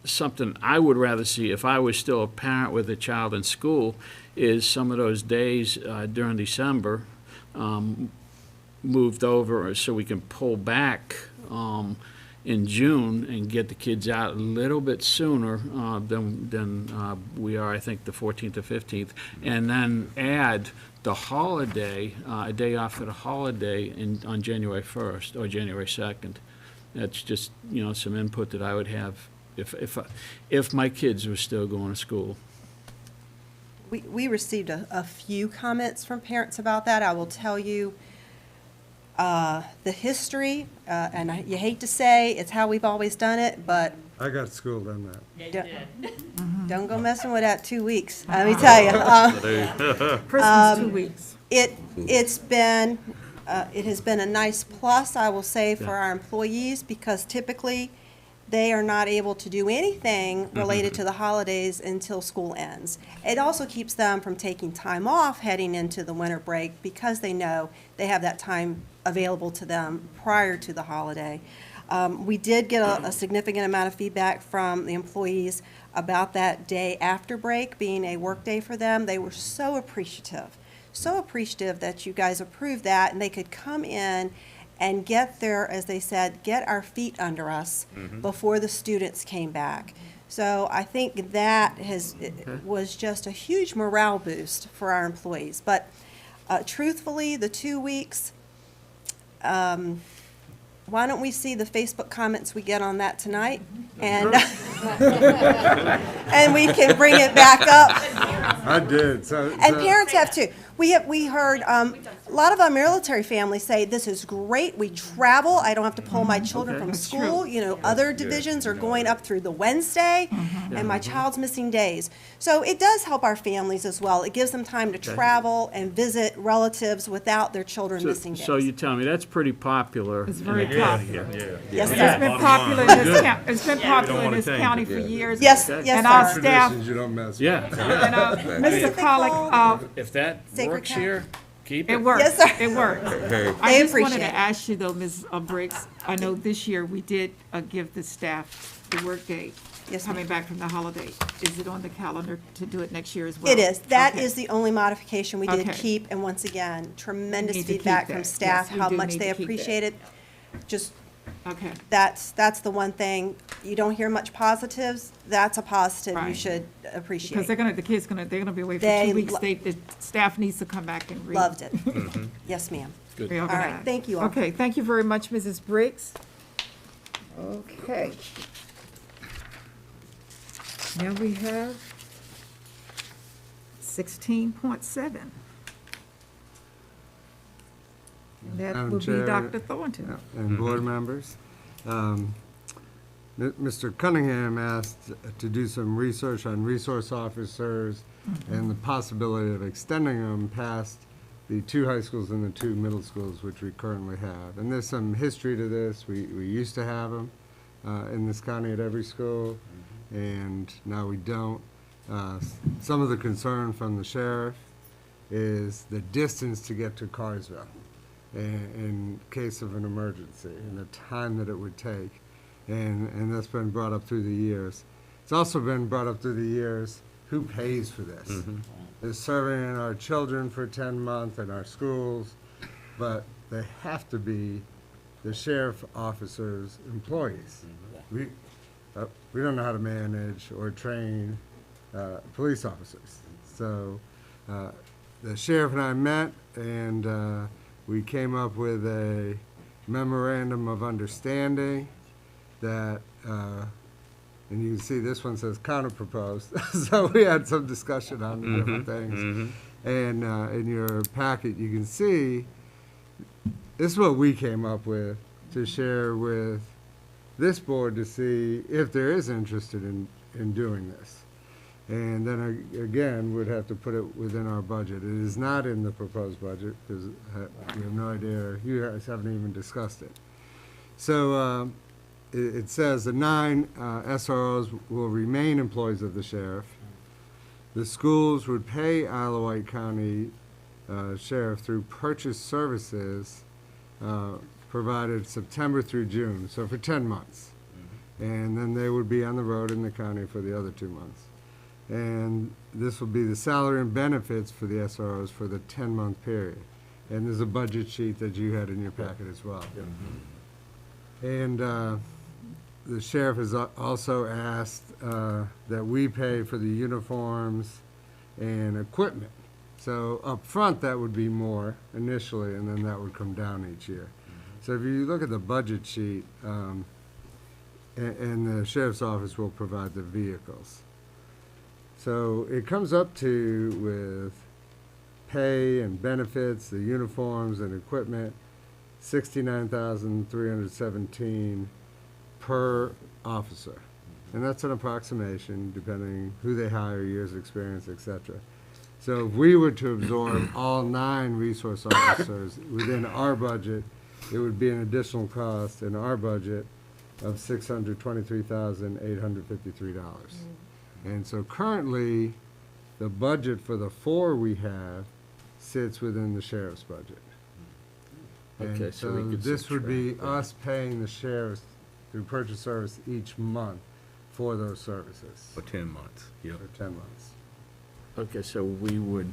something I would rather see, if I was still a parent with a child in school, is some of those days during December moved over so we can pull back in June and get the kids out a little bit sooner than we are, I think, the 14th or 15th, and then add the holiday, a day off for the holiday on January 1st or January 2nd. That's just, some input that I would have if my kids were still going to school. We received a few comments from parents about that. I will tell you, the history, and you hate to say it's how we've always done it, but I got schooled on that. Don't go messing with that 2 weeks, let me tell you. Christmas 2 weeks. It has been a nice plus, I will say, for our employees, because typically they are not able to do anything related to the holidays until school ends. It also keeps them from taking time off heading into the winter break, because they know they have that time available to them prior to the holiday. We did get a significant amount of feedback from the employees about that day after break being a work day for them. They were so appreciative that you guys approved that, and they could come in and get their, as they said, get our feet under us before the students came back. So I think that was just a huge morale boost for our employees. But truthfully, the 2 weeks, why don't we see the Facebook comments we get on that tonight? And and we can bring it back up. I did. And parents have too. We heard a lot of our military families say, this is great, we travel, I don't have to pull my children from school. You know, other divisions are going up through the Wednesday, and my child's missing days. So it does help our families as well. It gives them time to travel and visit relatives without their children missing days. So you tell me, that's pretty popular. It's very popular. Yes, It's sir. been popular in this county, it's been popular in this county for years. Yes, And yes, our sir. staff, Traditions you don't mess with. Yeah. and Mr. Colick, If that Sacred works cow. here, keep it. it works. Yes, sir. It works. I They just wanted appreciate to it. ask you though, Ms. Briggs, I know this year we did give the staff the work day Yes, coming ma'am. back from the holiday. Is it on the calendar to do it next year as well? It is. That Okay. is the only modification we did Okay. keep, and once again, tremendous Need to keep feedback from that. staff, Yes, we how do much need they to keep that. appreciate it. Just, Okay. that's the one thing, you don't hear much positives, that's a positive you Right. should Because appreciate. they're gonna be away for They 2 weeks. lo- The staff needs to come back and read. Loved it. Yes, ma'am. Good. All right, thank you all. Okay, thank you very much, Mrs. Briggs. Okay. Now we have 16.7. And that Madam will be Chair, Dr. Thornton. And board members. Mr. Cunningham asked to do some research on resource officers and the possibility of extending them past the 2 high schools and the 2 middle schools, which we currently have. And there's some history to this. We used to have them in this county at every school, and now we don't. Some of the concern from the sheriff is the distance to get to Carsville in case of an emergency, and the time that it would take. And that's been brought up through the years. It's also been brought up through the years, who pays for this? They're serving our children for 10 months in our schools, but they have to be the sheriff officers' employees. We don't know how to manage or train police officers. So the sheriff and I met, and we came up with a memorandum of understanding that, and you can see this one says counter-proposed, so we had some discussion on the different things. And in your packet, you can see, this is what we came up with to share with this board to see if there is interest in doing this. And then again, we'd have to put it within our budget. It is not in the proposed budget, because we have no idea, you guys haven't even discussed it. So it says the 9 SROs will remain employees of the sheriff. The schools would pay Wight County Sheriff through purchase services provided September through June, so for 10 months. And then they would be on the road in the county for the other 2 months. And this will be the salary and benefits for the SROs for the 10-month period. And there's a budget sheet that you had in your packet as well. And the sheriff has also asked that we pay for the uniforms and equipment. So up front, that would be more initially, and then that would come down each year. So if you look at the budget sheet, and the sheriff's office will provide the vehicles. So it comes up to, with pay and benefits, the uniforms and equipment, $69,317 per officer. and that's an approximation, depending who they hire, years of experience, et cetera. So if we were to absorb all 9 resource officers within our budget, it would be an additional cost in our budget of $623,853. And so currently, the budget for the 4 we have sits within the sheriff's budget. Okay, And so we could this would be subtract that. us paying the sheriffs through purchase service each month for those services. For 10 months, yep. For 10 months. Okay, so we would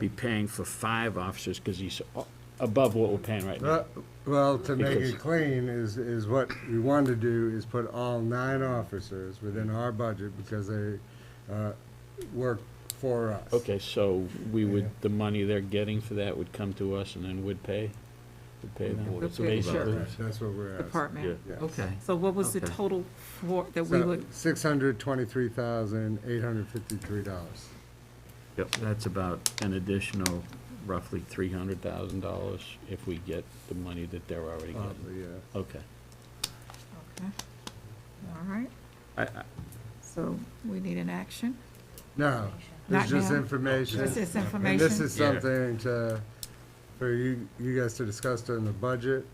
be paying for 5 officers, because he's above what we're paying right now. Well, to make Because- it clean is what we want to do is put all 9 officers within our budget because they work for us. Okay, so we would, the money they're getting for that would come to us and then we'd pay them? Board of Pay the Basically. sheriff. That's what we're asking. Department. Yes. Okay. So what was the Okay. total for, that we would, $623,853. That's about an additional roughly $300,000 if we get the money that they're already getting. Probably, yeah. Okay. okay, all right, I- so we need an action? No, Not it's just now? information. This is And information? this is Yeah. something for you guys to discuss during the budget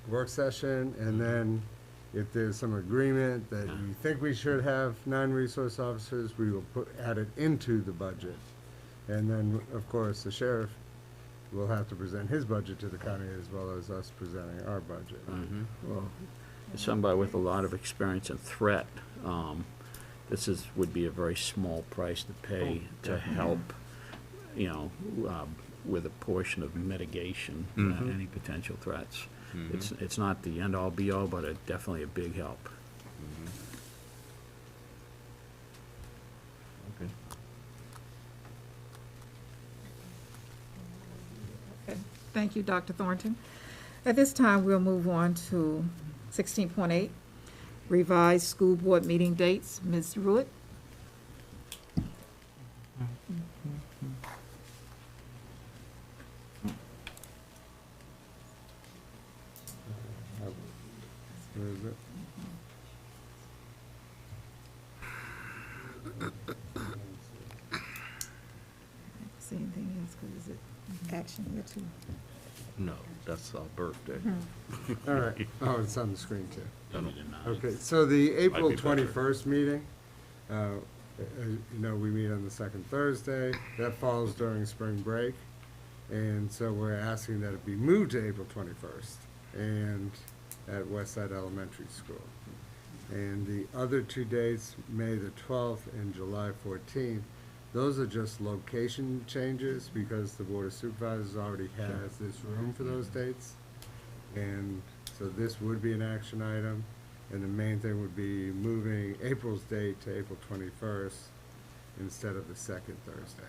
work session, and then if there's some agreement that you think we should have 9 resource officers, we will add it into the budget. And then, of course, the sheriff will have to present his budget to the county as well as us presenting our budget. Well, as somebody with a lot of experience in threat, would be a very small price to pay to help, with a portion of mitigation, any potential threats. It's not the end-all be-all, but definitely a big help. Okay. Okay, thank you, Dr. Thornton. At this time, we'll move on to 16.8, revised school board meeting dates. Ms. Ruitt? Where is it? See anything else, because is it action here too? No, that's our birthday. All right. Oh, it's on the screen too. No, no. Okay, so the April be better. 21st meeting, we meet on the second Thursday. That falls during spring break. And so we're asking that it be moved to April 21st and at Westside Elementary School. And the other 2 dates, May the 12th and July 14th, those are just location changes because the Board of Supervisors already has this room for those dates. And so this would be an action item. And the main thing would be moving April's date to April 21st instead of the second Thursday.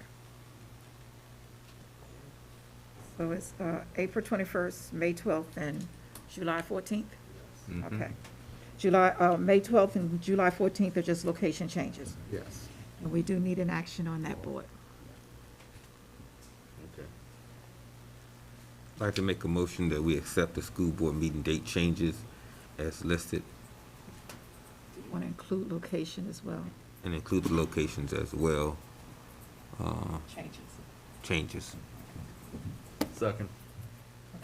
So it's April 21st, May 12th, and July 14th? Okay. May 12th and July 14th are just location changes. Yes. And we do need an action on that board. Okay. I'd like to make a motion that we accept the school board meeting date changes as listed Want to include location as well. and include the locations as well. Changes. Changes. Second.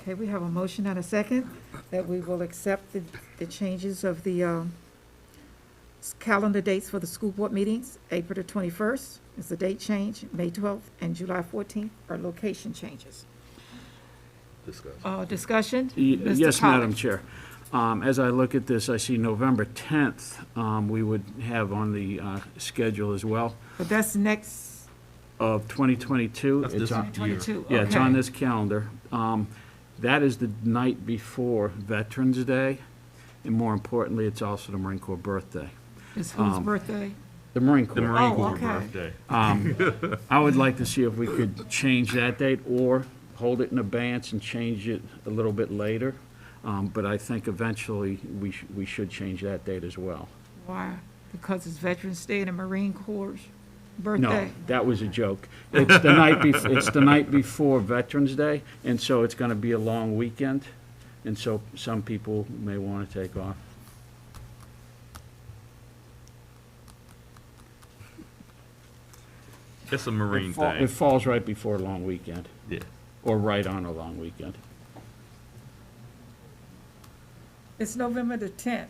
Okay, we have a motion and a second that we will accept the changes of the calendar dates for the school board meetings. April the 21st is the date change, May 12th and July 14th are location changes. Discussion? Mr. Yes, Madam Collins. Chair. As I look at this, I see November 10th, we would have on the schedule as well But that's next, of 2022. That's It's this on- 22, Yeah, it's on okay. this calendar. That is the night before Veterans Day, and more importantly, it's also the Marine Corps birthday. It's whose birthday? The Marine Corps. The Marine Oh, Corps okay. birthday. I would like to see if we could change that date or hold it in advance and change it a little bit later. But I think eventually we should change that date as well. Why? Because it's Veterans Day and the Marine Corps' No, birthday? that was a joke. It's the night before Veterans Day, and so it's gonna be a long weekend, and so some people may wanna take off. It's a marine It thing. falls right before a long weekend, Yeah. or right on a long weekend. It's November the 10th.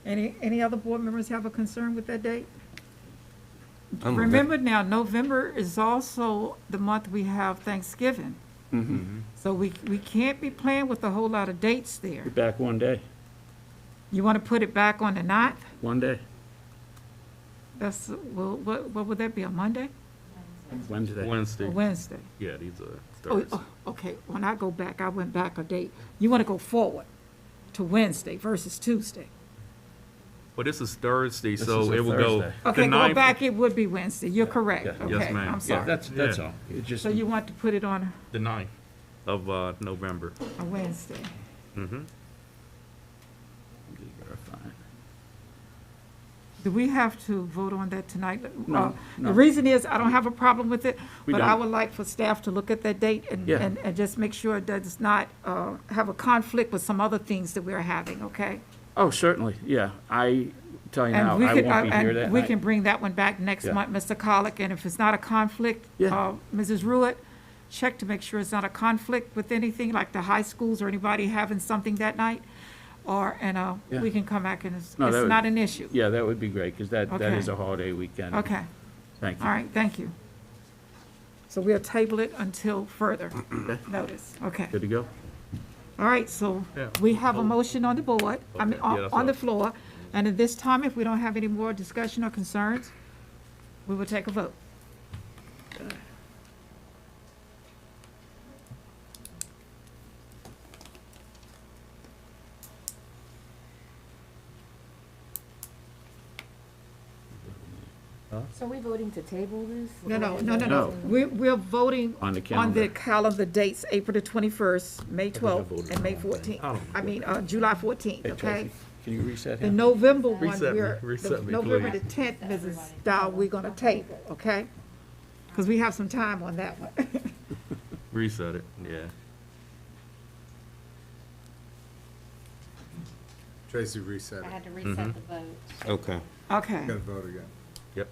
Any other board members have a concern with that date? I'm Remember now, November is also the month we have Thanksgiving. Mm-hmm. So we can't be playing with a whole lot of dates there. Be back one day, You want to put it back on the 9th? one day, That's, well, what would that be, a Monday? Wednesday. Wednesday. Or Wednesday? Yeah, these are Oh, Thursday. okay, when I go back, I went back a date. You want to go forward to Wednesday versus Tuesday? Well, this is Thursday, This so is a it will go. Thursday. the Okay, go 9th back, it would be Wednesday. You're correct. Yeah. Okay, Yes, ma'am. I'm Yeah, sorry. that's Yeah. all. It just, So you want to put it on The 9th of November. a Wednesday? Mm-hmm. verify. Do we have to vote on that tonight? No, no. The reason is, I don't have a problem with it, We but I don't. would like for staff to look at that date and, Yeah. and just make sure it does not have a conflict with some other things that we're having, okay? Oh, certainly, yeah. I tell you And now, we I could, won't be here and that we night. can bring that one back next Yeah. month, Mr. Colick, and if it's not a conflict, Yeah. Mrs. Ruett, check to make sure it's not a conflict with anything, like the high schools or anybody having something that night, or, and Yeah. we can come back and it's No, that would- not an issue. Yeah, that would be great, because that Okay. is a holiday weekend. Okay, Thank you. all right, thank you. So we'll table it until further notice, okay. Good to go? All right, so Yeah. we have a motion on the board, I mean, Okay, yeah, that's on the all. floor, and at this time, if we don't have any more discussion or concerns, we will take a vote. So are we voting to table this? No. No. We're voting On the on the calendar. calendar dates, April the 21st, May 12th, voted and May on 14th. I mean, July 14th, Hey, okay? Tracy, can you reset The him? November one, Reset me, we're, reset me, November the please. 10th, Mrs. Dow, we're gonna table, okay? Because we have some time on that one. Reset it, yeah. Tracy reset I it. had to reset the vote. Okay. Okay, Gotta vote again. Yep.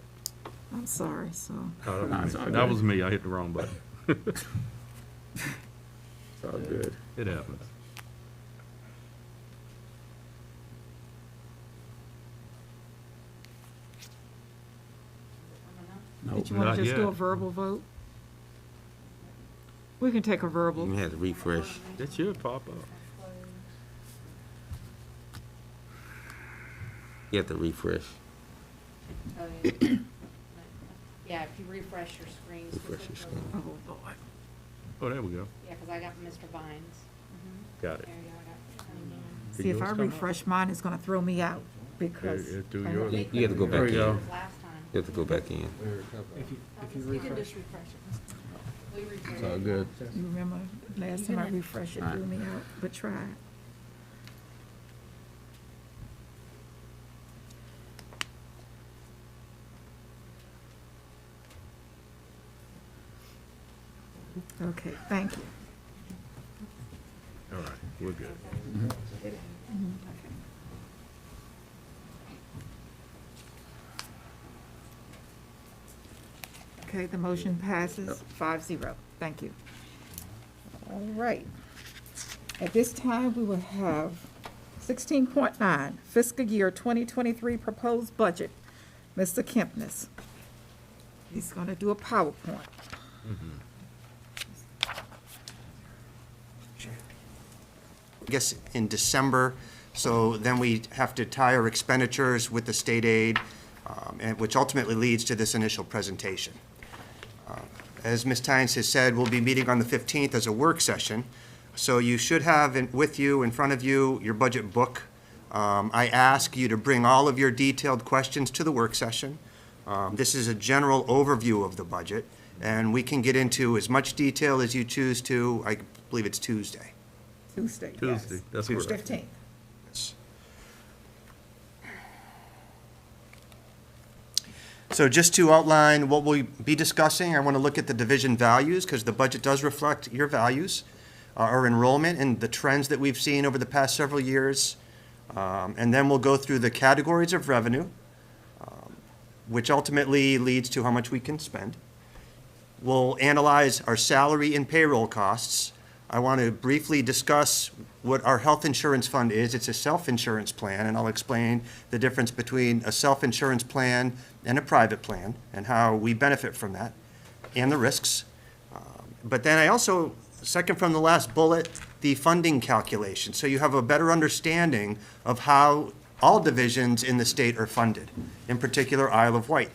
I'm sorry, so, Oh, No, it's all that good. was me. I hit the wrong button. It's all good. It happens. No, did you want not to just do a yet. verbal vote? We can take a verbal. You had to refresh. It should pop up. You have to refresh. Oh, yeah. Yeah, if you refresh your screen. Refresh your screen. Oh, Lord. Oh, there we go. Yeah, because I got Mr. Vines. Got it. There you go, I got Cunningham. Did See, if yours I come up? refresh mine, it's gonna throw me out, because. It do I have- yours. You have to go There back we in. go. Last time. You have to go back in. You can just refresh it. We refreshed It's all it. good. You remember last time I refreshed it, threw me out, but try it. Okay, thank you. All right, we're good. Okay, the motion passes 5-0. Thank you. All right. At this time, we will have 16.9 fiscal year 2023 proposed budget. Mr. Kempness. He's going to do a PowerPoint. I guess in December, so then we have to tie our expenditures with the state aid, and which ultimately leads to this initial presentation. As Ms. Tynes has said, we'll be meeting on the 15th as a work session, so you should have with you, in front of you, your budget book. I ask you to bring all of your detailed questions to the work session. This is a general overview of the budget, and we can get into as much detail as you choose to. I believe it's Tuesday. Tuesday, Tuesday, yes. that's correct. 15th. So just to outline what we'll be discussing, I want to look at the division values because the budget does reflect your values, our enrollment and the trends that we've seen over the past several years. And then we'll go through the categories of revenue. which ultimately leads to how much we can spend. We'll analyze our salary and payroll costs. I want to briefly discuss what our health insurance fund is. It's a self-insurance plan, and I'll explain the difference between a self-insurance plan and a private plan and how we benefit from that and the risks. But then I also, second from the last bullet, the funding calculation, so you have a better understanding of how all divisions in the state are funded, in particular Isle of Wight.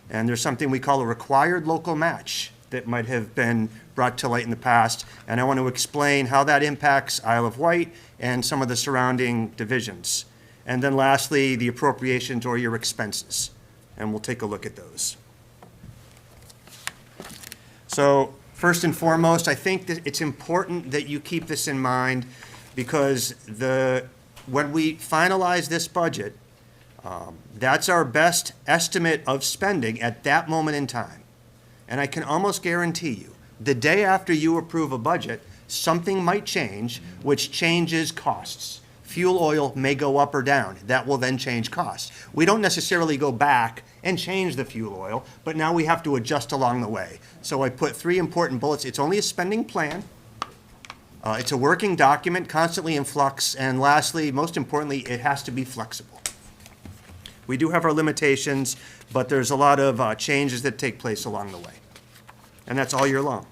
And there's something we call a required local match that might have been brought to light in the past, and I want to explain how that impacts Isle of Wight and some of the surrounding divisions. And then lastly, the appropriations or your expenses, and we'll take a look at those. So first and foremost, I think that it's important that you keep this in mind, because when we finalize this budget, that's our best estimate of spending at that moment in time. And I can almost guarantee you, the day after you approve a budget, something might change, which changes costs. Fuel oil may go up or down. That will then change costs. We don't necessarily go back and change the fuel oil, but now we have to adjust along the way. So I put 3 important bullets. It's only a spending plan. It's a working document, constantly in flux. And lastly, most importantly, it has to be flexible. We do have our limitations, but there's a lot of changes that take place along the way. And that's all year long.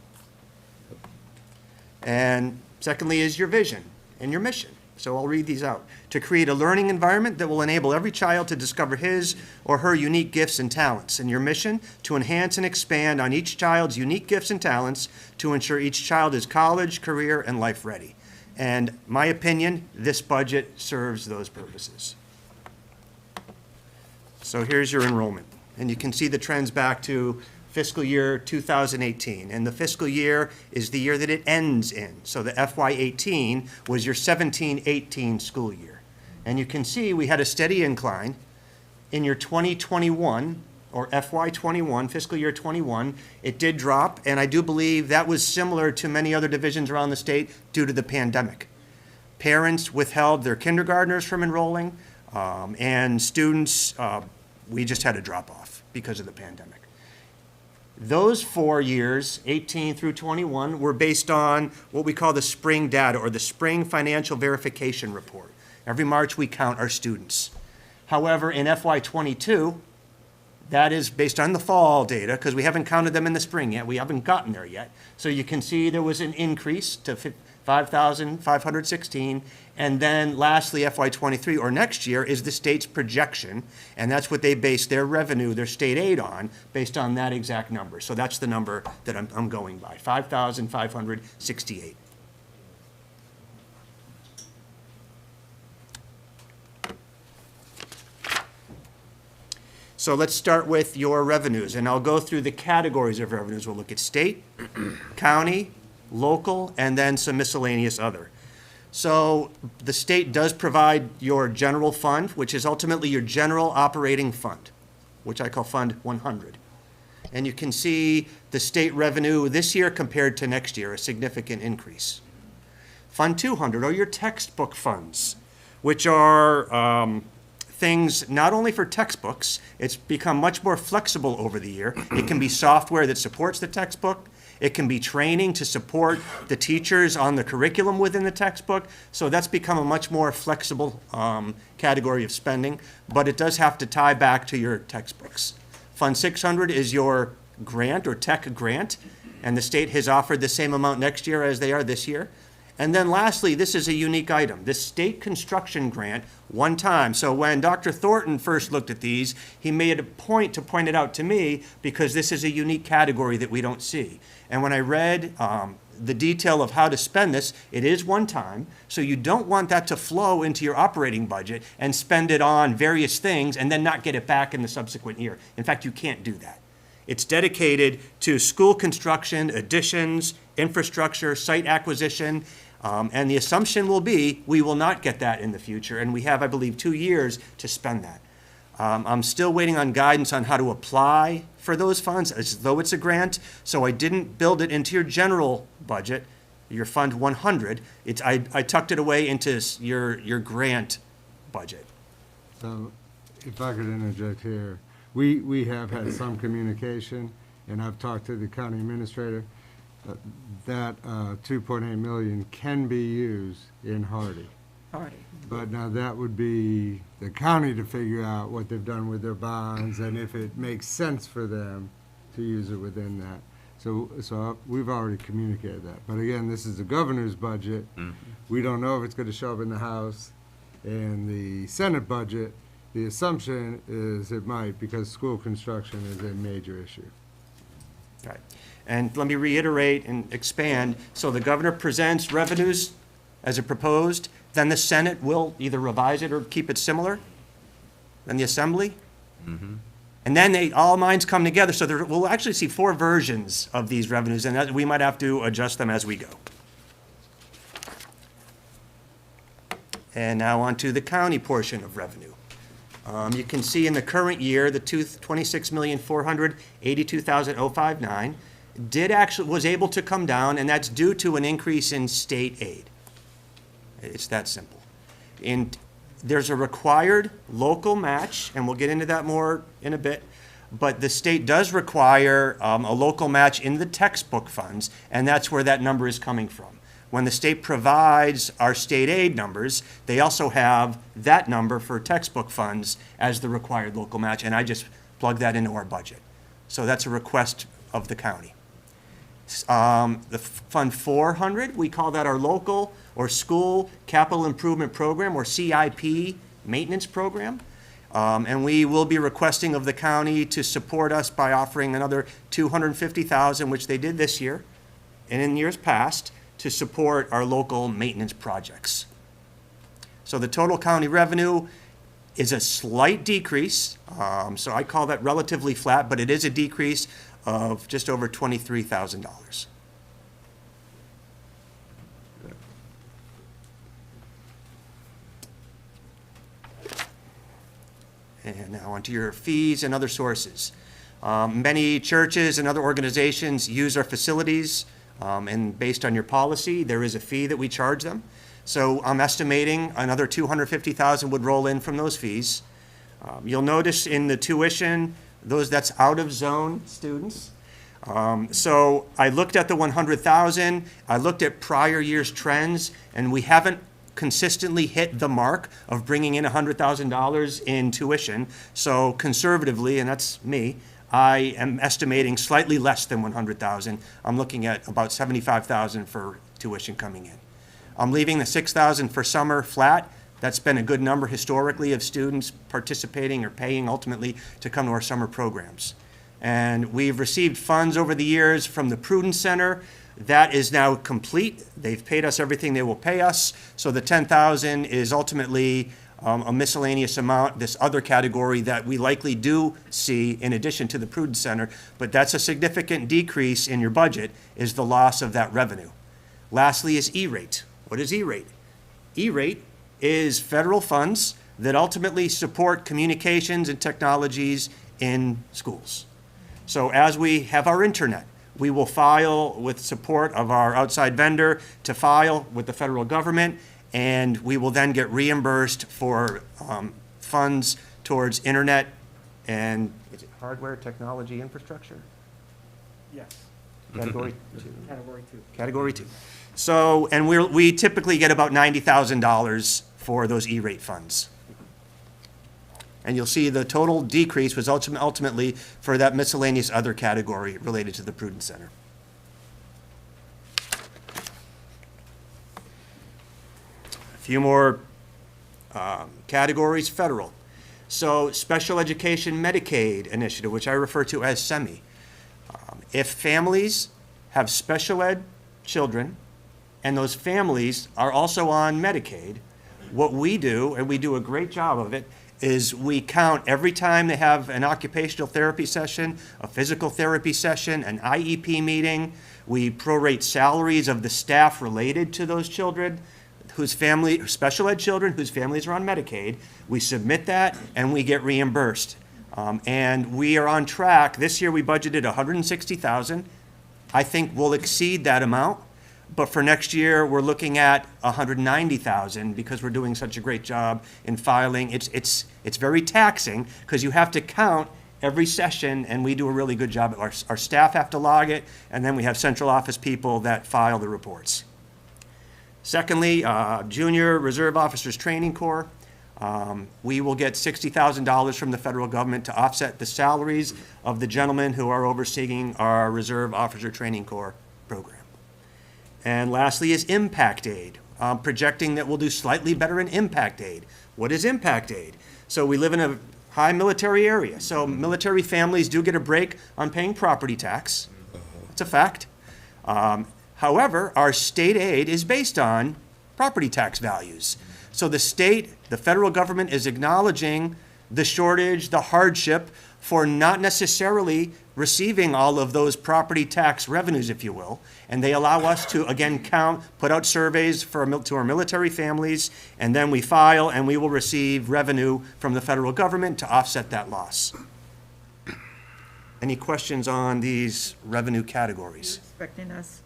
And secondly is your vision and your mission. So I'll read these out. To create a learning environment that will enable every child to discover his or her unique gifts and talents. And your mission, to enhance and expand on each child's unique gifts and talents to ensure each child is college, career, and life ready. And my opinion, this budget serves those purposes. So here's your enrollment. And you can see the trends back to fiscal year 2018. And the fiscal year is the year that it ends in. So the FY18 was your 17-18 school year. And you can see we had a steady incline. In your 2021, or FY21, fiscal year 21, it did drop. And I do believe that was similar to many other divisions around the state due to the pandemic. Parents withheld their kindergartners from enrolling, and students, we just had a drop off because of the pandemic. Those 4 years, 18 through 21, were based on what we call the spring data, or the spring financial verification report. Every March, we count our students. However, in FY22, that is based on the fall data, because we haven't counted them in the spring yet. We haven't gotten there yet. So you can see there was an increase to 5,516. And then lastly, FY23, or next year, is the state's projection. And that's what they base their revenue, their state aid on, based on that exact number. So that's the number that I'm going by, 5,568. So let's start with your revenues, and I'll go through the categories of revenues. We'll look at state, county, local, and then some miscellaneous other. So the state does provide your general fund, which is ultimately your general operating fund, which I call Fund 100. And you can see the state revenue this year compared to next year, a significant increase. Fund 200 are your textbook funds, which are things not only for textbooks. It's become much more flexible over the year. It can be software that supports the textbook. It can be training to support the teachers on the curriculum within the textbook. So that's become a much more flexible category of spending, but it does have to tie back to your textbooks. Fund 600 is your grant or tech grant, and the state has offered the same amount next year as they are this year. And then lastly, this is a unique item, the state construction grant, one time. So when Dr. Thornton first looked at these, he made a point to point it out to me, because this is a unique category that we don't see. And when I read the detail of how to spend this, it is one time. So you don't want that to flow into your operating budget and spend it on various things and then not get it back in the subsequent year. In fact, you can't do that. It's dedicated to school construction, additions, infrastructure, site acquisition, and the assumption will be we will not get that in the future, and we have, I believe, 2 years to spend that. I'm still waiting on guidance on how to apply for those funds as though it's a grant, so I didn't build it into your general budget, your Fund 100. I tucked it away into your grant budget. So if I could interject here, we have had some communication, and I've talked to the county administrator. That 2.8 million can be used in Hardy. Already. But now that would be the county to figure out what they've done with their bonds and if it makes sense for them to use it within that. So we've already communicated that. But again, this is the governor's budget. We don't know if it's going to show up in the House. And the Senate budget, the assumption is it might, because school construction is a major issue. Right. And let me reiterate and expand. So the governor presents revenues as a proposed, then the Senate will either revise it or keep it similar, then the Assembly. And then all minds come together, so we'll actually see 4 versions of these revenues, and we might have to adjust them as we go. And now on to the county portion of revenue. You can see in the current year, the $26,482,059 was able to come down, and that's due to an increase in state aid. It's that simple. And there's a required local match, and we'll get into that more in a bit, but the state does require a local match in the textbook funds, and that's where that number is coming from. When the state provides our state aid numbers, they also have that number for textbook funds as the required local match, and I just plug that into our budget. So that's a request of the county. The Fund 400, we call that our local or school capital improvement program, or CIP maintenance program. And we will be requesting of the county to support us by offering another $250,000, which they did this year and in years past, to support our local maintenance projects. So the total county revenue is a slight decrease. So I call that relatively flat, but it is a decrease of just over $23,000. And now onto your fees and other sources. Many churches and other organizations use our facilities, and based on your policy, there is a fee that we charge them. So I'm estimating another $250,000 would roll in from those fees. You'll notice in the tuition, that's out of zone students. So I looked at the 100,000, I looked at prior year's trends, and we haven't consistently hit the mark of bringing in $100,000 in tuition. So conservatively, and that's me, I am estimating slightly less than 100,000. I'm looking at about 75,000 for tuition coming in. I'm leaving the 6,000 for summer flat. That's been a good number historically of students participating or paying ultimately to come to our summer programs. And we've received funds over the years from the Prudence Center. That is now complete. They've paid us everything they will pay us. So the 10,000 is ultimately a miscellaneous amount, this other category that we likely do see in addition to the Prudence Center. But that's a significant decrease in your budget, is the loss of that revenue. Lastly is E-rate. What is E-rate? E-rate is federal funds that ultimately support communications and technologies in schools. So as we have our internet, we will file with support of our outside vendor to file with the federal government, and we will then get reimbursed for funds towards internet and, is it hardware, technology, infrastructure? Yes. Category 2. Category 2. Category 2. So, and we typically get about $90,000 for those E-rate funds. And you'll see the total decrease was ultimately for that miscellaneous other category related to the Prudence Center. A few more categories, federal. So Special Education Medicaid Initiative, which I refer to as SEMI. If families have special ed children and those families are also on Medicaid, what we do, and we do a great job of it, is we count every time they have an occupational therapy session, a physical therapy session, an IEP meeting. We prorate salaries of the staff related to those children, special ed children whose families are on Medicaid. We submit that and we get reimbursed. And we are on track. This year we budgeted $160,000. I think we'll exceed that amount. But for next year, we're looking at $190,000 because we're doing such a great job in filing. It's very taxing because you have to count every session, and we do a really good job. Our staff have to log it, and then we have central office people that file the reports. Secondly, Junior Reserve Officers Training Corps. We will get $60,000 from the federal government to offset the salaries of the gentlemen who are overseeing our Reserve Officer Training Corps program. And lastly is impact aid, projecting that we'll do slightly better in impact aid. What is impact aid? So we live in a high military area, so military families do get a break on paying property tax. It's a fact. However, our state aid is based on property tax values. So the state, the federal government is acknowledging the shortage, the hardship for not necessarily receiving all of those property tax revenues, if you will. And they allow us to, again, put out surveys to our military families, and then we file and we will receive revenue from the federal government to offset that loss. Any questions on these revenue categories? Expecting us,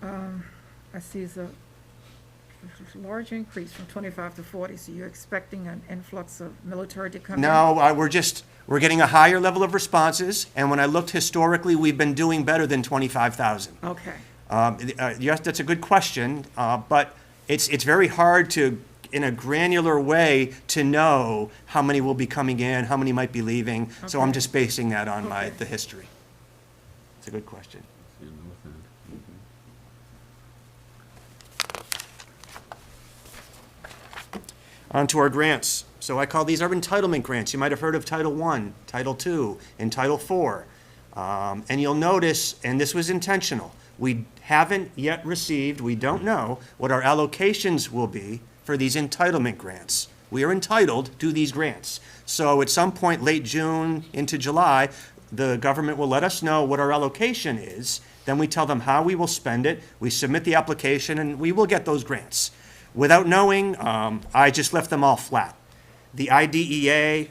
I see it's a large increase from 25 to 40, so you're expecting an influx of military to come in? No, we're getting a higher level of responses, and when I looked historically, we've been doing better than 25,000. Okay. Yes, that's a good question, but it's very hard to, in a granular way, to know how many will be coming in, how many might be leaving, so I'm just basing that on the history. It's a good question. On to our grants. So I call these our entitlement grants. You might have heard of Title I, Title II, and Title IV. And you'll notice, and this was intentional, we haven't yet received, we don't know what our allocations will be for these entitlement grants. We are entitled to these grants. So at some point late June into July, the government will let us know what our allocation is. Then we tell them how we will spend it. We submit the application, and we will get those grants. Without knowing, I just left them all flat. The IDEA,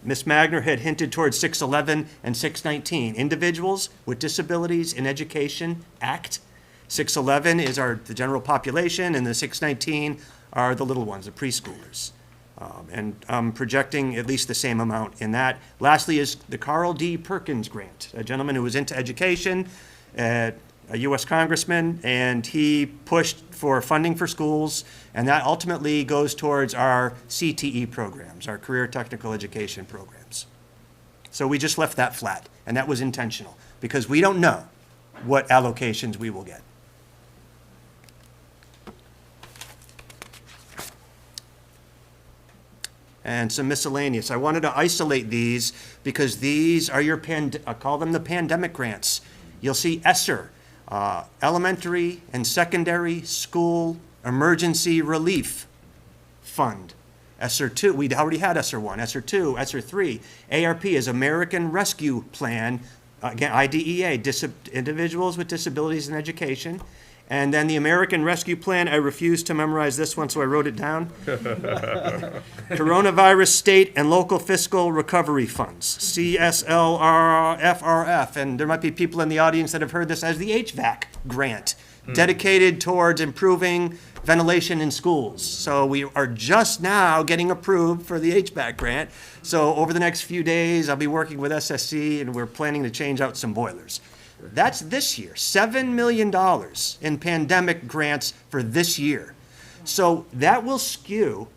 Ms. Magner had hinted towards 611 and 619, Individuals with Disabilities in Education Act. 611 is the general population, and the 619 are the little ones, the preschoolers. And I'm projecting at least the same amount in that. Lastly is the Carl D. Perkins Grant, a gentleman who was into education, a U.S. congressman, and he pushed for funding for schools, and that ultimately goes towards our CTE programs, our career technical education programs. So we just left that flat, and that was intentional, because we don't know what allocations we will get. And some miscellaneous. I wanted to isolate these because these are your, I call them the pandemic grants. You'll see ESSER, Elementary and Secondary School Emergency Relief Fund. ESSER 2, we already had ESSER 1, ESSER 2, ESSER 3. ARP is American Rescue Plan, again, IDEA, Individuals with Disabilities in Education. And then the American Rescue Plan, I refused to memorize this one, so I wrote it down. Coronavirus State and Local Fiscal Recovery Funds, CSLFRF. And there might be people in the audience that have heard this as the HVAC grant, dedicated towards improving ventilation in schools. So we are just now getting approved for the HVAC grant. So over the next few days, I'll be working with SSC, and we're planning to change out some boilers. That's this year, $7 million in pandemic grants for this year. So that will skew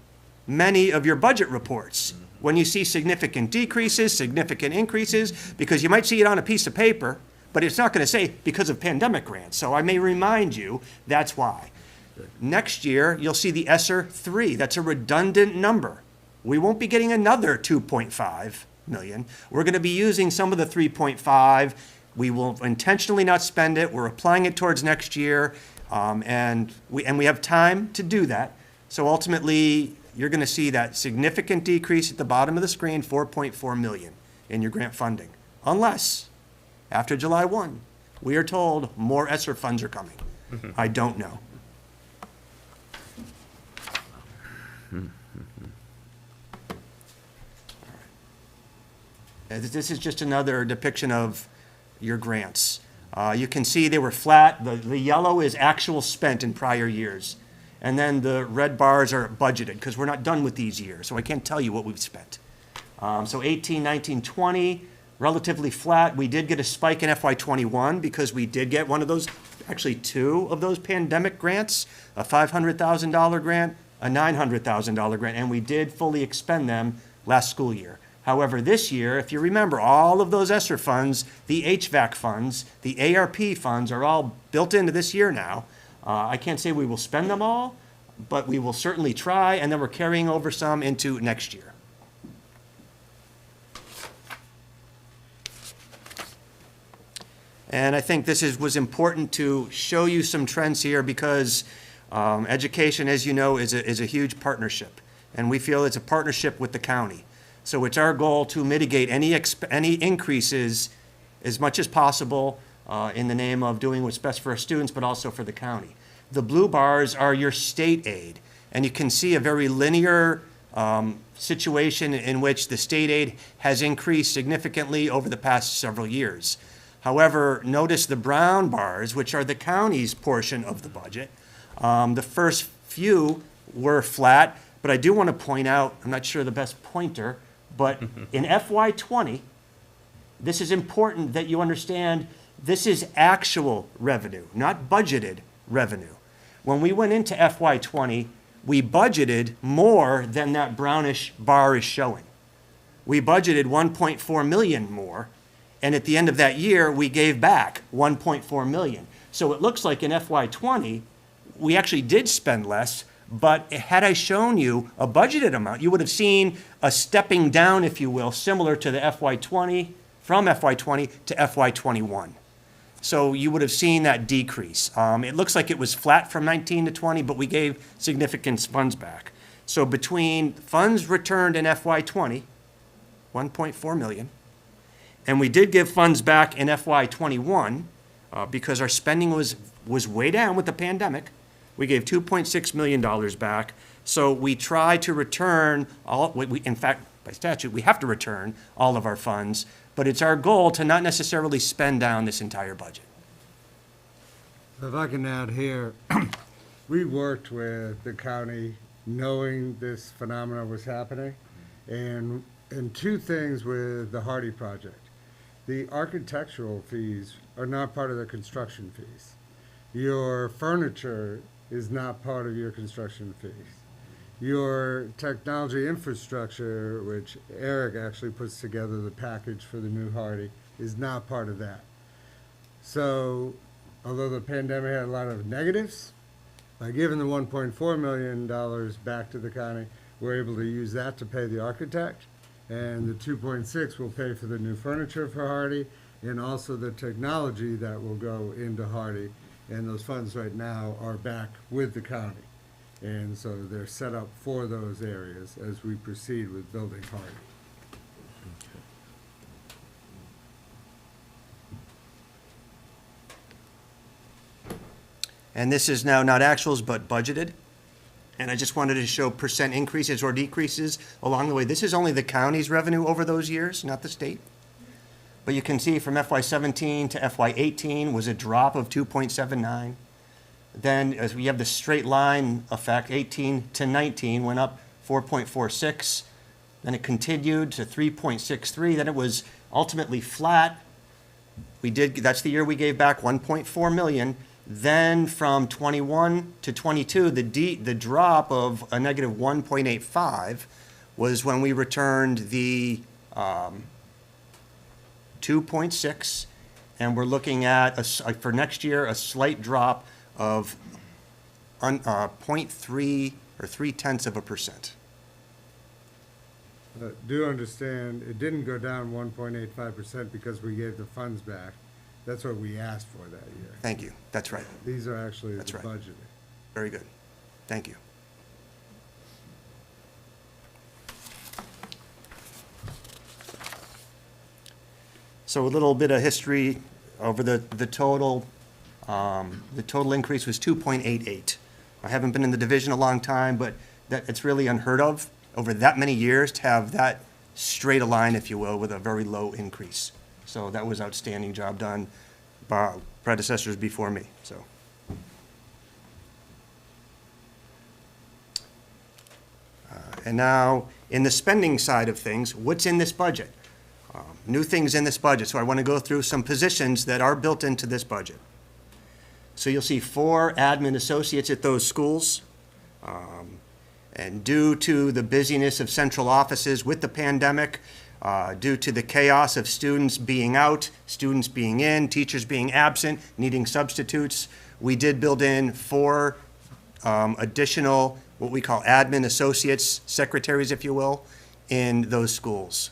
many of your budget reports when you see significant decreases, significant increases, because you might see it on a piece of paper, but it's not going to say because of pandemic grants. So I may remind you that's why. Next year, you'll see the ESSER 3. That's a redundant number. We won't be getting another 2.5 million. We're going to be using some of the 3.5. We will intentionally not spend it. We're applying it towards next year, and we have time to do that. So ultimately, you're going to see that significant decrease at the bottom of the screen, 4.4 million in your grant funding, unless after July 1, we are told more ESSER funds are coming. I don't know. This is just another depiction of your grants. You can see they were flat. The yellow is actual spent in prior years. And then the red bars are budgeted, because we're not done with these years, so I can't tell you what we've spent. So 18, 19, 20, relatively flat. We did get a spike in FY '21 because we did get one of those, actually two of those pandemic grants, a $500,000 grant, a $900,000 grant, and we did fully expend them last school year. However, this year, if you remember, all of those ESSER funds, the HVAC funds, the ARP funds are all built into this year now. I can't say we will spend them all, but we will certainly try, and then we're carrying over some into next year. And I think this was important to show you some trends here because education, as you know, is a huge partnership. And we feel it's a partnership with the county. So it's our goal to mitigate any increases as much as possible in the name of doing what's best for our students, but also for the county. The blue bars are your state aid. And you can see a very linear situation in which the state aid has increased significantly over the past several years. However, notice the brown bars, which are the county's portion of the budget. The first few were flat, but I do want to point out, I'm not sure the best pointer, but in FY '20, this is important that you understand this is actual revenue, not budgeted revenue. When we went into FY '20, we budgeted more than that brownish bar is showing. We budgeted 1.4 million more. And at the end of that year, we gave back 1.4 million. So it looks like in FY '20, we actually did spend less, but had I shown you a budgeted amount, you would have seen a stepping down, if you will, similar to the FY '20, from FY '20 to FY '21. So you would have seen that decrease. It looks like it was flat from 19 to 20, but we gave significant funds back. So between funds returned in FY '20, 1.4 million, and we did give funds back in FY '21 because our spending was way down with the pandemic. We gave $2.6 million back. So we try to return in fact, by statute, we have to return all of our funds, but it's our goal to not necessarily spend down this entire budget. If I can add here, we worked with the county knowing this phenomenon was happening, and two things with the Hardy project. The architectural fees are not part of the construction fees. Your furniture is not part of your construction fees. Your technology infrastructure, which Eric actually puts together the package for the new Hardy, is not part of that. So, although the pandemic had a lot of negatives, by giving the $1.4 million back to the county, we're able to use that to pay the architect. And the 2.6 will pay for the new furniture for Hardy and also the technology that will go into Hardy. And those funds right now are back with the county. And so they're set up for those areas as we proceed with building Hardy. And this is now not actuals, but budgeted. And I just wanted to show percent increases or decreases along the way. This is only the county's revenue over those years, not the state. But you can see from FY '17 to FY '18 was a drop of 2.79. Then as we have the straight line effect, 18 to 19 went up 4.46. Then it continued to 3.63. Then it was ultimately flat. That's the year we gave back 1.4 million. Then from 21 to 22, the drop of a negative 1.85 was when we returned the 2.6, and we're looking at, for next year, a slight drop of 0.3 or 0.3%. Do understand, it didn't go down 1.85% because we gave the funds back. That's what we asked for that year. Thank you. That's right. These are actually That's right. budgeted. Very good. Thank you. So a little bit of history over the total. The total increase was 2.88. I haven't been in the division a long time, but it's really unheard of over that many years to have that straight a line, if you will, with a very low increase. So that was outstanding job done by predecessors before me. So. And now, in the spending side of things, what's in this budget? New things in this budget. So I want to go through some positions that are built into this budget. So you'll see 4 admin associates at those schools. And due to the busyness of central offices with the pandemic, due to the chaos of students being out, students being in, teachers being absent, needing substitutes, we did build in 4 additional, what we call admin associates, secretaries, if you will, in those schools.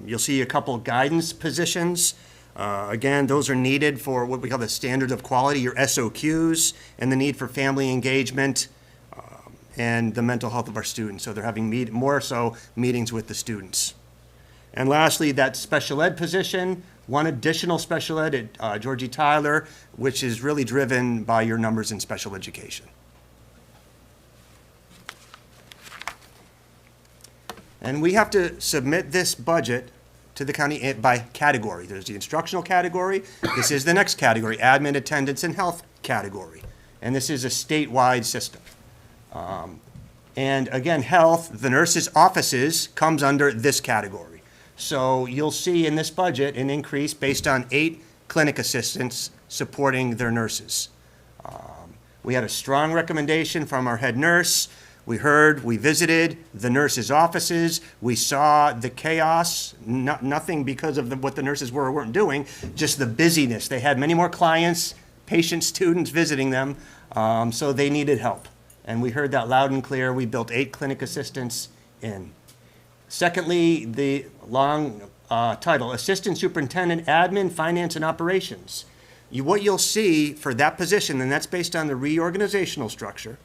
You'll see a couple guidance positions. Again, those are needed for what we call the standard of quality, your SOQs, and the need for family engagement and the mental health of our students. So they're having more so meetings with the students. And lastly, that special ed position, 1 additional special ed at Georgie Tyler, which is really driven by your numbers in special education. And we have to submit this budget to the county by category. There's the instructional category. This is the next category, admin, attendance, and health category. And this is a statewide system. And again, health, the nurses' offices comes under this category. So you'll see in this budget an increase based on 8 clinic assistants supporting their nurses. We had a strong recommendation from our head nurse. We visited the nurses' offices. We saw the chaos, nothing because of what the nurses were or weren't doing, just the busyness. They had many more clients, patients, students visiting them, so they needed help. And we heard that loud and clear. We built 8 clinic assistants in. Secondly, the long title, Assistant Superintendent, Admin, Finance, and Operations. What you'll see for that position, and that's based on the reorganizational structure,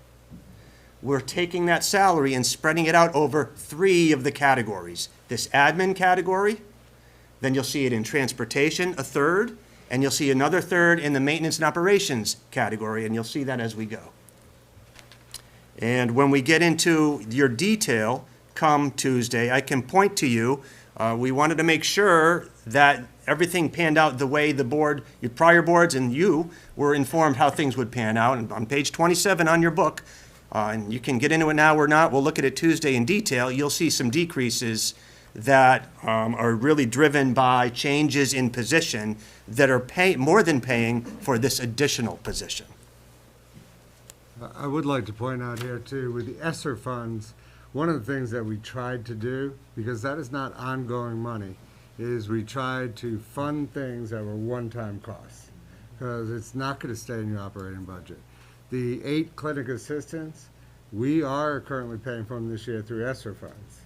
we're taking that salary and spreading it out over 3 of the categories. This admin category, then you'll see it in transportation, a 1/3, and you'll see another 1/3 in the maintenance and operations category, and you'll see that as we go. And when we get into your detail come Tuesday, I can point to you, we wanted to make sure that everything panned out the way the board, your prior boards and you were informed how things would pan out. And on page 27 on your book, and you can get into it now or not, we'll look at it Tuesday in detail, you'll see some decreases that are really driven by changes in position that are more than paying for this additional position. I would like to point out here too, with the ESSER funds, one of the things that we tried to do, because that is not ongoing money, is we tried to fund things that were one-time costs, because it's not going to stay in your operating budget. The 8 clinic assistants, we are currently paying for them this year through ESSER funds.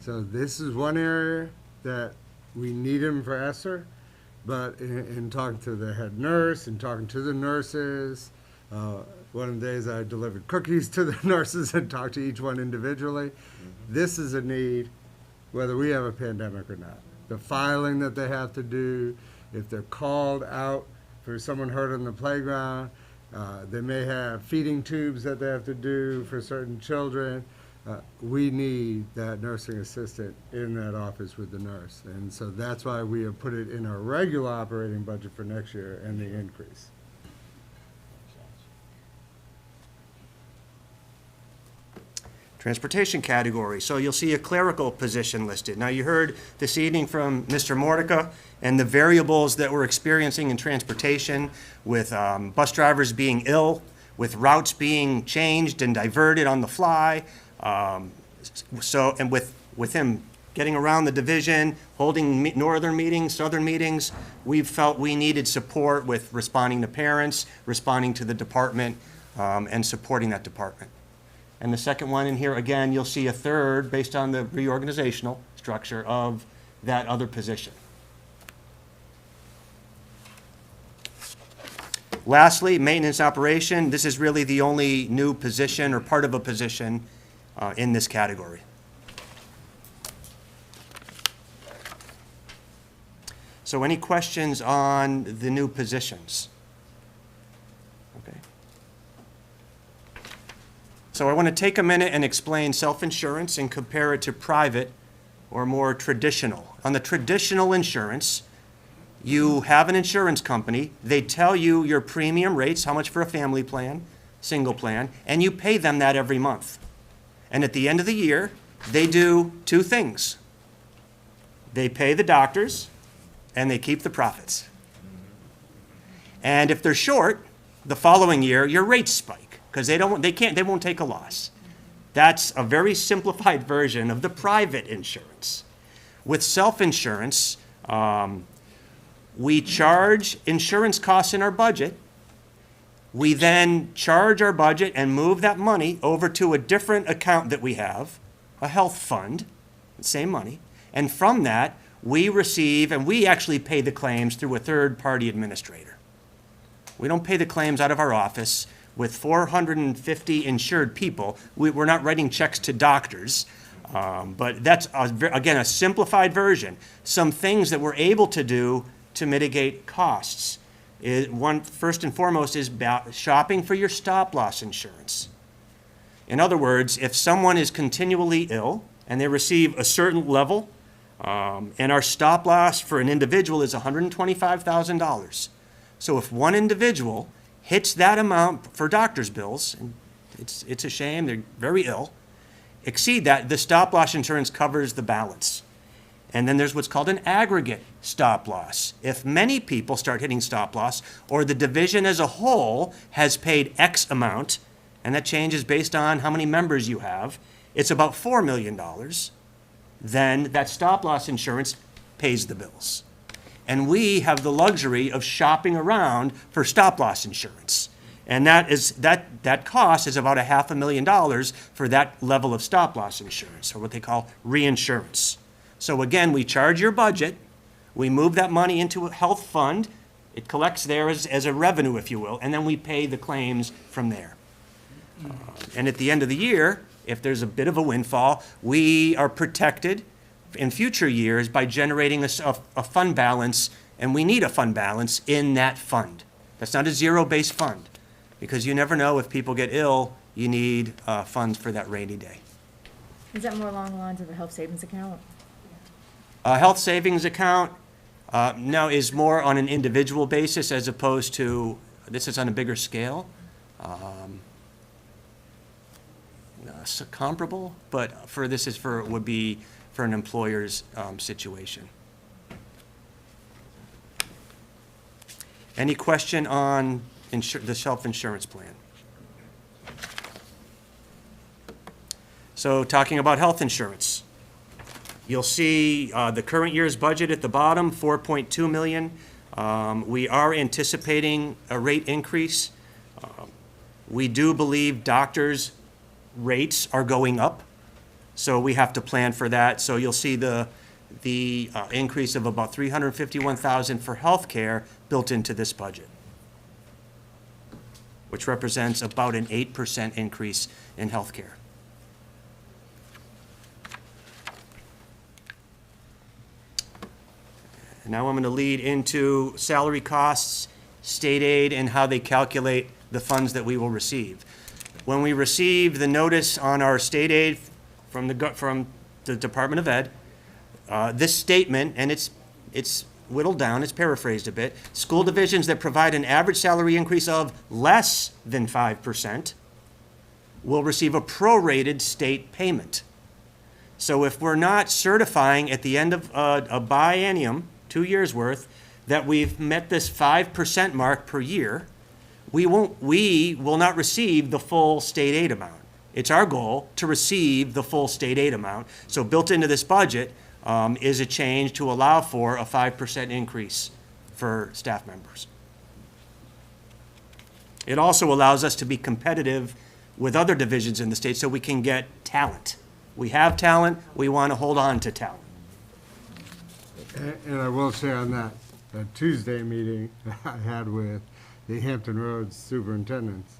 So this is one area that we need them for ESSER, but in talking to the head nurse and talking to the nurses, one of the days I delivered cookies to the nurses and talked to each one individually. This is a need, whether we have a pandemic or not. The filing that they have to do, if they're called out for someone hurt on the playground, they may have feeding tubes that they have to do for certain children. We need that nursing assistant in that office with the nurse. And so that's why we have put it in our regular operating budget for next year and the increase. Transportation category. So you'll see a clerical position listed. Now you heard this evening from Mr. Mordica and the variables that we're experiencing in transportation with bus drivers being ill, with routes being changed and diverted on the fly. And with him getting around the division, holding northern meetings, southern meetings, we felt we needed support with responding to parents, responding to the department, and supporting that department. And the second one in here, again, you'll see a 1/3 based on the reorganizational structure of that other position. Lastly, maintenance operation. This is really the only new position or part of a position in this category. So any questions on the new positions? Okay. So I want to take a minute and explain self-insurance and compare it to private or more traditional. On the traditional insurance, you have an insurance company, they tell you your premium rates, how much for a family plan, single plan, and you pay them that every month. And at the end of the year, they do two things. They pay the doctors, and they keep the profits. And if they're short, the following year, your rates spike, because they won't take a loss. That's a very simplified version of the private insurance. With self-insurance, we charge insurance costs in our budget. We then charge our budget and move that money over to a different account that we have, a health fund, same money. And from that, we receive, and we actually pay the claims through a third-party administrator. We don't pay the claims out of our office. With 450 insured people, we're not writing checks to doctors. But that's, again, a simplified version. Some things that we're able to do to mitigate costs. First and foremost is about shopping for your stop-loss insurance. In other words, if someone is continually ill and they receive a certain level, and our stop-loss for an individual is $125,000. So if one individual hits that amount for doctor's bills, and it's a shame, they're very ill, exceed that, the stop-loss insurance covers the balance. And then there's what's called an aggregate stop-loss. If many people start hitting stop-loss, or the division as a whole has paid X amount, and that changes based on how many members you have, it's about $4 million, then that stop-loss insurance pays the bills. And we have the luxury of shopping around for stop-loss insurance. And that cost is about $500,000 for that level of stop-loss insurance, or what they call reinsurance. So again, we charge your budget, we move that money into a health fund, it collects there as a revenue, if you will, and then we pay the claims from there. And at the end of the year, if there's a bit of a windfall, we are protected in future years by generating a fund balance, and we need a fund balance in that fund. That's not a zero-based fund, because you never know if people get ill, you need funds for that rainy day. Is that more along the lines of a health savings account? A health savings account now is more on an individual basis as opposed to, this is on a bigger scale. Comparable, but would be for an employer's situation. Any question on the self-insurance plan? So talking about health insurance, you'll see the current year's budget at the bottom, $4.2 million. We are anticipating a rate increase. We do believe doctors' rates are going up, so we have to plan for that. So you'll see the increase of about $351,000 for healthcare built into this budget, which represents about an 8% increase in healthcare. Now I'm going to lead into salary costs, state aid, and how they calculate the funds that we will receive. When we received the notice on our state aid from the Department of Ed, this statement, and it's whittled down, it's paraphrased a bit, school divisions that provide an average salary increase of less than 5% will receive a prorated state payment. So if we're not certifying at the end of a biennium, 2 years worth, that we've met this 5% mark per year, we will not receive the full state aid amount. It's our goal to receive the full state aid amount. So built into this budget is a change to allow for a 5% increase for staff members. It also allows us to be competitive with other divisions in the state so we can get talent. We have talent, we want to hold on to talent. And I will say on that Tuesday meeting that I had with the Hampton Roads superintendents,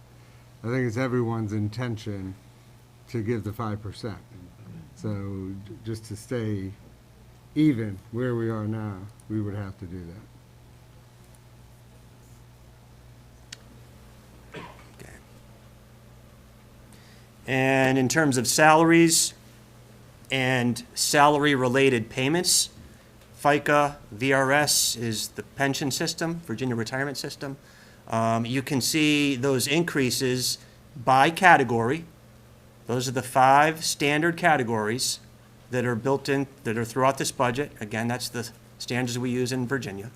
I think it's everyone's intention to give the 5%. So just to stay even where we are now, we would have to do that. Okay. And in terms of salaries and salary-related payments, FICA, VRS is the pension system, Virginia retirement system. You can see those increases by category Those are the 5 standard categories that are built in, that are throughout this budget. Again, that's the standards we use in Virginia.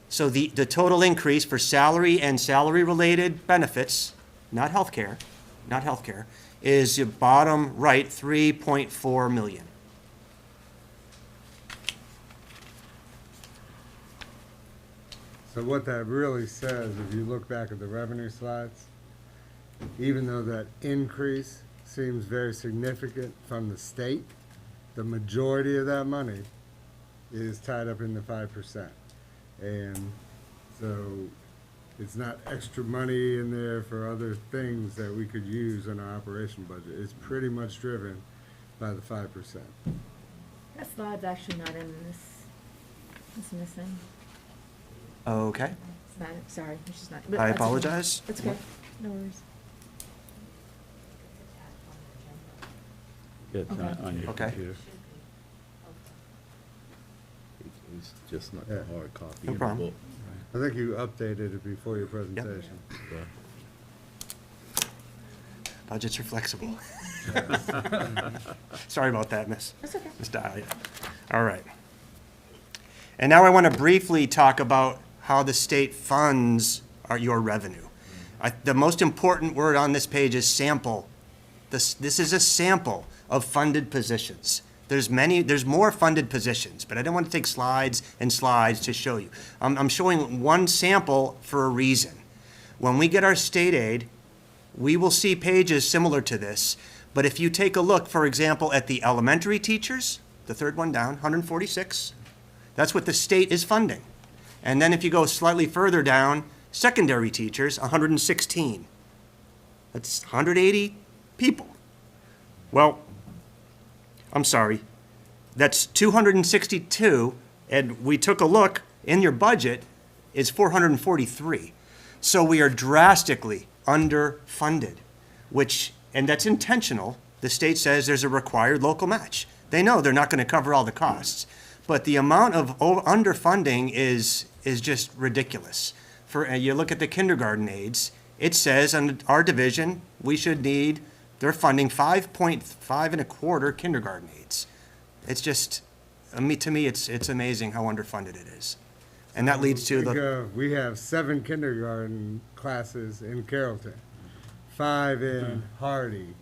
So the total increase for salary and salary-related benefits, not healthcare, is your bottom right, 3.4 million. So what that really says, if you look back at the revenue slides, even though that increase seems very significant from the state, the majority of that money is tied up in the 5%. And so it's not extra money in there for other things that we could use in our operation budget. It's pretty much driven by the 5%. That slide's actually not in this. It's missing. Okay, It's not, sorry, it's just not. but I that's okay. apologize. It's okay, no worries. It's not on your Okay. computer. It's just not Yeah. the hard copy. No in the problem. book. I think you updated it before your presentation. Yeah. Budgets are flexible. Sorry about that, Miss. That's okay. Ms. Dahlia. All right. And now I want to briefly talk about how the state funds your revenue. The most important word on this page is sample. This is a sample of funded positions. There's more funded positions, but I don't want to take slides and slides to show you. I'm showing one sample for a reason. When we get our state aid, we will see pages similar to this, but if you take a look, for example, at the elementary teachers, the third one down, 146, that's what the state is funding. And then if you go slightly further down, secondary teachers, 116. That's 180 people. Well, I'm sorry, that's 262, and we took a look, in your budget, is 443. So we are drastically underfunded, and that's intentional. The state says there's a required local match. They know they're not going to cover all the costs, but the amount of underfunding is just ridiculous. You look at the kindergarten aides, it says on our division, they're funding 5.5 and a quarter kindergarten aides. It's just, to me, it's amazing how underfunded it is. And that leads to We have 7 kindergarten classes in Carrollton, 5 in Hardy,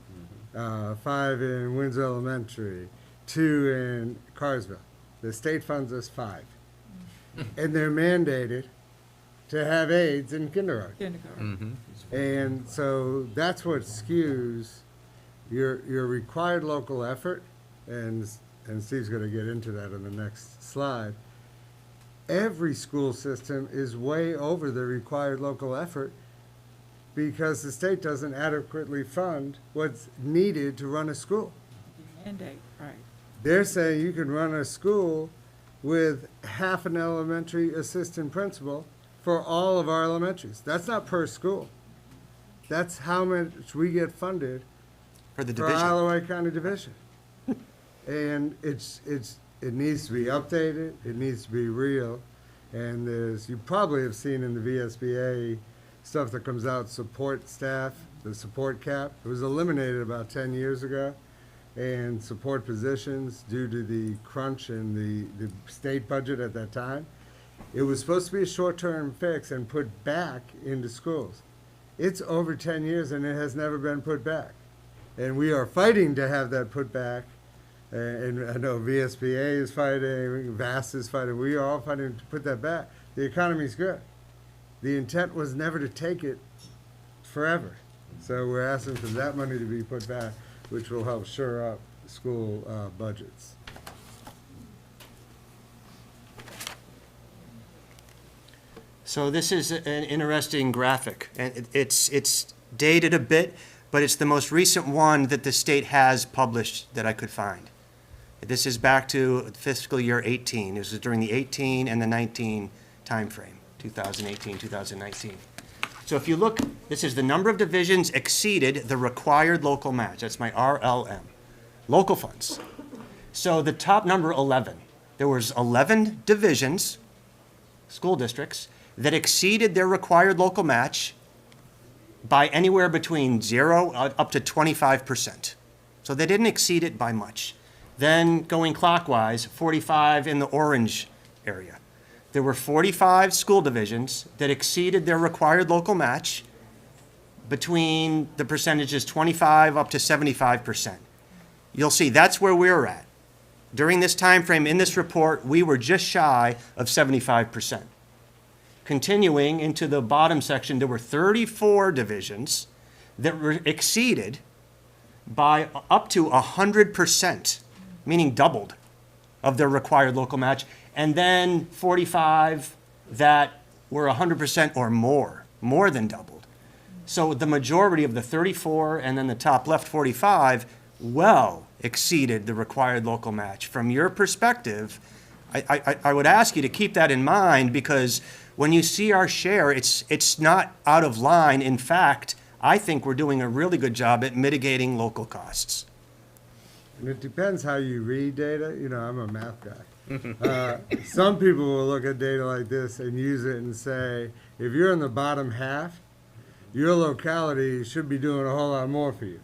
5 in Windsor Elementary, 2 in Carsville. The state funds us 5. And they're mandated to have aides in kindergarten. And so that's what skews your required local effort, and Steve's going to get into that in the next slide. Every school system is way over the required local effort because the state doesn't adequately fund what's needed to run a school. Mandate, right. They're saying you can run a school with half an elementary assistant principal for all of our elementaries. That's not per school. That's how much we get funded for the for division. Wight County Division. And it needs to be updated, it needs to be real, and you probably have seen in the VSBA stuff that comes out, support staff, the support cap. It was eliminated about 10 years ago, and support positions due to the crunch in the state budget at that time. It was supposed to be a short-term fix and put back into schools. It's over 10 years and it has never been put back. And we are fighting to have that put back. And I know VSBA is fighting, VAST is fighting, we are all fighting to put that back. The economy's good. The intent was never to take it forever. So we're asking for that money to be put back, which will help shore up school budgets. So this is an interesting graphic, and it's dated a bit, but it's the most recent one that the state has published that I could find. This is back to fiscal year 18. This is during the 18 and the 19 timeframe, 2018, 2019. So if you look, this is the number of divisions exceeded the required local match. That's my RLM, local funds. So the top number, 11. There was 11 divisions, school districts, that exceeded their required local match by anywhere between 0 up to 25%. So they didn't exceed it by much. Then going clockwise, 45 in the orange area. There were 45 school divisions that exceeded their required local match between the percentages 25 up to 75%. You'll see that's where we're at. During this time frame in this report, we were just shy of 75%. Continuing into the bottom section, there were 34 divisions that were exceeded by up to 100%, meaning doubled of their required local match, and then 45 that were 100% or more than doubled. So the majority of the 34 and then the top left 45 well exceeded the required local match. From your perspective, I would ask you to keep that in mind, because when you see our share, it's not out of line. In fact, I think we're doing a really good job at mitigating local costs. And it depends how you read data. You know, I'm a math guy. Some people will look at data like this and use it and say, if you're in the bottom half, your locality should be doing a whole lot more for you.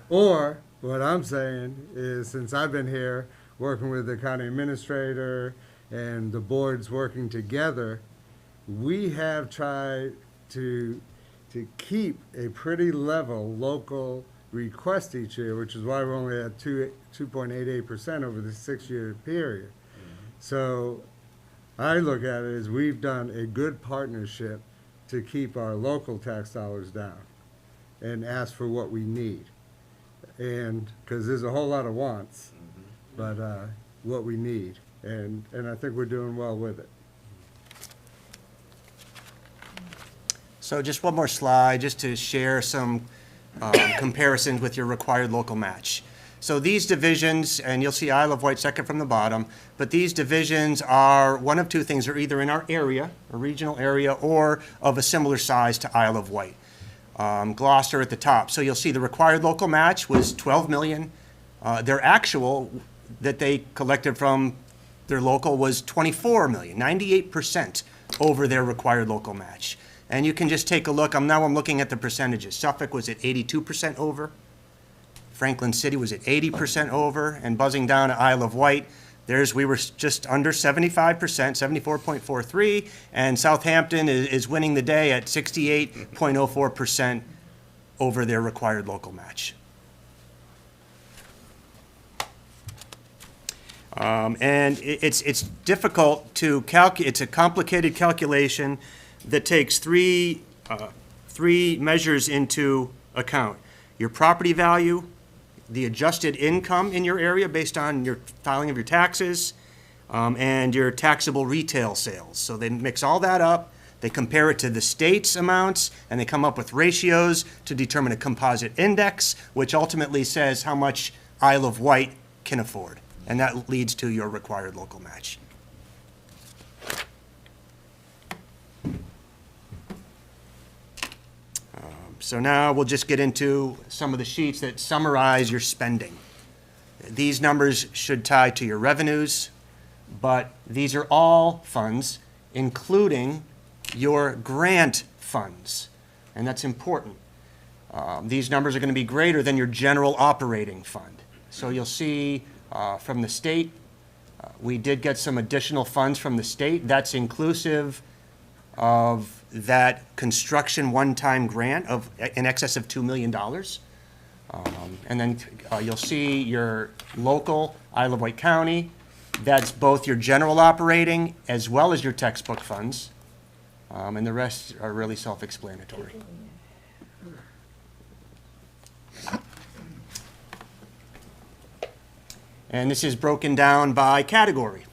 Or what I'm saying is, since I've been here working with the county administrator and the boards working together, we have tried to keep a pretty level local request each year, which is why we're only at 2.88% over the 6-year period. So I look at it as we've done a good partnership to keep our local tax dollars down and ask for what we need. And because there's a whole lot of wants, but what we need. And I think we're doing well with it. So just one more slide, just to share some comparisons with your required local match. So these divisions, and you'll see Isle of Wight second from the bottom, but these divisions are one of two things. They're either in our area, a regional area, or of a similar size to Isle of Wight. Gloucester at the top. So you'll see the required local match was 12 million. Their actual that they collected from their local was 24 million, 98% over their required local match. And you can just take a look. I'm looking at the percentages. Suffolk was at 82% over. Franklin City was at 80% over. And buzzing down to Isle of Wight, we were just under 75%, 74.43. And Southampton is winning the day at 68.04% over their required local match. And it's difficult to calculate. It's a complicated calculation that takes three measures into account: your property value, the adjusted income in your area based on your filing of your taxes, and your taxable retail sales. So they mix all that up, they compare it to the state's amounts, and they come up with ratios to determine a composite index, which ultimately says how much Isle of Wight can afford. And that leads to your required local match. So now we'll just get into some of the sheets that summarize your spending. These numbers should tie to your revenues, but these are all funds, including your grant funds, and that's important. These numbers are going to be greater than your general operating fund. So you'll see from the state, we did get some additional funds from the state. That's inclusive of that construction one-time grant of in excess of $2 million. And then you'll see your local Isle of Wight County. That's both your general operating as well as your textbook funds. And the rest are really self-explanatory. And this is broken down by category.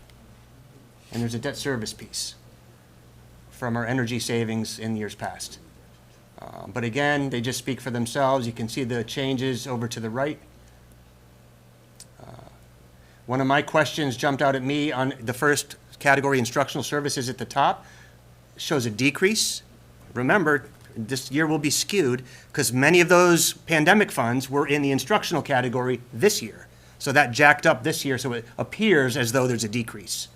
And there's a debt service piece from our energy savings in years past. But again, they just speak for themselves. You can see the changes over to the right. One of my questions jumped out at me on the first category, instructional services at the top, shows a decrease. Remember, this year will be skewed because many of those pandemic funds were in the instructional category this year. So that jacked up this year, so it appears as though there's a decrease.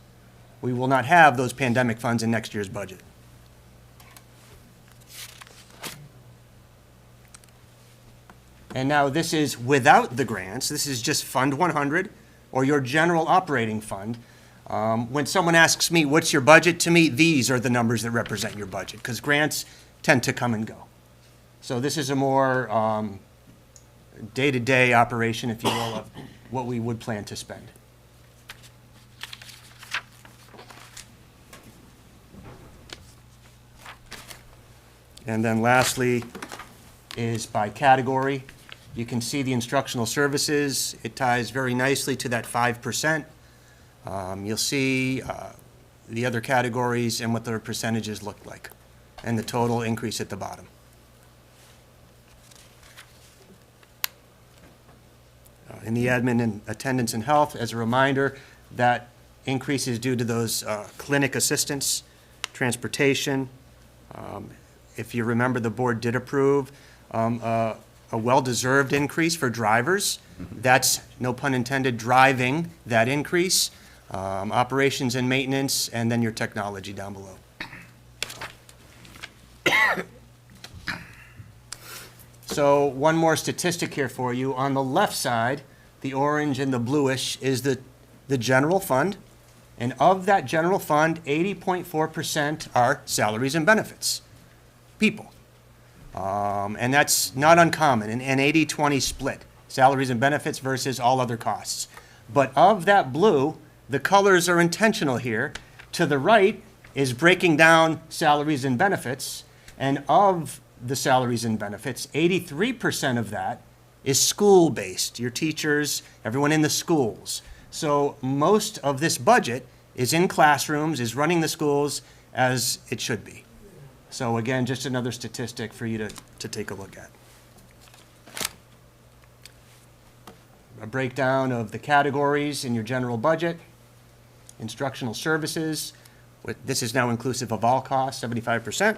We will not have those pandemic funds in next year's budget. And now this is without the grants. This is just Fund 100 or your general operating fund. When someone asks me, what's your budget? To me, these are the numbers that represent your budget, because grants tend to come and go. So this is a more day-to-day operation, if you will, of what we would plan to spend. And then lastly is by category. You can see the instructional services. It ties very nicely to that 5%. You'll see the other categories and what their percentages look like, and the total increase at the bottom. In the admin and attendance and health, as a reminder, that increase is due to those clinic assistants, transportation. If you remember, the board did approve a well-deserved increase for drivers. That's, no pun intended, driving that increase. Operations and maintenance, and then your technology down below. So one more statistic here for you. On the left side, the orange and the bluish is the general fund. And of that general fund, 80.4% are salaries and benefits, people. And that's not uncommon, an 80-20 split, salaries and benefits versus all other costs. But of that blue, the colors are intentional here. To the right is breaking down salaries and benefits, and of the salaries and benefits, 83% of that is school-based, your teachers, everyone in the schools. So most of this budget is in classrooms, is running the schools as it should be. So again, just another statistic for you to take a look at. A breakdown of the categories in your general budget. Instructional services, this is now inclusive of all costs, 75%.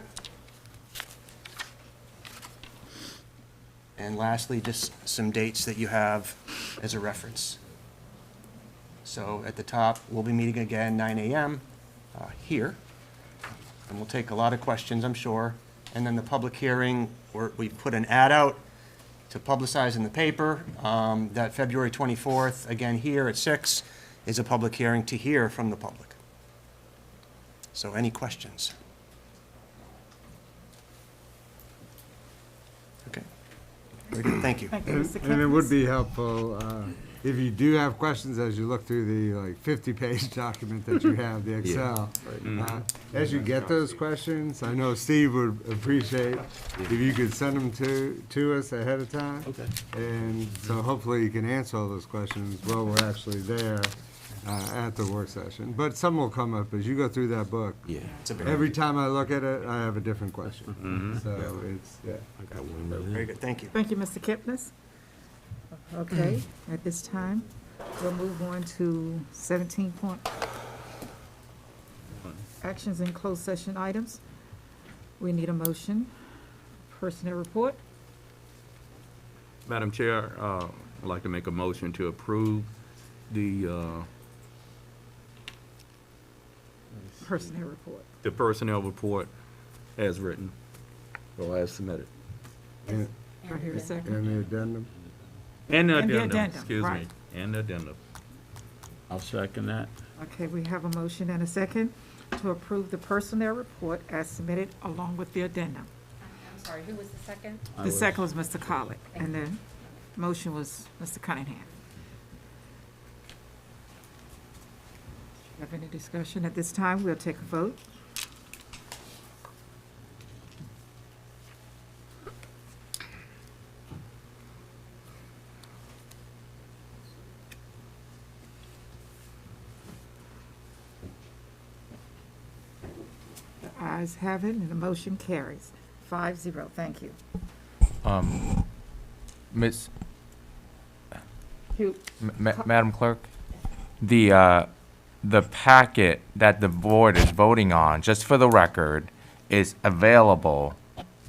And lastly, just some dates that you have as a reference. So at the top, we'll be meeting again 9 a.m. Here. And we'll take a lot of questions, I'm sure. And then the public hearing, we've put an ad out to publicize in the paper that February 24th, again here at 6, is a public hearing to hear from the public. So any questions? Okay. Very good. Thank you. Thank you, Mr. And it would Kempis. be helpful, if you do have questions as you look through the 50-page document that you have, the Excel. As you get those questions, I know Steve would appreciate if you could send them to us ahead of time. Okay. And so hopefully you can answer all those questions while we're actually there at the work session. But some will come up as you go through that book. Yeah. Every time I look at it, I have a different question. So it's, yeah. I got one. Very good. Thank you. Thank you, Mr. Kipnis. Okay, at this time, we'll move on to 17 point. Actions and closed session items. We need a motion. Personnel report. Madam Chair, I'd like to make a motion to approve the Personnel report. personnel report as written, or as submitted. And Right here, a second. and the addendum. And the And the addendum, addendum, excuse me, right. and the addendum. I'll second that. Okay, we have a motion and a second to approve the personnel report as submitted along with the addendum. I'm sorry, who was the second? The second was Mr. Collett, and the motion was Mr. Cunningham. Have any discussion? At this time, we'll take a vote. The ayes have it, and the motion carries 5-0. Thank you. Miss, Hugh, Madam Clerk, the packet that the board is voting on, just for the record, is available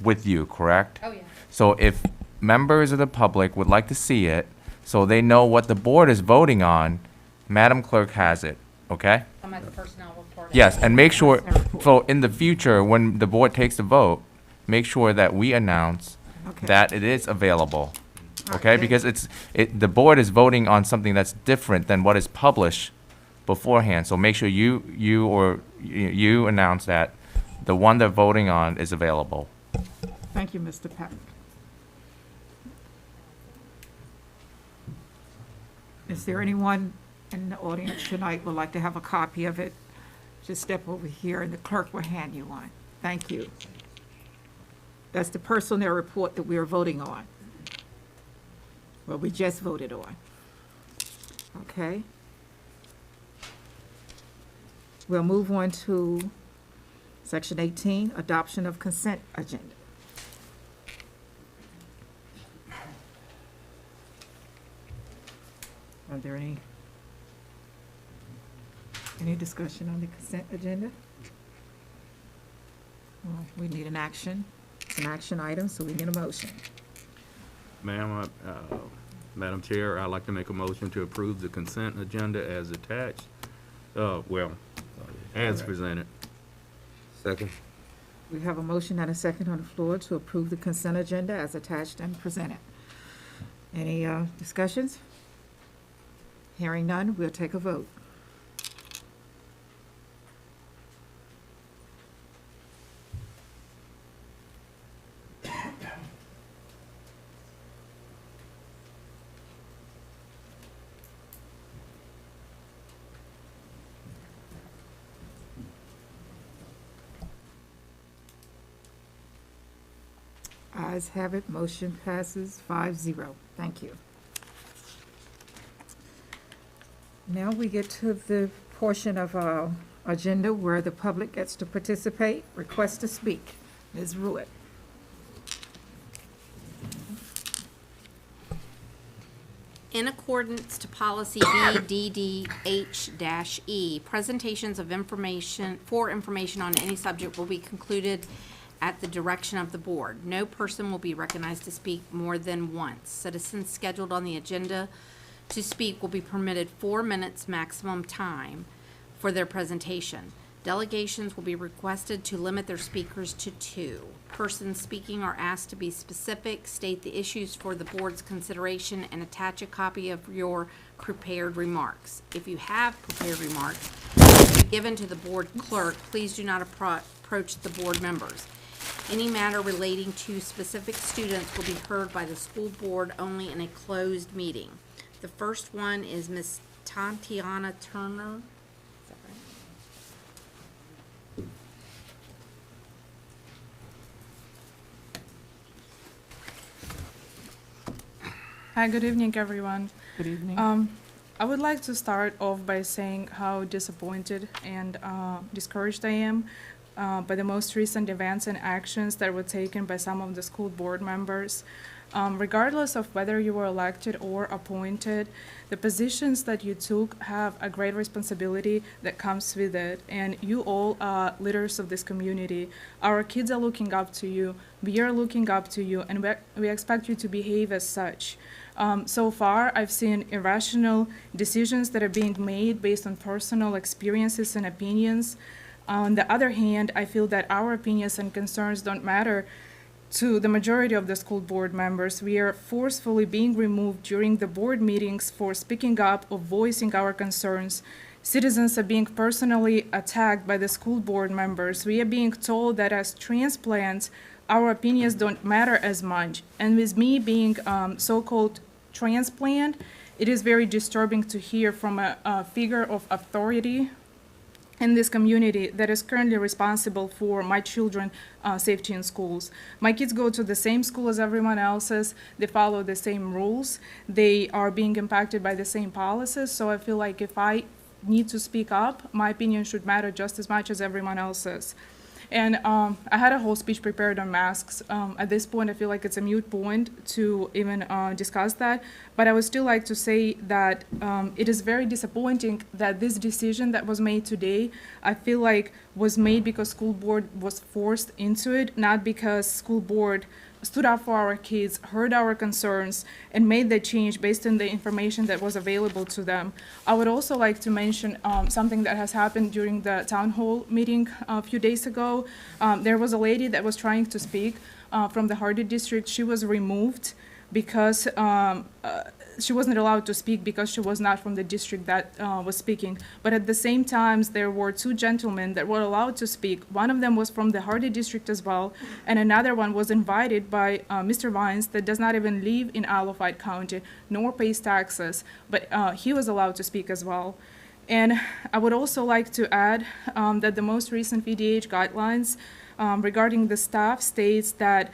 with you, correct? Oh, yeah. So if members of the public would like to see it, so they know what the board is voting on, Madam Clerk has it, okay? I'm at the personnel report. Yes, and make sure, so in the future, when the board takes the vote, make sure that we announce Okay. that it is available. okay? Because the board is voting on something that's different than what is published beforehand. So make sure you announce that the one they're voting on is available. Thank you, Mr. Patrick. Is there anyone in the audience tonight would like to have a copy of it? Just step over here and the clerk will hand you one. Thank you. That's the personnel report that we are voting on. Well, we just voted on. Okay. We'll move on to Section 18, adoption of consent agenda. Are there any discussion on the consent agenda? Well, we need an action. It's an action item, so we need a motion. Ma'am, Madam Chair, I'd like to make a motion to approve the consent agenda as attached. As presented. Second. We have a motion and a second on the floor to approve the consent agenda as attached and presented. Any discussions? Hearing none, we'll take a vote. Ayes have it, motion passes 5-0. Thank you. Now we get to the portion of our agenda where the public gets to participate, request to speak. Ms. Ruitt. In accordance to policy BDDH-E, presentations of information on any subject will be concluded at the direction of the board. No person will be recognized to speak more than once. Citizens scheduled on the agenda to speak will be permitted 4 minutes maximum time for their presentation. Delegations will be requested to limit their speakers to 2. Persons speaking are asked to be specific, state the issues for the board's consideration, and attach a copy of your prepared remarks. If you have prepared remarks given to the board clerk, please do not approach the board members. Any matter relating to specific students will be heard by the school board only in a closed meeting. The first one is Ms. Tatiana Turner. Is that right? Hi, good evening, everyone. Good evening. I would like to start off by saying how disappointed and discouraged I am by the most recent events and actions that were taken by some of the school board members. Regardless of whether you were elected or appointed, the positions that you took have a great responsibility that comes with it, and you all are leaders of this community. Our kids are looking up to you, we are looking up to you, and we expect you to behave as such. So far, I've seen irrational decisions that are being made based on personal experiences and opinions. On the other hand, I feel that our opinions and concerns don't matter to the majority of the school board members. We are forcefully being removed during the board meetings for speaking up or voicing our concerns. Citizens are being personally attacked by the school board members. We are being told that as transplants, our opinions don't matter as much. And with me being so-called transplant, it is very disturbing to hear from a figure of authority in this community that is currently responsible for my children's safety in schools. My kids go to the same school as everyone else's. They follow the same rules. They are being impacted by the same policies. So I feel like if I need to speak up, my opinion should matter just as much as everyone else's. And I had a whole speech prepared on masks. At this point, I feel like it's a moot point to even discuss that. But I would still like to say that it is very disappointing that this decision that was made today, I feel like was made because school board was forced into it, not because school board stood up for our kids, heard our concerns, and made the change based on the information that was available to them. I would also like to mention something that has happened during the town hall meeting a few days ago. There was a lady that was trying to speak from the Hardy district. She was removed because she wasn't allowed to speak because she was not from the district that was speaking. But at the same time, there were two gentlemen that were allowed to speak. One of them was from the Hardy district as well, and another one was invited by Mr. Vines that does not even live in Isle of Wight County, nor pays taxes, but he was allowed to speak as well. And I would also like to add that the most recent VDH guidelines regarding the staff states that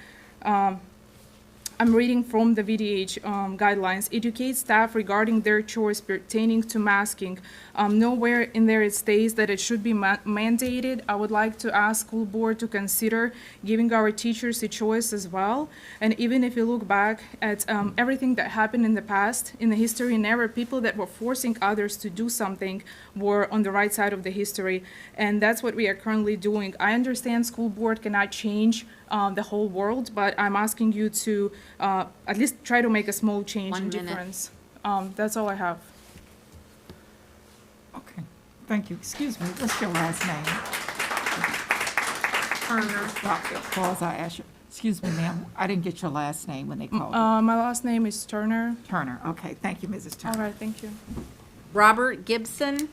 I'm reading from the VDH guidelines, educate staff regarding their choice pertaining to masking. Nowhere in there it states that it should be mandated. I would like to ask school board to consider giving our teachers a choice as well. And even if you look back at everything that happened in the past, in the history, never people that were forcing others to do something were on the right side of the history. And that's what we are currently doing. I understand school board cannot change the whole world, but I'm asking you to at least try to make a small change and difference. That's all I have. Okay, thank you. Excuse me, what's your last name? Turner. Pause, I asked you. Excuse me, ma'am, I didn't get your last name when they called you. My last name is Turner. Turner, okay, thank you, Mrs. Turner. All right, thank you. Robert Gibson.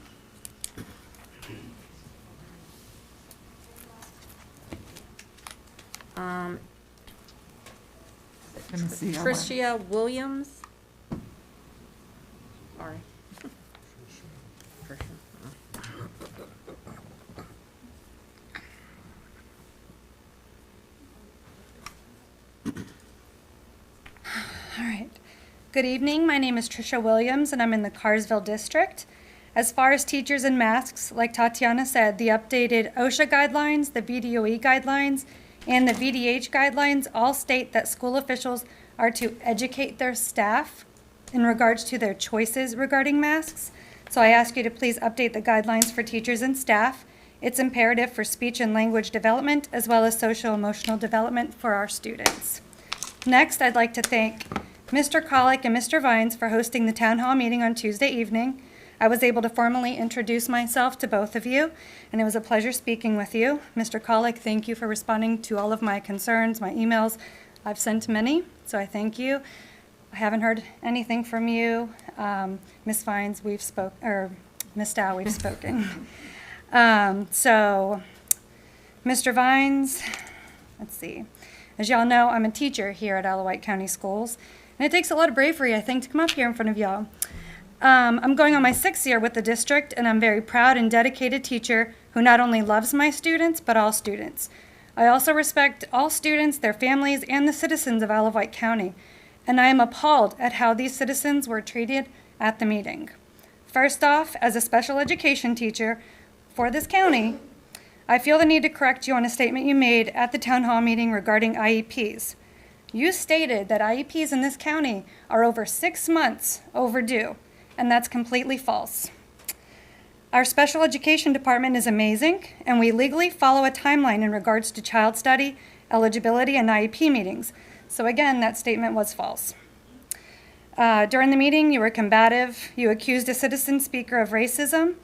Let me see. Tricia Williams. Sorry. All right. Good evening. My name is Tricia Williams, and I'm in the Carsville District. As far as teachers and masks, like Tatiana said, the updated OSHA guidelines, the VDOE guidelines, and the VDH guidelines all state that school officials are to educate their staff in regards to their choices regarding masks. So I ask you to please update the guidelines for teachers and staff. It's imperative for speech and language development as well as social emotional development for our students. Next, I'd like to thank Mr. Colick and Mr. Vines for hosting the town hall meeting on Tuesday evening. I was able to formally introduce myself to both of you, and it was a pleasure speaking with you. Mr. Colick, thank you for responding to all of my concerns, my emails. I've sent many, so I thank you. I haven't heard anything from you. Ms. Vines, Ms. Dow, we've spoken. So, Mr. Vines, let's see. As y'all know, I'm a teacher here at Isle of Wight County Schools, and it takes a lot of bravery, I think, to come up here in front of y'all. I'm going on my 6th year with the district, and I'm a very proud and dedicated teacher who not only loves my students, but all students. I also respect all students, their families, and the citizens of Isle of Wight County, and I am appalled at how these citizens were treated at the meeting. First off, as a special education teacher for this county, I feel the need to correct you on a statement you made at the town hall meeting regarding IEPs. You stated that IEPs in this county are over 6 months overdue, and that's completely false. Our special education department is amazing, and we legally follow a timeline in regards to child study, eligibility, and IEP meetings. So again, that statement was false. During the meeting, you were combative. You accused a citizen speaker of racism.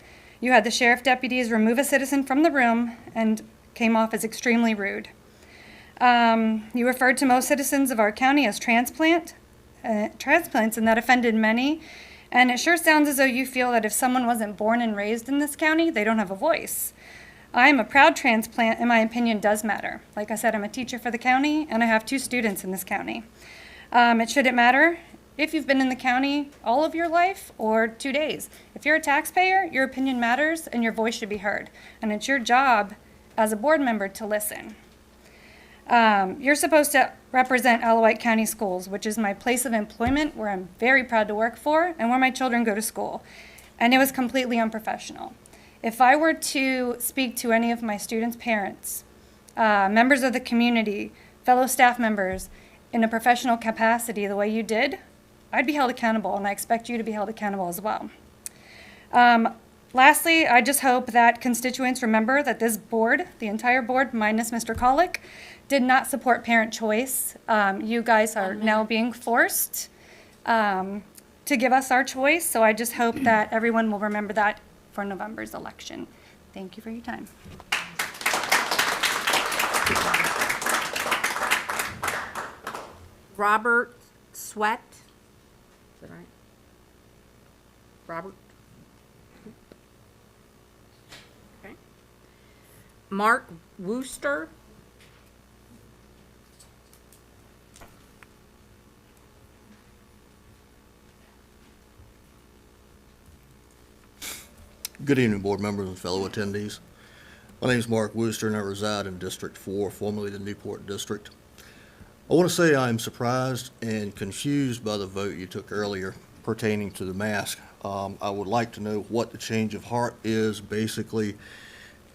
You had the sheriff deputies remove a citizen from the room and came off as extremely rude. You referred to most citizens of our county as transplants, and that offended many. And it sure sounds as though you feel that if someone wasn't born and raised in this county, they don't have a voice. I am a proud transplant, and my opinion does matter. Like I said, I'm a teacher for the county, and I have 2 students in this county. It shouldn't matter if you've been in the county all of your life or 2 days. If you're a taxpayer, your opinion matters, and your voice should be heard. And it's your job as a board member to listen. You're supposed to represent Isle of Wight County Schools, which is my place of employment where I'm very proud to work for and where my children go to school. And it was completely unprofessional. If I were to speak to any of my students' parents, members of the community, fellow staff members, in a professional capacity the way you did, I'd be held accountable, and I expect you to be held accountable as well. Lastly, I just hope that constituents remember that this board, the entire board minus Mr. Colick, did not support parent choice. You guys are now being forced to give us our choice, so I just hope that everyone will remember that for November's election. Thank you for your time. Robert Sweat. Is that right? Robert? Okay. Mark Wooster. Good evening, board members and fellow attendees. My name is Mark Wooster, and I reside in District 4, formerly the Newport District. I want to say I am surprised and confused by the vote you took earlier pertaining to the mask. I would like to know what the change of heart is, basically,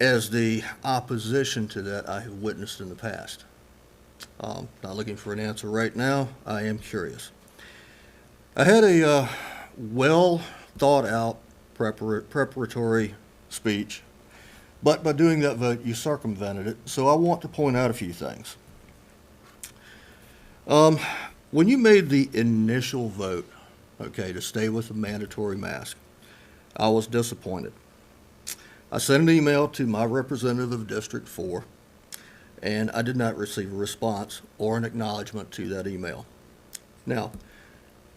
as the opposition to that I have witnessed in the past. Not looking for an answer right now. I am curious. I had a well thought out preparatory speech, but by doing that vote, you circumvented it. So I want to point out a few things. When you made the initial vote, okay, to stay with the mandatory mask, I was disappointed. I sent an email to my representative of District 4, and I did not receive a response or an acknowledgement to that email. Now,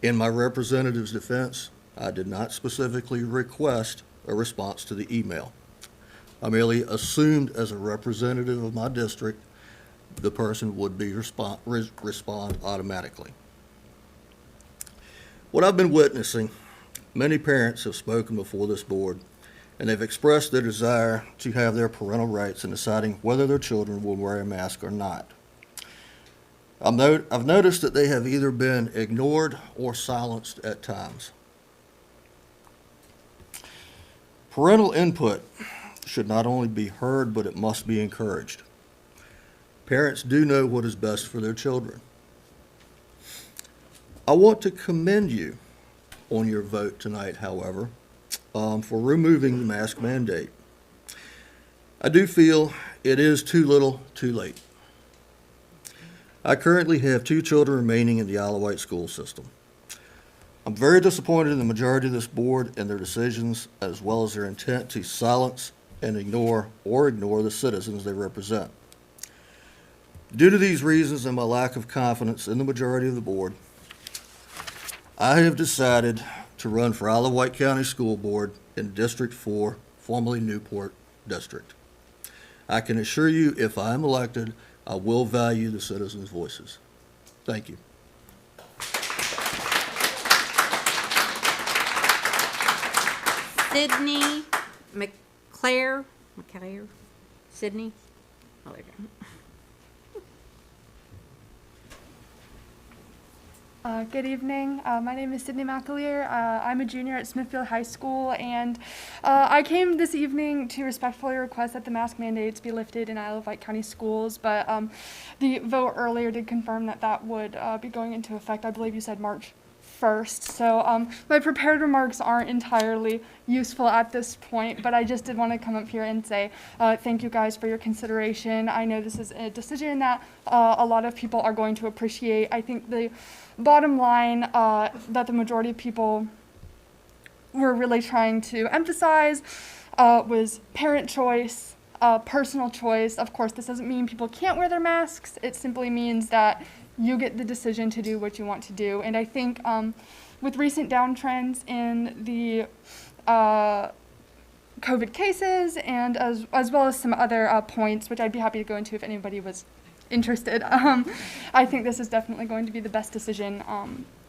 in my representative's defense, I did not specifically request a response to the email. I merely assumed as a representative of my district, the person would be respond automatically. What I've been witnessing, many parents have spoken before this board, and they've expressed their desire to have their parental rights in deciding whether their children will wear a mask or not. I've noticed that they have either been ignored or silenced at times. Parental input should not only be heard, but it must be encouraged. Parents do know what is best for their children. I want to commend you on your vote tonight, however, for removing the mask mandate. I do feel it is too little, too late. I currently have 2 children remaining in the Isle of Wight school system. I'm very disappointed in the majority of this board and their decisions, as well as their intent to silence and ignore the citizens they represent. Due to these reasons and my lack of confidence in the majority of the board, I have decided to run for Isle of Wight County School Board in District 4, formerly Newport District. I can assure you, if I am elected, I will value the citizens' voices. Thank you. Sydney McClare. Sydney? Oh, there you go. Good evening. My name is Sydney McAleer. I'm a junior at Smithfield High School, and I came this evening to respectfully request that the mask mandates be lifted in Isle of Wight County Schools, but the vote earlier did confirm that that would be going into effect. I believe you said March 1st. So my prepared remarks aren't entirely useful at this point, but I just did want to come up here and say thank you guys for your consideration. I know this is a decision that a lot of people are going to appreciate. I think the bottom line that the majority of people were really trying to emphasize was parent choice, personal choice. Of course, this doesn't mean people can't wear their masks. It simply means that you get the decision to do what you want to do. And I think with recent downtrends in the COVID cases and as well as some other points, which I'd be happy to go into if anybody was interested, I think this is definitely going to be the best decision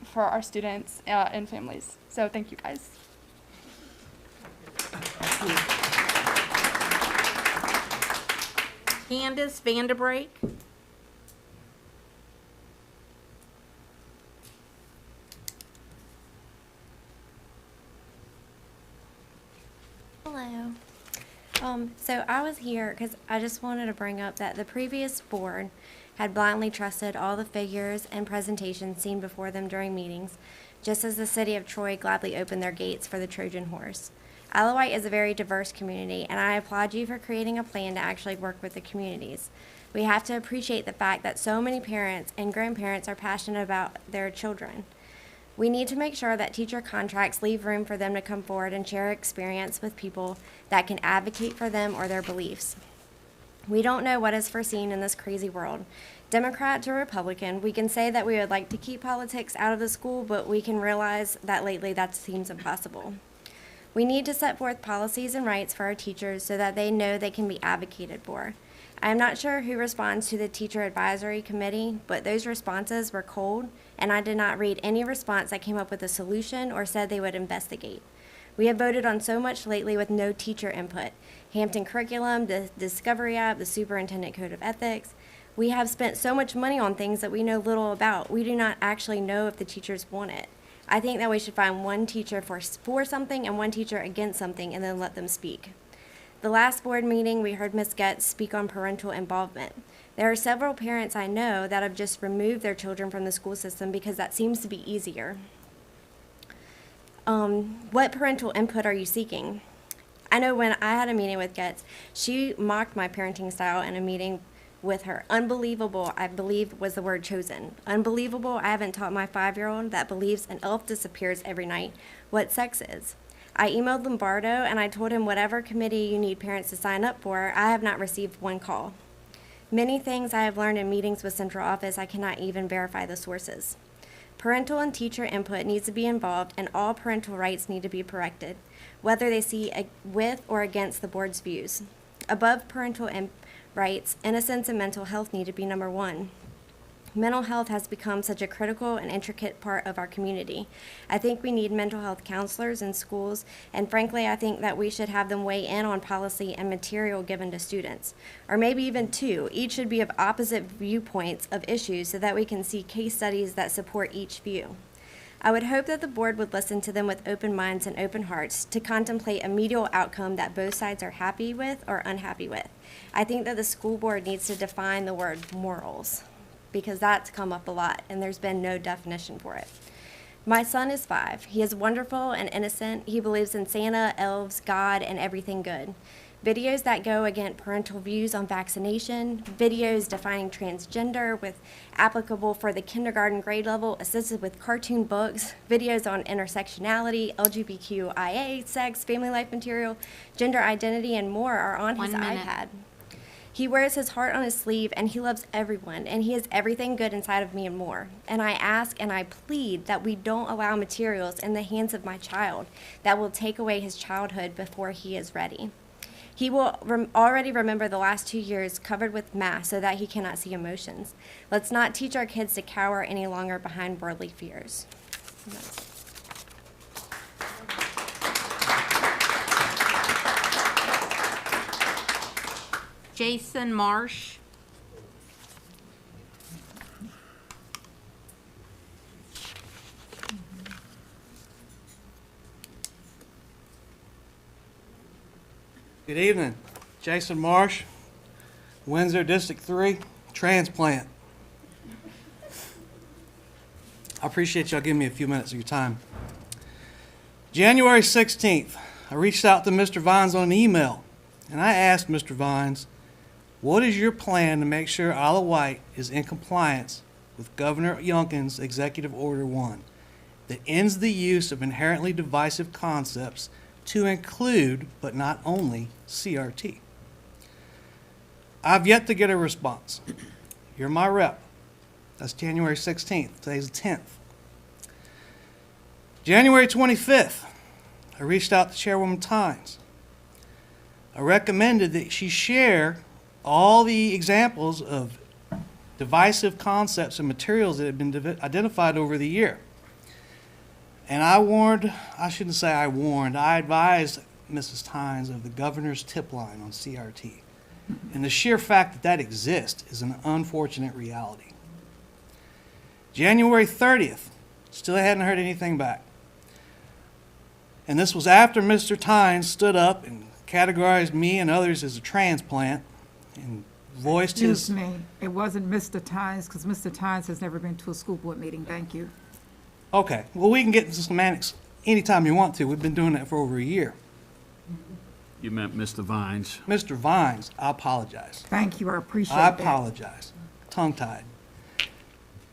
for our students and families. So thank you guys. Candace Vanderbrake. Hello. So I was here because I just wanted to bring up that the previous board had blindly trusted all the figures and presentations seen before them during meetings, just as the city of Troy gladly opened their gates for the Trojan horse. Isle of Wight is a very diverse community, and I applaud you for creating a plan to actually work with the communities. We have to appreciate the fact that so many parents and grandparents are passionate about their children. We need to make sure that teacher contracts leave room for them to come forward and share experience with people that can advocate for them or their beliefs. We don't know what is foreseen in this crazy world. Democrat to Republican, we can say that we would like to keep politics out of the school, but we can realize that lately that seems impossible. We need to set forth policies and rights for our teachers so that they know they can be advocated for. I am not sure who responds to the Teacher Advisory Committee, but those responses were cold, and I did not read any response that came up with a solution or said they would investigate. We have voted on so much lately with no teacher input. Hampton Curriculum, the Discovery app, the Superintendent Code of Ethics. We have spent so much money on things that we know little about. We do not actually know if the teachers want it. I think that we should find one teacher for something and one teacher against something and then let them speak. The last board meeting, we heard Ms. Getz speak on parental involvement. There are several parents I know that have just removed their children from the school system because that seems to be easier. What parental input are you seeking? I know when I had a meeting with Getz, she mocked my parenting style in a meeting with her. Unbelievable, I believe, was the word chosen. Unbelievable, I haven't taught my 5-year-old that believes an elf disappears every night what sex is. I emailed Lombardo and I told him whatever committee you need parents to sign up for, I have not received one call. Many things I have learned in meetings with central office, I cannot even verify the sources. Parental and teacher input needs to be involved and all parental rights need to be corrected, whether they see with or against the board's views. Above parental rights, innocence and mental health need to be number one. Mental health has become such a critical and intricate part of our community. I think we need mental health counselors in schools, and frankly, I think that we should have them weigh in on policy and material given to students. Or maybe even two. Each should be of opposite viewpoints of issues so that we can see case studies that support each view. I would hope that the board would listen to them with open minds and open hearts to contemplate a medial outcome that both sides are happy with or unhappy with. I think that the school board needs to define the word morals, because that's come up a lot and there's been no definition for it. My son is 5. He is wonderful and innocent. He believes in Santa, elves, God, and everything good. Videos that go against parental views on vaccination, videos defining transgender with applicable for the kindergarten grade level, assisted with cartoon books, videos on intersectionality, LGBTQIA, sex, family life material, gender identity, and more are on his iPad. He wears his heart on his sleeve, and he loves everyone, and he is everything good inside of me and more. And I ask and I plead that we don't allow materials in the hands of my child that will take away his childhood before he is ready. He will already remember the last 2 years covered with masks so that he cannot see emotions. Let's not teach our kids to cower any longer behind worldly fears. Jason Marsh. Good evening. Jason Marsh, Windsor District 3, transplant. I appreciate y'all giving me a few minutes of your time. January 16th, I reached out to Mr. Vines on an email, and I asked Mr. Vines, what is your plan to make sure Isle of Wight is in compliance with Governor Youngkin's Executive Order 1 that ends the use of inherently divisive concepts to include, but not only, CRT? I've yet to get a response. You're my rep. That's January 16th. Today's the 10th. January 25th, I reached out to Chairwoman Tynes. I recommended that she share all the examples of divisive concepts and materials that have been identified over the year. And I advised Mrs. Tynes of the governor's tip line on CRT. And the sheer fact that that exists is an unfortunate reality. January 30th, still hadn't heard anything back. And this was after Mr. Tynes stood up and categorized me and others as a transplant and voiced his... Excuse me, it wasn't Mr. Tynes, because Mr. Tynes has never been to a school board meeting. Thank you. Okay, well, we can get into semantics anytime you want to. We've been doing that for over a year. You meant Mr. Vines. Mr. Vines, I apologize. Thank you, I appreciate that. I apologize. Tongue-tied.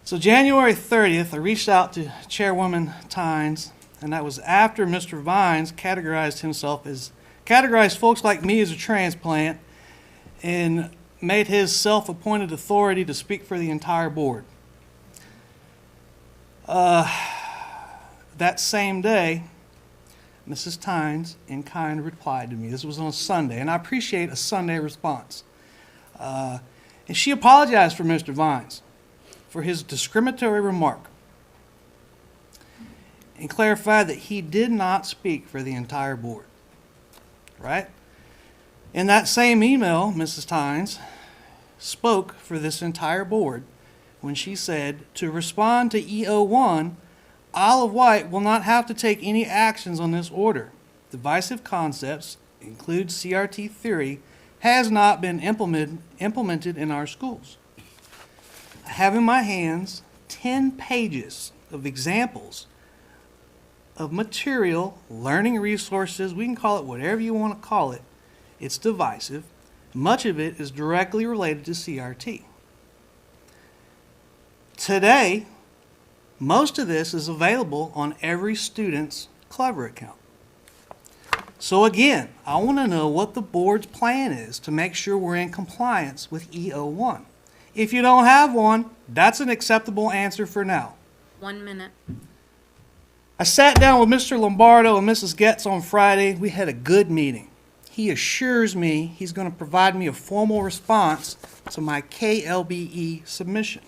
So January 30th, I reached out to Chairwoman Tynes, and that was after Mr. Vines categorized folks like me as a transplant and made his self-appointed authority to speak for the entire board. That same day, Mrs. Tynes in kind replied to me. This was on a Sunday, and I appreciate a Sunday response. And she apologized for Mr. Vines for his discriminatory remark and clarified that he did not speak for the entire board. Right? In that same email, Mrs. Tynes spoke for this entire board when she said, to respond to EO1, Isle of Wight will not have to take any actions on this order. Divisive concepts, include CRT theory, has not been implemented in our schools. I have in my hands 10 pages of examples of material, learning resources, we can call it whatever you want to call it. It's divisive. Much of it is directly related to CRT. Today, most of this is available on every student's Clever account. So again, I want to know what the board's plan is to make sure we're in compliance with EO1. If you don't have one, that's an acceptable answer for now. 1 minute. I sat down with Mr. Lombardo and Mrs. Getz on Friday. We had a good meeting. He assures me he's going to provide me a formal response to my KLBE submission.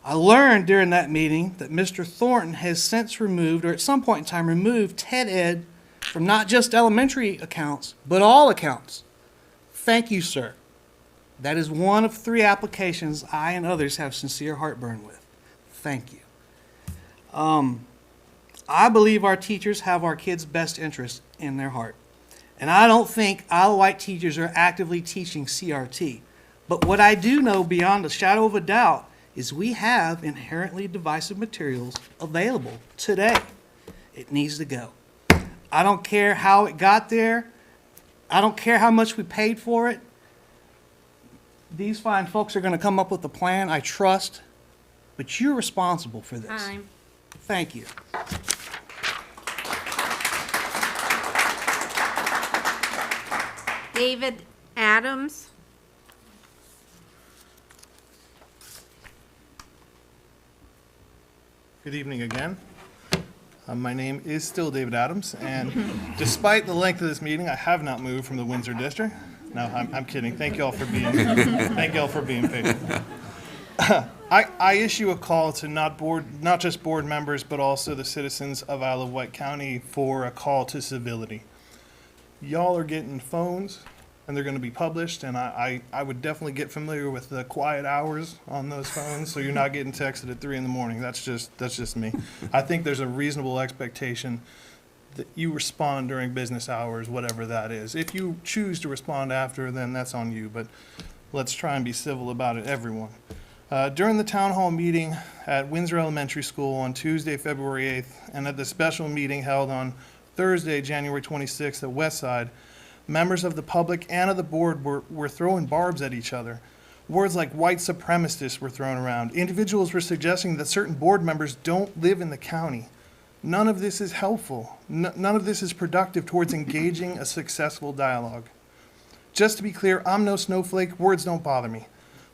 I learned during that meeting that Mr. Thornton has since removed, or at some point in time removed, TED Ed from not just elementary accounts, but all accounts. Thank you, sir. That is one of 3 applications I and others have sincere heartburn with. Thank you. I believe our teachers have our kids' best interests in their heart. And I don't think Isle of Wight teachers are actively teaching CRT. But what I do know beyond a shadow of a doubt is we have inherently divisive materials available today. It needs to go. I don't care how it got there. I don't care how much we paid for it. These fine folks are going to come up with a plan, I trust, but you're responsible for this. Time. Thank you. David Adams. Good evening again. My name is still David Adams, and despite the length of this meeting, I have not moved from the Windsor district. No, I'm kidding. Thank you all for being patient. I issue a call to not just board members, but also the citizens of Isle of Wight County for a call to civility. Y'all are getting phones, and they're going to be published, and I would definitely get familiar with the quiet hours on those phones, so you're not getting texted at 3 in the morning. That's just me. I think there's a reasonable expectation that you respond during business hours, whatever that is. If you choose to respond after, then that's on you, but let's try and be civil about it, everyone. During the town hall meeting at Windsor Elementary School on Tuesday, February 8th, and at the special meeting held on Thursday, January 26th at Westside, members of the public and of the board were throwing barbs at each other. Words like white supremacists were thrown around. Individuals were suggesting that certain board members don't live in the county. None of this is helpful. None of this is productive towards engaging a successful dialogue. Just to be clear, I'm no snowflake. Words don't bother me.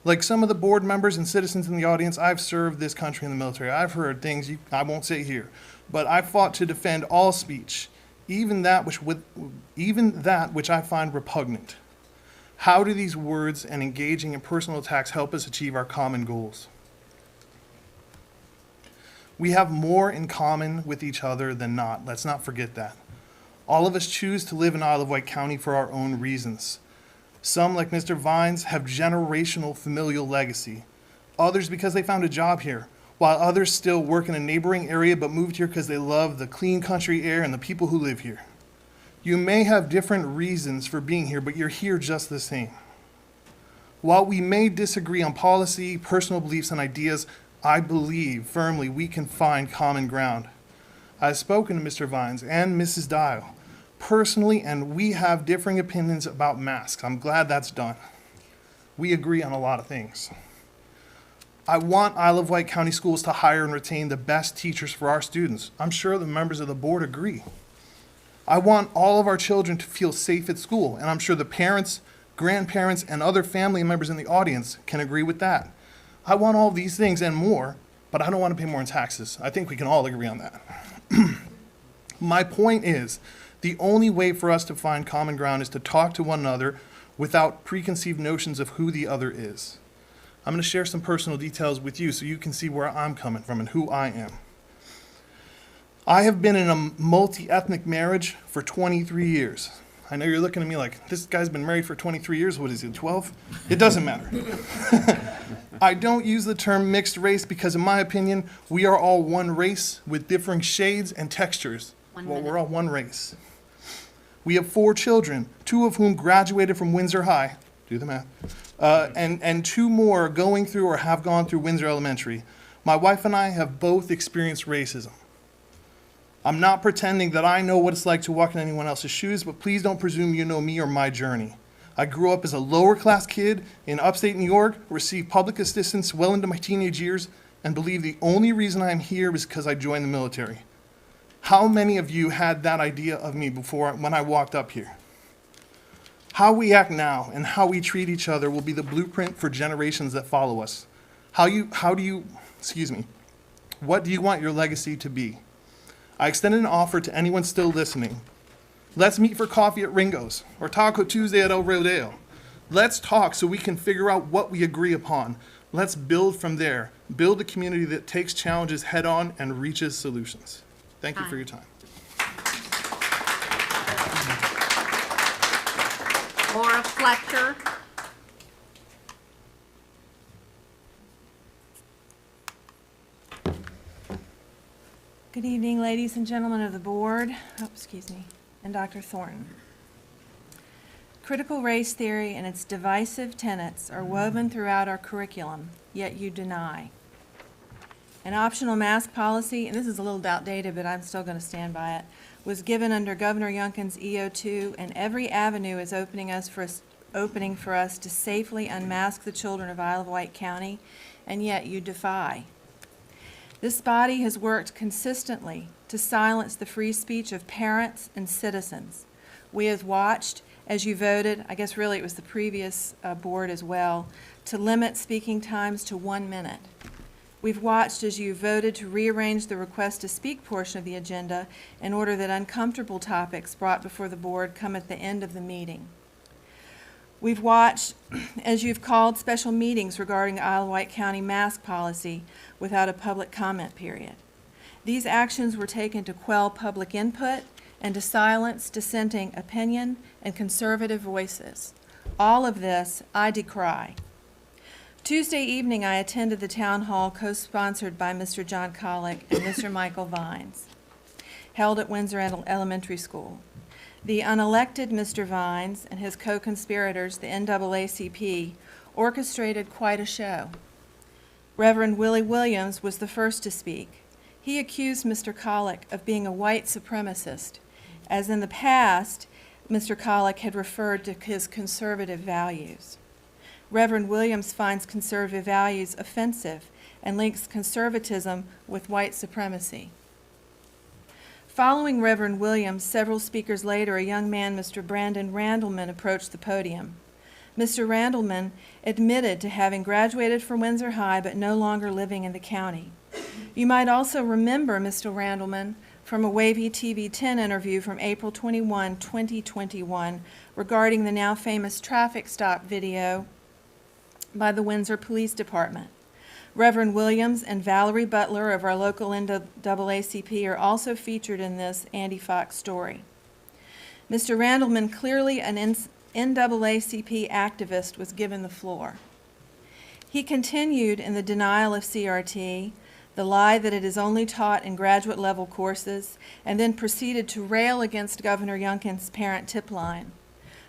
Like some of the board members and citizens in the audience, I've served this country in the military. I've heard things I won't say here, but I fought to defend all speech, even that which I find repugnant. How do these words and engaging in personal attacks help us achieve our common goals? We have more in common with each other than not. Let's not forget that. All of us choose to live in Isle of Wight County for our own reasons. Some, like Mr. Vines, have generational familial legacy. Others because they found a job here, while others still work in a neighboring area but moved here because they love the clean country air and the people who live here. You may have different reasons for being here, but you're here just the same. While we may disagree on policy, personal beliefs, and ideas, I believe firmly we can find common ground. I've spoken to Mr. Vines and Mrs. Dial personally, and we have differing opinions about masks. I'm glad that's done. We agree on a lot of things. I want Isle of Wight County Schools to hire and retain the best teachers for our students. I'm sure the members of the board agree. I want all of our children to feel safe at school, and I'm sure the parents, grandparents, and other family members in the audience can agree with that. I want all these things and more, but I don't want to pay more in taxes. I think we can all agree on that. My point is, the only way for us to find common ground is to talk to one another without preconceived notions of who the other is. I'm going to share some personal details with you so you can see where I'm coming from and who I am. I have been in a multi-ethnic marriage for 23 years. I know you're looking at me like, this guy's been married for 23 years, what is it, 12? It doesn't matter. I don't use the term mixed race because, in my opinion, we are all one race with differing shades and textures. We're all one race. We have 4 children, 2 of whom graduated from Windsor High, do the math, and 2 more going through or have gone through Windsor Elementary. My wife and I have both experienced racism. I'm not pretending that I know what it's like to walk in anyone else's shoes, but please don't presume you know me or my journey. I grew up as a lower class kid in upstate New York, received public assistance well into my teenage years, and believe the only reason I'm here is because I joined the military. How many of you had that idea of me before when I walked up here? How we act now and how we treat each other will be the blueprint for generations that follow us. What do you want your legacy to be? I extended an offer to anyone still listening. Let's meet for coffee at Ringo's or Taco Tuesday at El Rodeo. Let's talk so we can figure out what we agree upon. Let's build from there. Build a community that takes challenges head on and reaches solutions. Thank you for your time. Laura Fletcher. Good evening, ladies and gentlemen of the board, and Dr. Thornton. Critical race theory and its divisive tenets are woven throughout our curriculum, yet you deny. An optional mask policy, and this is a little outdated, but I'm still going to stand by it, was given under Governor Youngkin's EO2, and every avenue is opening for us to safely unmask the children of Isle of Wight County, and yet you defy. This body has worked consistently to silence the free speech of parents and citizens. We have watched as you voted, I guess really it was the previous board as well, to limit speaking times to 1 minute. We've watched as you voted to rearrange the request to speak portion of the agenda in order that uncomfortable topics brought before the board come at the end of the meeting. We've watched as you've called special meetings regarding Isle of Wight County mask policy without a public comment period. These actions were taken to quell public input and to silence dissenting opinion and conservative voices. All of this I decry. Tuesday evening, I attended the town hall co-sponsored by Mr. John Colick and Mr. Michael Vines, held at Windsor Elementary School. The unelected Mr. Vines and his co-conspirators, the NAACP, orchestrated quite a show. Reverend Willie Williams was the first to speak. He accused Mr. Colick of being a white supremacist, as in the past, Mr. Colick had referred to his conservative values. Reverend Williams finds conservative values offensive and links conservatism with white supremacy. Following Reverend Williams, several speakers later, a young man, Mr. Brandon Randleman, approached the podium. Mr. Randleman admitted to having graduated from Windsor High but no longer living in the county. You might also remember Mr. Randleman from a Wavy TV 10 interview from April 21, 2021, regarding the now famous traffic stop video by the Windsor Police Department. Reverend Williams and Valerie Butler of our local NAACP are also featured in this Andy Fox story. Mr. Randleman, clearly an NAACP activist, was given the floor. He continued in the denial of CRT, the lie that it is only taught in graduate level courses, and then proceeded to rail against Governor Youngkin's parent tip line,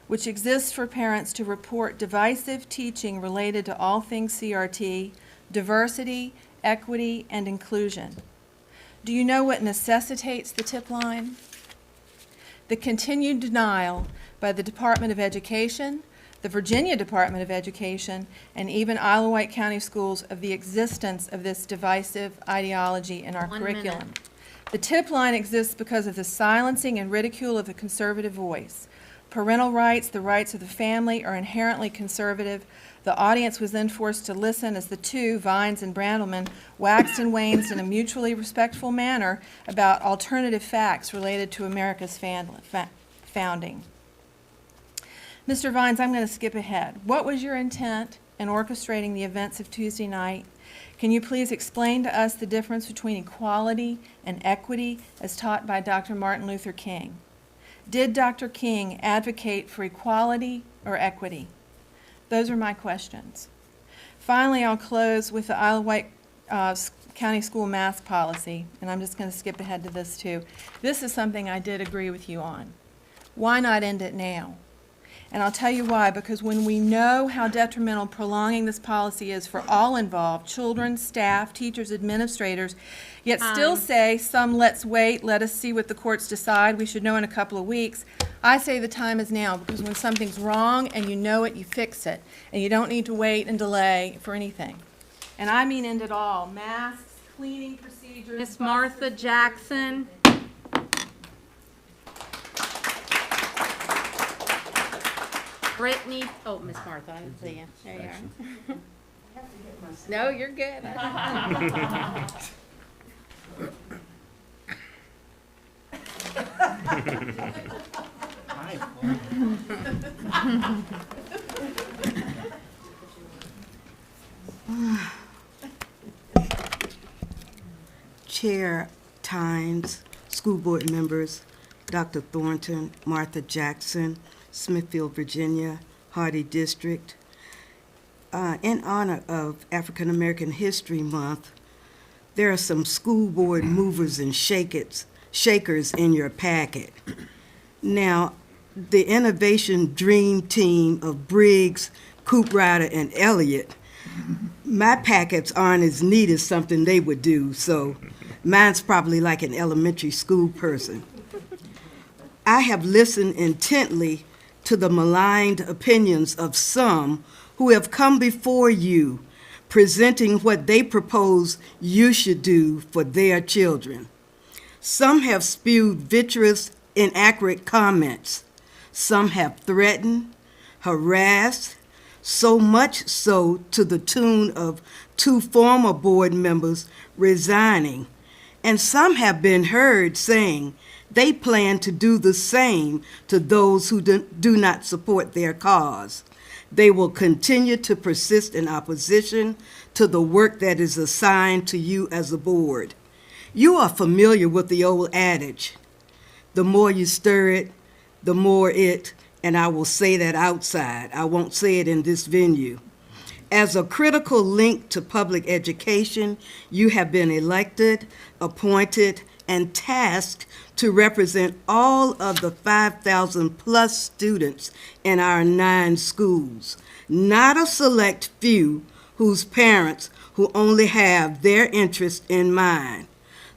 which exists for parents to report divisive teaching related to all things CRT, diversity, equity, and inclusion. Do you know what necessitates the tip line? The continued denial by the Department of Education, the Virginia Department of Education, and even Isle of Wight County Schools of the existence of this divisive ideology in our curriculum. The tip line exists because of the silencing and ridicule of the conservative voice. Parental rights, the rights of the family, are inherently conservative. The audience was then forced to listen as the two, Vines and Brandleman, waxed and waned in a mutually respectful manner about alternative facts related to America's founding. Mr. Vines, I'm going to skip ahead. What was your intent in orchestrating the events of Tuesday night? Can you please explain to us the difference between equality and equity as taught by Dr. Martin Luther King? Did Dr. King advocate for equality or equity? Those are my questions. Finally, I'll close with the Isle of Wight County School mask policy, and I'm just going to skip ahead to this too. This is something I did agree with you on. Why not end it now? And I'll tell you why, because when we know how detrimental prolonging this policy is for all involved, children, staff, teachers, administrators, yet still say some let's wait, let us see what the courts decide, we should know in a couple of weeks, I say the time is now, because when something's wrong and you know it, you fix it. And you don't need to wait and delay for anything. And I mean end it all. Masks, cleaning procedures. Miss Martha Jackson. Brittany, oh, Miss Martha, I didn't see you. There you are. No, you're good. Chair Tynes, school board members, Dr. Thornton, Martha Jackson, Smithfield, Virginia, Hardy District. In honor of African American History Month, there are some school board movers and shakers in your packet. Now, the Innovation Dream Team of Briggs, Cooprider, and Elliott, my packets aren't as neat as something they would do, so mine's probably like an elementary school person. I have listened intently to the maligned opinions of some who have come before you, presenting what they propose you should do for their children. Some have spewed vitreous, inaccurate comments. Some have threatened, harassed, so much so to the tune of 2 former board members resigning. And some have been heard saying they plan to do the same to those who do not support their cause. They will continue to persist in opposition to the work that is assigned to you as a board. You are familiar with the old adage, the more you stir it, the more it, and I will say that outside, I won't say it in this venue. As a critical link to public education, you have been elected, appointed, and tasked to represent all of the 5,000 plus students in our 9 schools, not a select few whose parents who only have their interest in mind.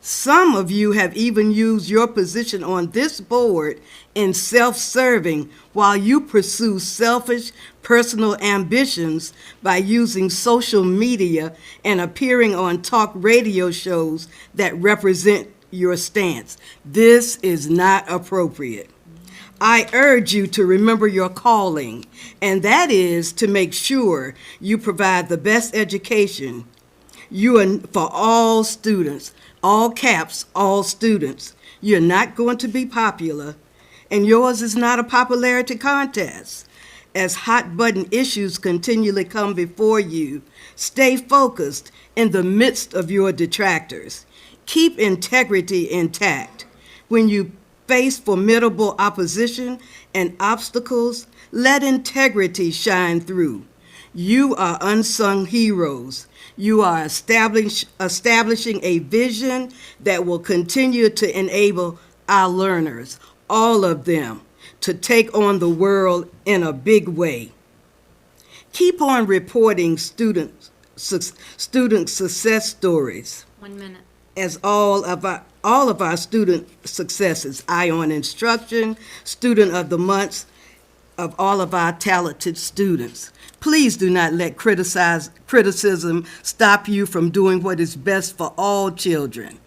Some of you have even used your position on this board in self-serving while you pursue selfish personal ambitions by using social media and appearing on talk radio shows that represent your stance. This is not appropriate. I urge you to remember your calling, and that is to make sure you provide the best education for all students, all caps, all students. You're not going to be popular, and yours is not a popularity contest. As hot-button issues continually come before you, stay focused in the midst of your detractors. Keep integrity intact. When you face formidable opposition and obstacles, let integrity shine through. You are unsung heroes. You are establishing a vision that will continue to enable our learners, all of them, to take on the world in a big way. Keep on reporting student success stories. 1 minute. As all of our student successes, Eye on Instruction, Student of the Month of all of our talented students. Please do not let criticism stop you from doing what is best for all children.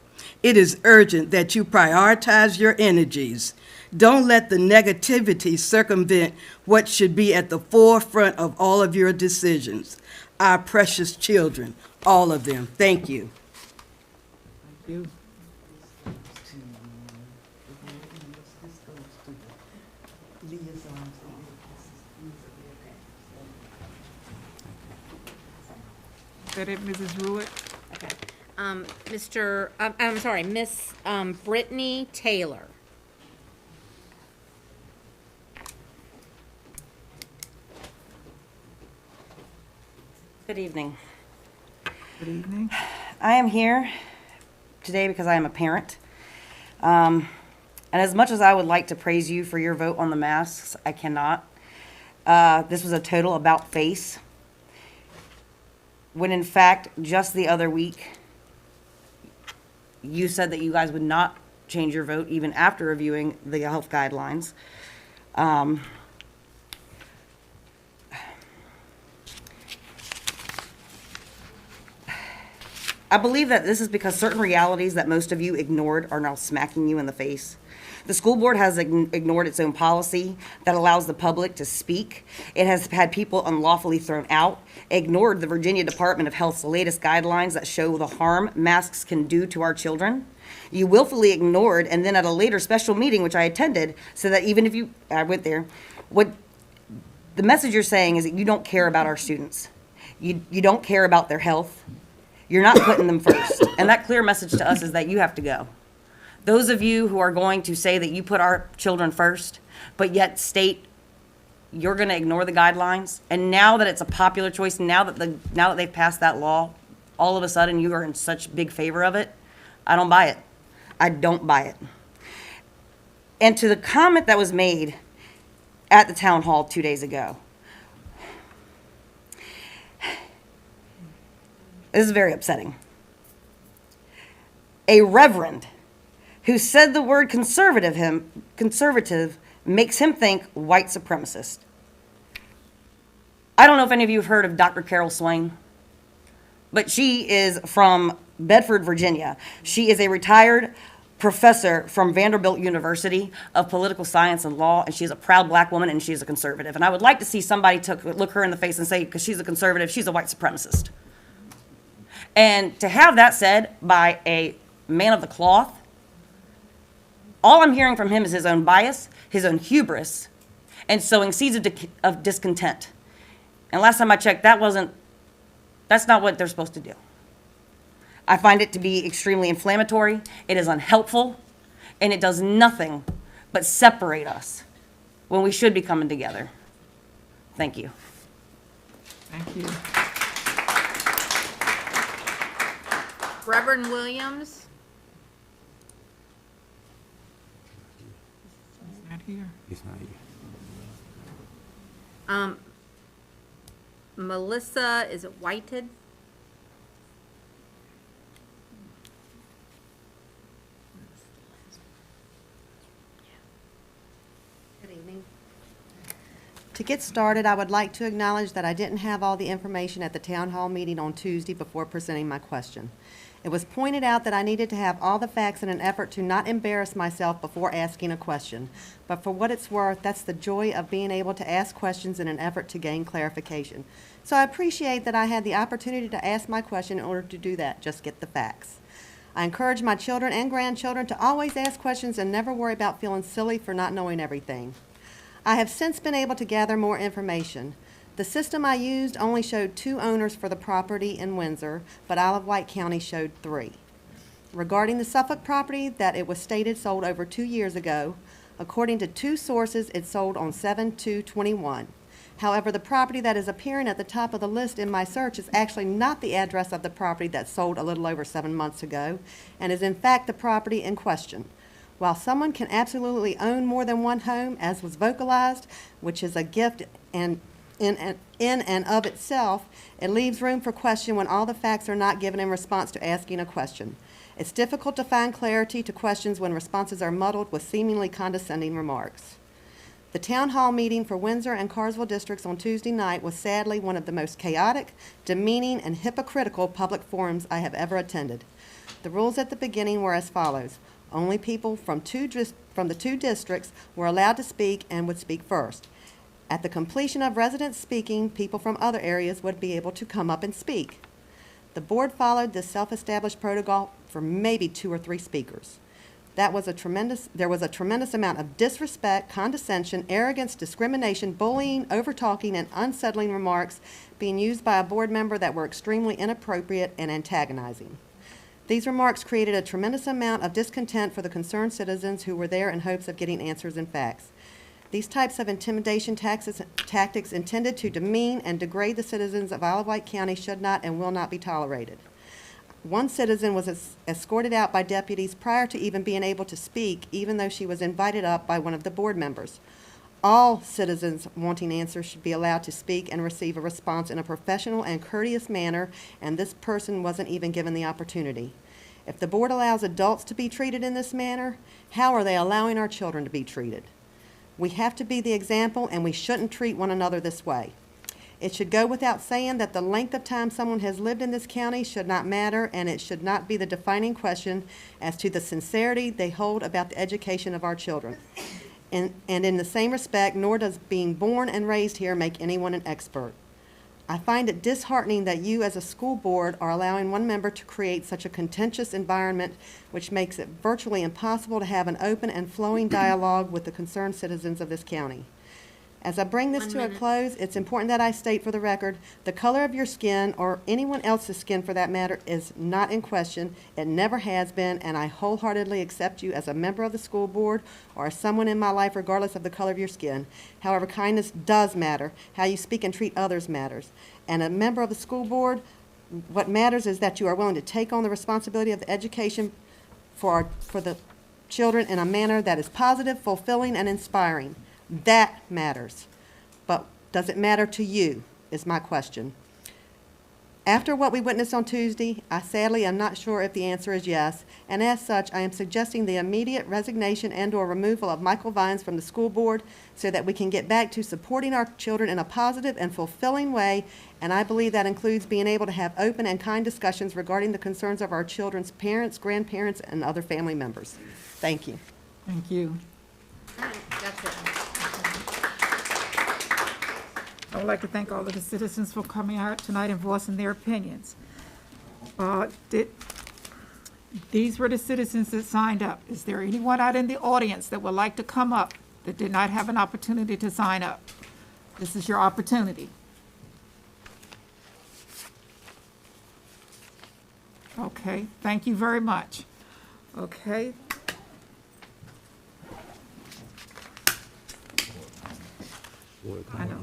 It is urgent that you prioritize your energies. Don't let the negativity circumvent what should be at the forefront of all of your decisions. Our precious children, all of them. Thank you. Thank you. Is that it, Mrs. Ruitt? Okay. I'm sorry, Miss Brittany Taylor. Good evening. Good evening. I am here today because I am a parent. And as much as I would like to praise you for your vote on the masks, I cannot. This was a total about face. When in fact, just the other week, you said that you guys would not change your vote even after reviewing the health guidelines. I believe that this is because certain realities that most of you ignored are now smacking you in the face. The school board has ignored its own policy that allows the public to speak. It has had people unlawfully thrown out, ignored the Virginia Department of Health's latest guidelines that show the harm masks can do to our children. You willfully ignored, and then at a later special meeting, which I attended, so that even if I went there, what the message you're saying is that you don't care about our students. You don't care about their health. You're not putting them first. And that clear message to us is that you have to go. Those of you who are going to say that you put our children first, but yet state you're going to ignore the guidelines, and now that it's a popular choice, now that they've passed that law, all of a sudden you are in such big favor of it, I don't buy it. I don't buy it. And to the comment that was made at the town hall 2 days ago, this is very upsetting. A reverend who said the word conservative makes him think white supremacist. I don't know if any of you have heard of Dr. Carol Swain, but she is from Bedford, Virginia. She is a retired professor from Vanderbilt University of Political Science and Law, and she is a proud black woman, and she's a conservative. And I would like to see somebody look her in the face and say, because she's a conservative, she's a white supremacist. And to have that said by a man of the cloth, all I'm hearing from him is his own bias, his own hubris, and sowing seeds of discontent. And last time I checked, that's not what they're supposed to do. I find it to be extremely inflammatory, it is unhelpful, and it does nothing but separate us when we should be coming together. Thank you. Thank you. Reverend Williams. He's not here. He's not here. Melissa, is it Whited? Good evening. To get started, I would like to acknowledge that I didn't have all the information at the town hall meeting on Tuesday before presenting my question. It was pointed out that I needed to have all the facts in an effort to not embarrass myself before asking a question. But for what it's worth, that's the joy of being able to ask questions in an effort to gain clarification. So I appreciate that I had the opportunity to ask my question in order to do that, just get the facts. I encourage my children and grandchildren to always ask questions and never worry about feeling silly for not knowing everything. I have since been able to gather more information. The system I used only showed 2 owners for the property in Windsor, but Isle of Wight County showed 3. Regarding the Suffolk property that it was stated sold over 2 years ago, according to 2 sources, it sold on 7/2/21. However, the property that is appearing at the top of the list in my search is actually not the address of the property that sold a little over 7 months ago, and is in fact the property in question. While someone can absolutely own more than one home, as was vocalized, which is a gift and in and of itself, it leaves room for question when all the facts are not given in response to asking a question. It's difficult to find clarity to questions when responses are muddled with seemingly condescending remarks. The town hall meeting for Windsor and Carsville districts on Tuesday night was sadly one of the most chaotic, demeaning, and hypocritical public forums I have ever attended. The rules at the beginning were as follows. Only people from the two districts were allowed to speak and would speak first. At the completion of residents speaking, people from other areas would be able to come up and speak. The board followed this self-established protocol for maybe 2 or 3 speakers. There was a tremendous amount of disrespect, condescension, arrogance, discrimination, bullying, overtalking, and unsettling remarks being used by a board member that were extremely inappropriate and antagonizing. These remarks created a tremendous amount of discontent for the concerned citizens who were there in hopes of getting answers and facts. These types of intimidation tactics intended to demean and degrade the citizens of Isle of Wight County should not and will not be tolerated. One citizen was escorted out by deputies prior to even being able to speak, even though she was invited up by one of the board members. All citizens wanting answers should be allowed to speak and receive a response in a professional and courteous manner, and this person wasn't even given the opportunity. If the board allows adults to be treated in this manner, how are they allowing our children to be treated? We have to be the example, and we shouldn't treat one another this way. It should go without saying that the length of time someone has lived in this county should not matter, and it should not be the defining question as to the sincerity they hold about the education of our children. And in the same respect, nor does being born and raised here make anyone an expert. I find it disheartening that you as a school board are allowing one member to create such a contentious environment which makes it virtually impossible to have an open and flowing dialogue with the concerned citizens of this county. As I bring this to a close, it's important that I state for the record, the color of your skin, or anyone else's skin for that matter, is not in question. It never has been, and I wholeheartedly accept you as a member of the school board or as someone in my life regardless of the color of your skin. However, kindness does matter. How you speak and treat others matters. And a member of the school board, what matters is that you are willing to take on the responsibility of the education for the children in a manner that is positive, fulfilling, and inspiring. That matters. But does it matter to you, is my question. After what we witnessed on Tuesday, I sadly am not sure if the answer is yes, and as such, I am suggesting the immediate resignation and/or removal of Michael Vines from the school board so that we can get back to supporting our children in a positive and fulfilling way, and I believe that includes being able to have open and kind discussions regarding the concerns of our children's parents, grandparents, and other family members. Thank you. Thank you. That's it. I would like to thank all of the citizens for coming out tonight and voicing their opinions. These were the citizens that signed up. Is there anyone out in the audience that would like to come up that did not have an opportunity to sign up? This is your opportunity. Okay, thank you very much. Okay. I know.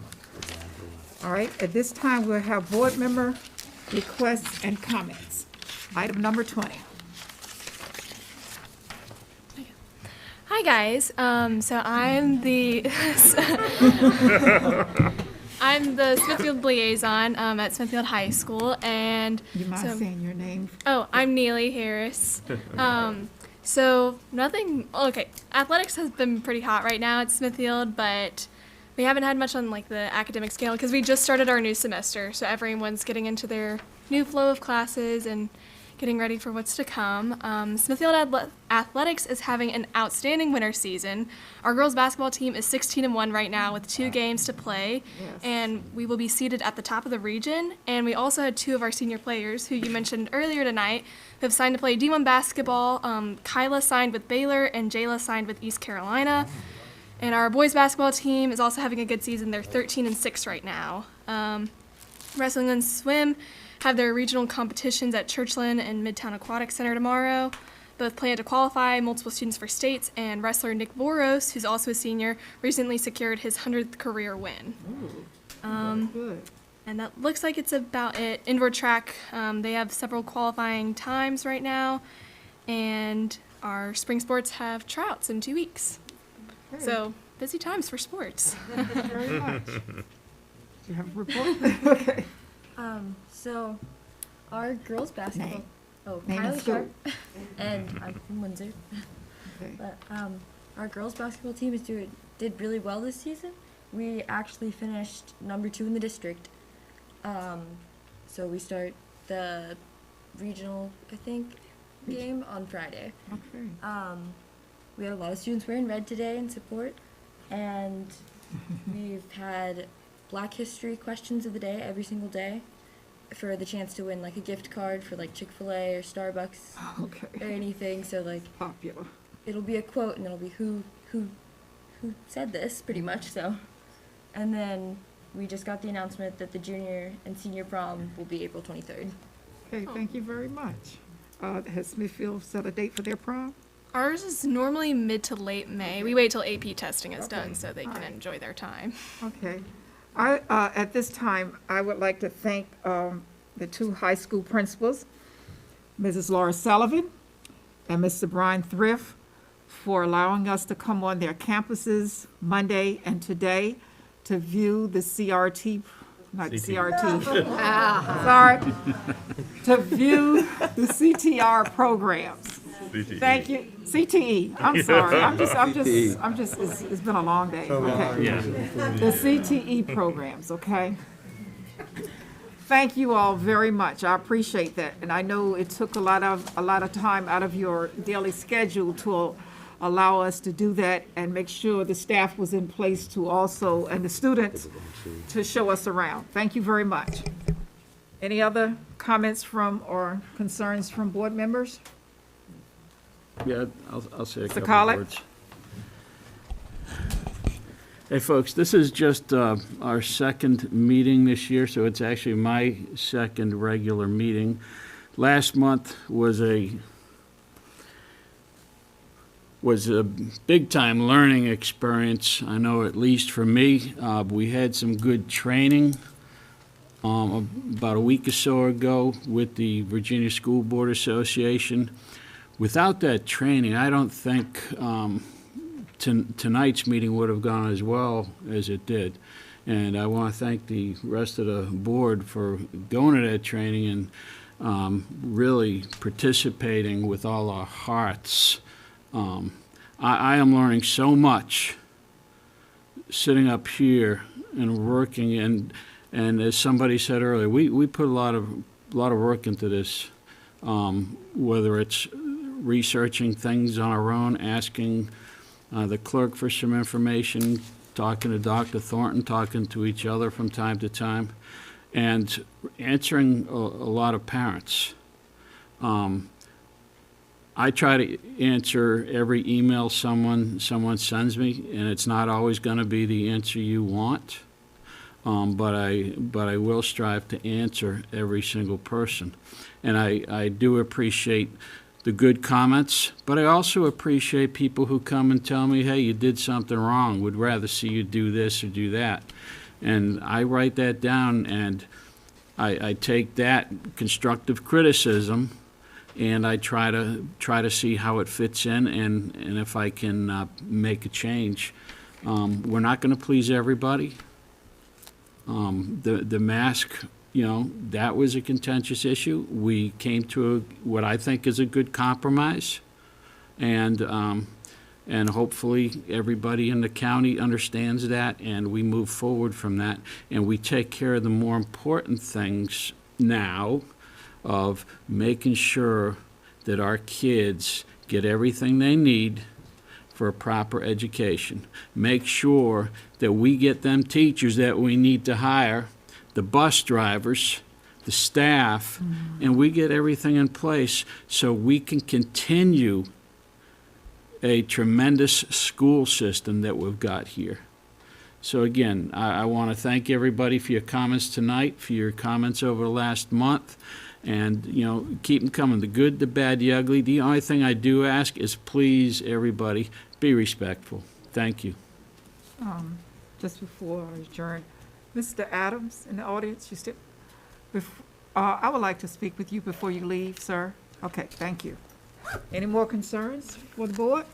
All right, at this time, we'll have board member requests and comments. Item number 20. Hi, guys. So I'm the I'm the Smithfield liaison at Smithfield High School, and You mind saying your name? Oh, I'm Neely Harris. So nothing. Okay, athletics has been pretty hot right now at Smithfield, but we haven't had much on like the academic scale because we just started our new semester, so everyone's getting into their new flow of classes and getting ready for what's to come. Smithfield Athletics is having an outstanding winter season. Our girls basketball team is 16-1 right now with 2 games to play, and we will be seated at the top of the region. And we also had 2 of our senior players, who you mentioned earlier tonight, who have signed to play D1 basketball. Kyla signed with Baylor, and Jayla signed with East Carolina. And our boys basketball team is also having a good season. They're 13-6 right now. Wrestling and swim have their regional competitions at Churchland and Midtown Aquatic Center tomorrow. Both plan to qualify multiple students for states, and wrestler Nick Boros, who's also a senior, recently secured his 100th career win. Good. And that looks like it's about it. Indoor track, they have several qualifying times right now, and our spring sports have tryouts in 2 weeks. Okay. So busy times for sports. Thank you very much. Do you have a report? Okay. So our girls basketball. Name. Oh, Name and Kylie school. Sharp, and I'm from Windsor. Okay. But our girls basketball team did really well this season. We actually finished number 2 in the district. So we start the regional, I think, game on Friday. Okay. We had a lot of students wearing red today in support, and we've had Black History questions of the day every single day for the chance to win like a gift card for like Chick-fil-A or Starbucks or anything. So like popular. It'll be a quote and it'll be who said this pretty much. So, and then we just got the announcement that the junior and senior prom will be April 23rd. Okay, thank you very much. Has Smithfield set a date for their prom? Ours is normally mid to late May. We wait till AP testing is done so they can enjoy their time. Okay. At this time, I would like to thank the two high school principals, Mrs. Laura Sullivan and Mr. Brian Thrift, for allowing us to come on their campuses Monday and today to view the CRT, not CRT, sorry, to view the CTR programs. CTE. Thank you, CTE, I'm sorry, I'm just, it's been a long day, okay. Yeah. The CTE programs, okay? Thank you all very much, I appreciate that, and I know it took a lot of time out of your daily schedule to allow us to do that and make sure the staff was in place to also, and the students, to show us around. Thank you very much. Any other comments from or concerns from board members? Yeah, I'll say a Mr. couple Collett? words. Hey, folks, this is just our second meeting this year, so it's actually my second regular meeting. Last month was a big-time learning experience, I know, at least for me. We had some good training about a week or so ago with the Virginia School Board Association. Without that training, I don't think tonight's meeting would have gone as well as it did. And I want to thank the rest of the board for going to that training and really participating with all our hearts. I am learning so much sitting up here and working, and as somebody said earlier, we put a lot of work into this, whether it's researching things on our own, asking the clerk for some information, talking to Dr. Thornton, talking to each other from time to time, and answering a lot of parents. I try to answer every email someone sends me, and it's not always going to be the answer you want, but I will strive to answer every single person. And I do appreciate the good comments, but I also appreciate people who come and tell me, hey, you did something wrong, would rather see you do this or do that. And I write that down, and I take that constructive criticism and I try to see how it fits in, and if I can make a change. We're not going to please everybody. The mask, that was a contentious issue. We came to what I think is a good compromise, and hopefully everybody in the county understands that, and we move forward from that, and we take care of the more important things now, of making sure that our kids get everything they need for a proper education. Make sure that we get them teachers that we need to hire, the bus drivers, the staff, and we get everything in place so we can continue a tremendous school system that we've got here. So again, I want to thank everybody for your comments tonight, for your comments over the last month. And, keep them coming, the good, the bad, the ugly. The only thing I do ask is please, everybody, be respectful. Thank you. Just before I adjourn, Mr. Adams in the audience, you still, I would like to speak with you before you leave, sir. Okay, thank you. Any more concerns for the board?